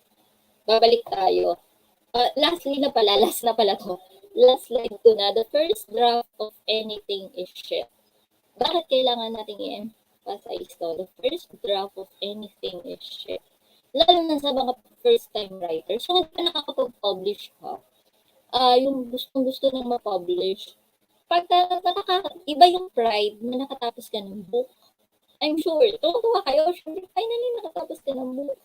babalik tayo. Last na pala to. Last slide ko na, the first draft of anything is shit. Bakit kailangan natin i-emphasize to? The first draft of anything is shit. Lalo na sa mga first-time writers, so hindi pa nakakapag-publish ka, yung gustong-gusto nang ma-publish, pagka iba yung pride na nakatapos ka ng book, I'm sure, tuwa kayo, finally nakatapos ka ng book.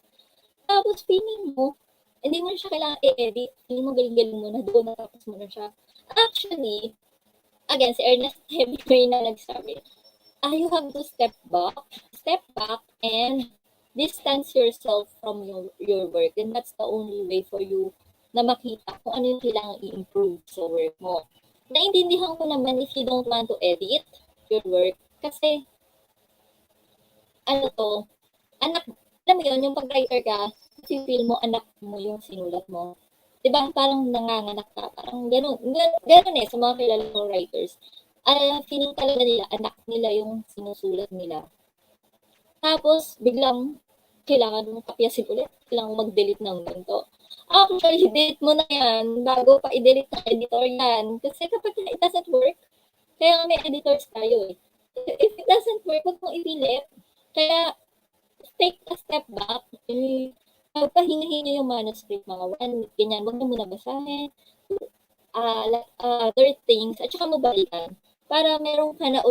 Tapos feeling mo, hindi mo na siya kailangan i-edit. Hindi mo galing-galing mo na doon, natapos mo na siya. Actually, again, si Ernest Hemingway na nagsabi, you have to step back and distance yourself from your work. And that's the only way for you na makita kung ano yung kailangan i-improve sa work mo. Naintindihan ko naman if you don't want to edit your work kasi alam mo yun, yung pag-writer ka, kasi feel mo, anak mo yung sinulat mo. Diba, parang nanganganak ka, parang ganun sa mga kilalang writers. Feeling talaga nila, anak nila yung sinusulat nila. Tapos biglang kailangan mong kapyasin ulit, kailangan mong mag-delete ng ganito. Actually, delete mo na yan bago pa i-delete ng editor yan. Kasi kapag it doesn't work, kaya nga may editors tayo eh. If it doesn't work, huwag mong ipilit. Kaya, take a step back. Pagpahingahin nyo yung manuscript mga 1 week, ganyan. Huwag nyo muna basahin. Other things, at saka mo balikan. Para uh, meron ka na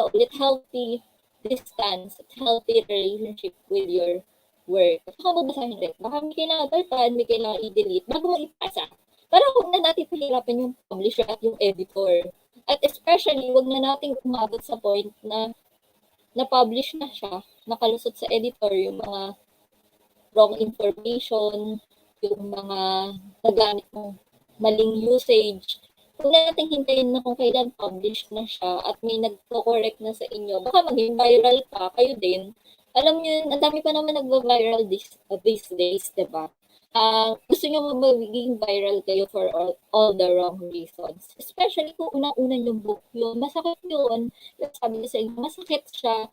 ulit healthy distance at healthy relationship with your work. At saka mo basahin ulit. Baka may kailangan palitan, may kailangan i-delete bago mo ipasa. Para huwag na natin pahirapan yung publisher at yung editor. At especially, huwag na natin umabot sa point na na-publish na siya, nakalusot sa editor yung mga wrong information, yung mga nagamit mong maling usage. Huwag na natin hintayin na kung kailan publish na siya at may nagko-correct na sa inyo. Baka maging viral pa, kayo din. Alam niyo yun, ang dami pa naman nagva-viral these days, diba? Gusto nyo magiging viral kayo for all the wrong reasons. Especially kung unang-una yung book yun. Masakit yun. Sabi ko sa inyo, masakit siya.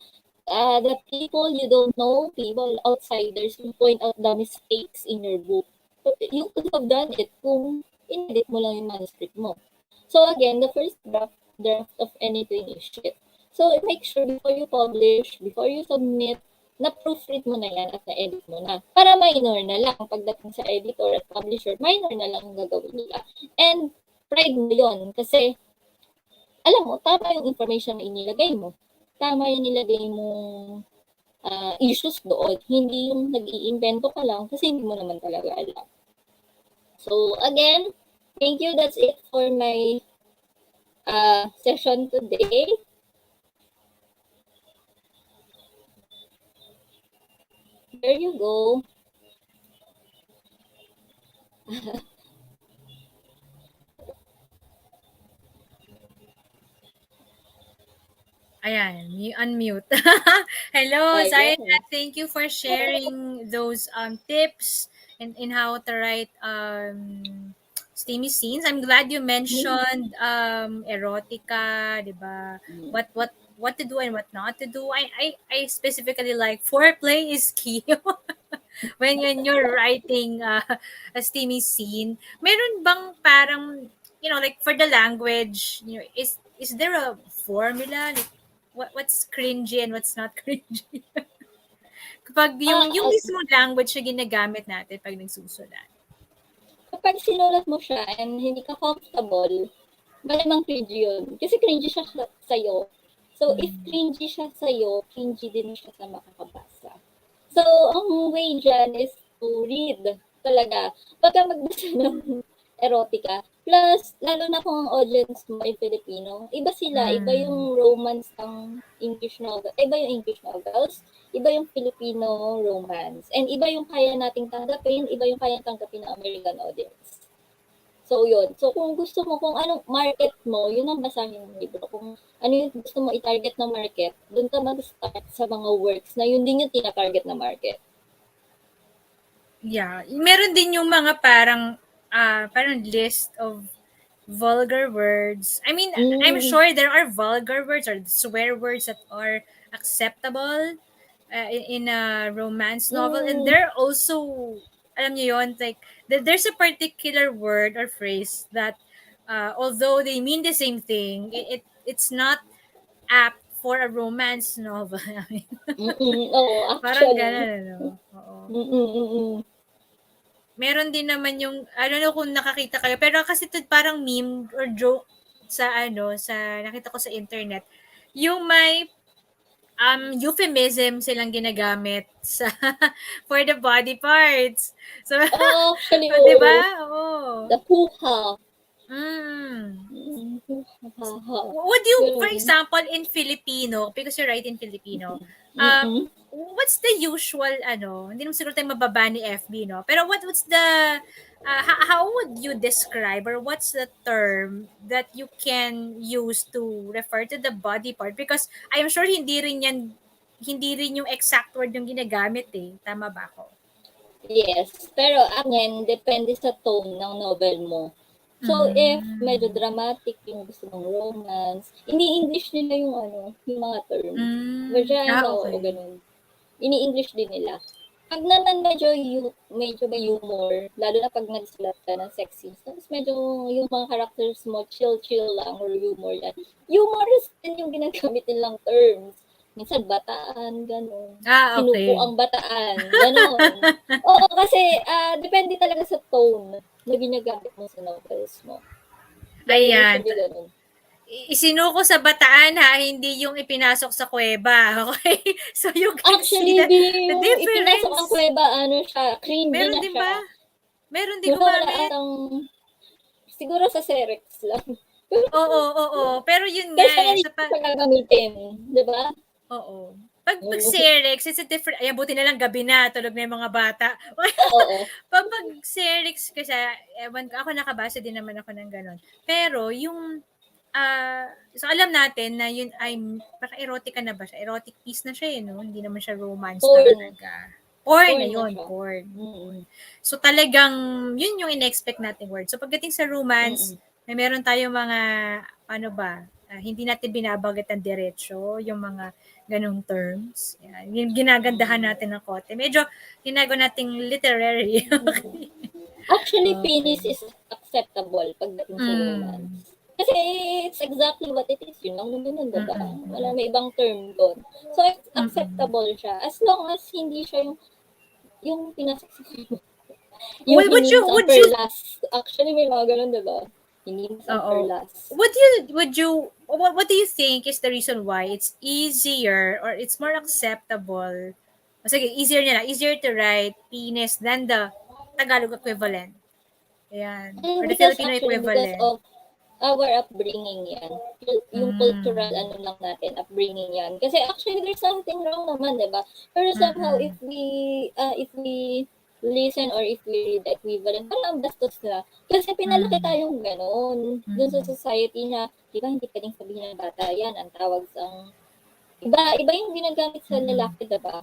The people you don't know, people, outsiders, will point out the mistakes in your book. But you could have done it kung in-edit mo lang yung manuscript mo. So again, the first draft of anything is shit. So make sure before you publish, before you submit, na-proofread mo na yan at na-edit mo na. Para minor na lang pagdating sa editor at publisher, minor na lang ang gagawin nila. And pride mo yon kasi alam mo, tama yung information na inilagay mo. Tama yung nilagay mong issues doon. Hindi yung nag-iimbento ka lang kasi hindi mo naman talaga alam. So again, thank you. That's it for my session today. There you go. Ayan, unmute. Hello, Zaina. Yes. Thank you for sharing those tips in how to write steamy scenes. I'm glad you mentioned erotica, 'di ba? What to do and what not to do. I specifically like foreplay is key when you're writing a steamy scene. Meron bang parang like for the language, is there a formula like what's cringy and what's not cringy? Kapag yung mismo language na ginagamit natin pag nagsusulat. Kapag sinulat mo siya and hindi ka comfortable, malamang cringy yun. Kasi cringy siya sa'yo. So, if cringy siya sa'yo, cringy din siya sa makakabasa. So, ang way dyan is to read talaga. Pagka magbasa ng erotica, plus, lalo na kung ang audience mo ay Filipino, iba sila. Iba yung romance ng English novel. Iba yung English novels, iba yung Filipino romance. And iba yung kaya nating tanggapin, iba yung kaya tanggapin ng American audience. So, yun. So, kung gusto mo, kung anong market mo, yun ang basahin ng libro. Kung ano yung gusto mo i-target na market, doon ka mag-start sa mga works na yun din yung tina-target na market. Yeah. Meron din yung mga parang list of vulgar words. I mean, I'm sure there are vulgar words or swear words that are acceptable in a romance novel. And there are also, alam niyo yun, like, there's a particular word or phrase that although they mean the same thing, it's not apt for a romance novel. I mean, Oo, parang actually. ganun, ano? Oo. Meron din naman yung, I don't know kung nakakita kayo, pero kasi ito parang meme or joke sa nakita ko sa internet. Yung may euphemism silang ginagamit sa for the body parts. So, Actually, di ba? oo. Oo. The hoo-ha. Would you, for example, in Filipino, because you write in Filipino, what's the usual, hindi naman siguro tayo mababa ni FB, no? Pero what's the, how would you describe or what's the term that you can use to refer to the body part? Because I'm sure hindi rin yung exact word yung ginagamit eh. Tama ba ako? Yes. Pero again, depende sa tone ng novel mo. So, if medyo Mm. dramatic yung gusto mong romance, ini-English nila yung yung mga terms. Vagina, o Okay. ganun. Ini-English din nila. Pag naman medyo may humor, lalo na pag nagsulat ka ng sex scenes, tapos medyo yung mga characters mo, chill-chill lang or humor yan. Humorous din yung ginagamit nilang terms. Minsan bataan, gano'n. Sinuko Okay. ang bataan, gano'n. Oo, kasi depende talaga sa tone na ginagamit mo sa novels mo. They're Ayan. usually gano'n. Isinuko sa bataan ha, hindi yung ipinasok sa kuweba. Okay? So you can see Actually, the yung ipinasok ang difference. kuweba, siya, cringy Meron na din siya. ba? Meron din Wala gumamit? atang, siguro sa Cerex lang. Oo. Pero yun nga Kasi eh. hindi ko siya gagamitin, di ba? Oo. Pag Oo. Cerex, it's a different, ayan, buti na lang gabi na, tulog na yung mga bata. Oo. pag Cerex kasi, ewan ko, ako nakabasa din naman ako ng ganon. Pero yung, so alam natin na yun ay, parang erotica na ba siya? Erotic piece na siya no? Hindi naman siya romance Porn. talaga. Porn na Porn na yun, siya. porn. Mm-mm. So talagang, yun yung in-expect nating word. So pagdating sa romance, Mm-mm. meron tayong mga, ano ba, hindi natin binabanggit ng diretsyo, yung mga ganong terms. Yan. Yung ginagandahan natin ng kote. Medyo ginagawa nating literary. Actually, Okay. penis is acceptable pagdating sa romance. Mm. Kasi it's exactly what it is. Yun lang naman yun, diba? Wala Mm-mm. may ibang term doon. So, it's Mm-mm. acceptable siya. As long as hindi siya yung pinasaksakan mo. Yung Well, hinimas ang would per you, last. Actually, may mga ganun, diba? Hinimas ang per oo. last. What do you think is the reason why it's easier or it's more acceptable? Sige, easier to write penis than the Tagalog equivalent. Ayan. Or the Filipino Because equivalent. of our upbringing yan. Yung cultural Mm. lang natin, upbringing yan. Kasi actually, there's something wrong naman, diba? Pero somehow, Mm-mm. if we listen or if we read the equivalent, parang bastos na. Kasi pinalaki Mm. tayong gano'n. Dun sa Mm. society na, di ba, hindi pwedeng sabihin ng bata yan, ang tawag sa iba yung ginagamit sa Mm. lalaki, diba?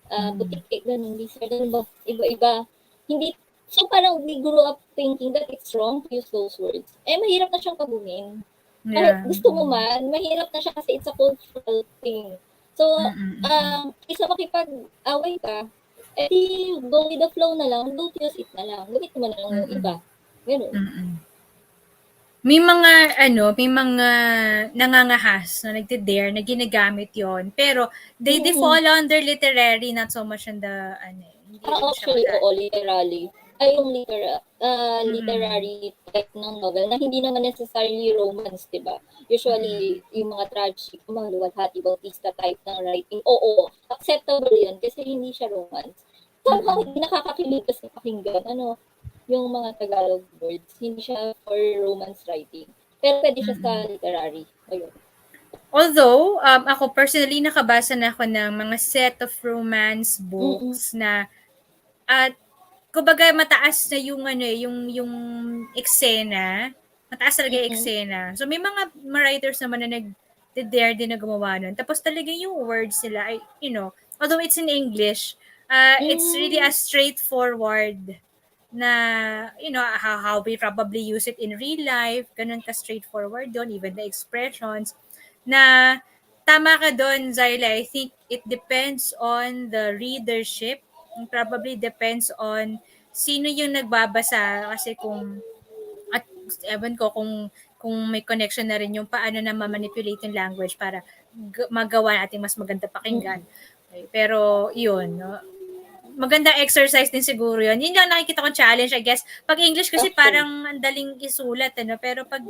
Mm. Butik, ganun, lizard, ganun ba? Iba-iba. Hindi, so parang we grew up thinking that it's wrong to use those words. Mahirap na siyang kabunin. Kahit Yeah. gusto mo man, mahirap na siya kasi it's a cultural thing. So, Mm. kaysa makipag-away ka, go with the flow na lang, don't use it na lang. Gawin mo na lang yung Mm. iba. Ganun. Mm. May mga nangangahas na nagde-dare na ginagamit 'yon, pero they Mm-mm. fall under literary, not so much on the hindi rin siya Actually, oo, masyado. literally. Ay, yung Mm. literary type ng novel na hindi naman necessarily romance, di ba? Usually, Mm. yung mga tragic, yung mga luwalhati, bautista type ng writing, oo, acceptable yun kasi hindi siya romance. Somehow, Mm. hindi nakakakilig kasi pakinggan, yung mga Tagalog words. Hindi siya for romance writing. Pero pwede siya sa Mm. literary. Ayun. Although, ako personally nakabasa na ako ng mga set of romance Mm-mm. books na at kumbaga mataas na yung yung eksena, mataas talaga yung Mm-mm. eksena. So may mga writers naman na nag-dare din na gumawa nun. Tapos talaga yung words nila ay, although it's in English, it's really Mm. a straightforward na, how we probably use it in real life, ganun ka straightforward doon, even the expressions, na tama ka doon, Zyla. I think it depends on the readership. Probably depends on sino yung nagbabasa kasi at ewan ko kung may connection na rin yung paano na ma-manipulate yung language para magawa natin mas maganda pakinggan. Mm-mm. Okay, pero yun, no? Maganda exercise din siguro yun. Yun lang nakikita kong challenge, I guess. Pag English kasi Actually. parang ang daling isulat, pero pag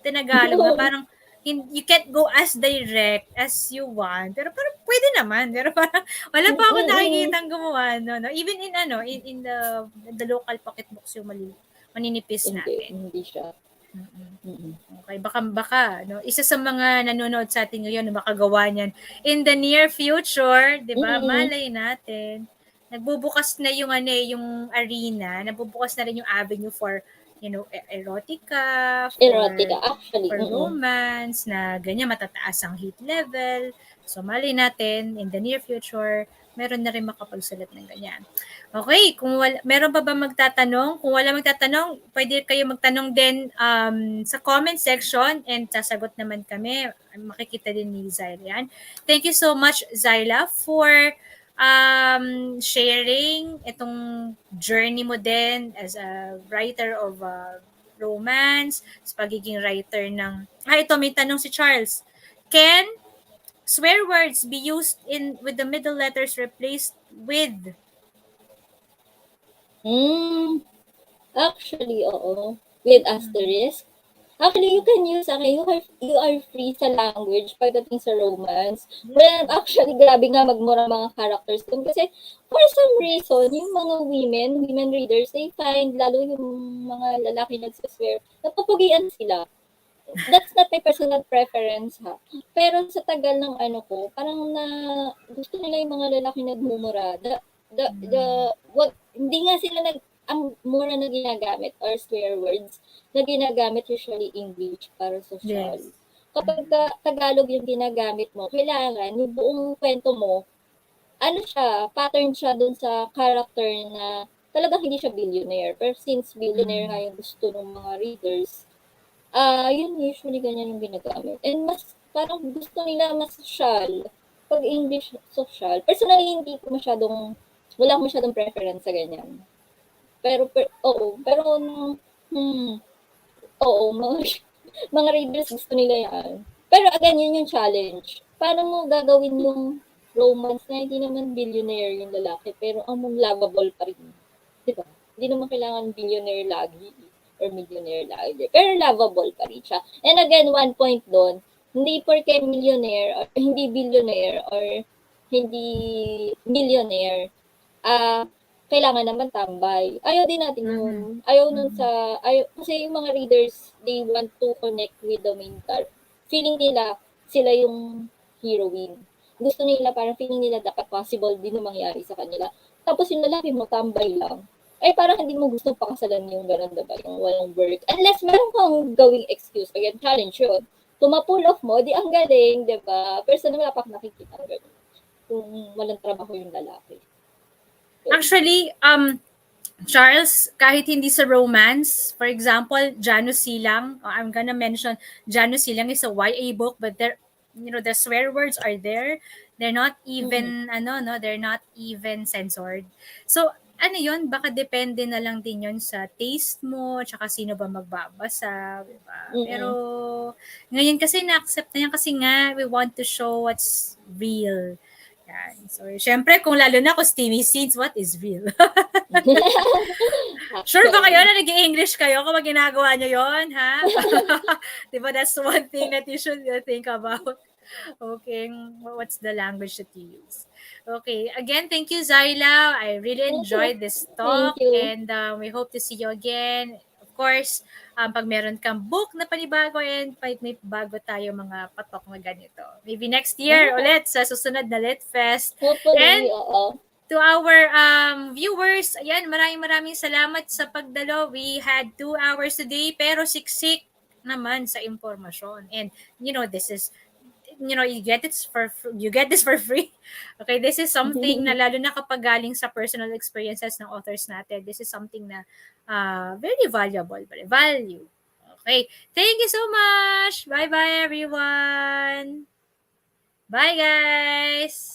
tinagalog na parang you can't go as direct as you want. Pero parang pwede naman. Pero parang wala pa ako Mm-mm. nakikita gumawa. No? Even in the local pocketbooks yung maninipis natin. Hindi siya. Mm-mm. Mm-mm. Okay, baka no, isa sa mga nanonood sa atin ngayon na makagawa niyan in the near future, 'di ba? Mm-mm. Malay natin. Nagbubukas na yung yung arena, nagbubukas na rin yung avenue for erotica, Erotica, actually. for Mm-mm. romance na ganyan matataas ang heat level. So mali natin in the near future meron na rin makapagsulat ng ganyan. Okay, kung meron pa ba magtatanong? Kung wala magtatanong, pwede kayo magtanong din sa comment section and sasagot naman kami. Makikita din ni Zyla yan. Thank you so much, Zyla, for sharing itong journey mo din as a writer of romance, sa pagiging writer ng... ito, may tanong si Charles. Can swear words be used with the middle letters replaced with... Hmm. Actually, oo. With asterisk. Actually, you can use, you are free sa language pagdating sa romance. Well, actually, grabe nga magmura mga characters dun. Kasi, for some reason, yung mga women readers, they find, lalo yung mga lalaki nagsaswear, napapugian sila. That's not my personal preference, ha. Pero sa tagal ng ano ko, parang gusto nila yung mga lalaki nagmumura. Hindi nga sila ang mura na ginagamit or swear words na ginagamit usually English para social. Yes. Kapag Tagalog yung ginagamit mo, kailangan yung buong kwento mo, pattern siya dun sa character na talagang hindi siya billionaire. Pero since billionaire nga yung gusto ng mga readers, yun usually ganyan yung ginagamit. And parang gusto nila mas social. Pag English social. Personally, wala akong masyadong preference sa ganyan. Hmm, oo, mga readers gusto nila yan. Pero again, yun yung challenge. Paano mo gagawin yung romance na hindi naman billionaire yung lalaki, pero among lovable pa rin. Diba? Hindi naman kailangan billionaire lagi or millionaire lagi. Pero lovable pa rin siya. And again, one point doon, hindi porke millionaire or hindi billionaire or hindi millionaire, kailangan naman tambay. Ayaw din natin yun. Ayaw nun kasi yung mga readers, they want to connect with the main character. Feeling nila, sila yung heroine. Gusto nila, parang feeling nila dapat possible din na mangyari sa kanila. Tapos yung lalaki mo, tambay lang. Ay, parang hindi mo gusto pakasalan yung gano'n, diba? Yung walang work. Unless meron kang gawing excuse. Again, challenge yun. Kung ma-pull off mo, di ang galing, diba? Personally, wala pa nakikita ang gano'n. Kung walang trabaho yung lalaki. Actually, Charles, kahit hindi sa romance, for example, Janus Silang, I'm gonna mention Janus Silang is a YA book, but the swear words are there. They're not even, they're not even censored. So, ano yun, baka depende na lang din yun sa taste mo, tsaka sino ba magbabasa, diba? Pero, ngayon kasi na-accept na yan kasi nga, we want to show what's real. Yan. So, syempre, kung lalo na kung steamy scenes, what is real? Sure ba kayo na nag-English kayo kung ginagawa nyo yon, ha? Diba, that's one thing that you should think about. Okay, what's the language that you use? Okay, again, thank you, Zyla. I really enjoyed this talk, Thank you. and we hope to see you again. Of course, pag meron kang book na panibago and may bago tayo mga patok na ganito. Maybe next year ulit sa susunod na Lit Fest. Hopefully, And oo. to our viewers, ayan, maraming salamat sa pagdalo. We had 2 hours today, pero siksik naman sa impormasyon. And, this is, you get this for free. Okay, this is something na lalo na kapag galing sa personal experiences ng authors natin. This is something na very valuable, value. Okay, thank you so much. Bye-bye, everyone. Bye, guys.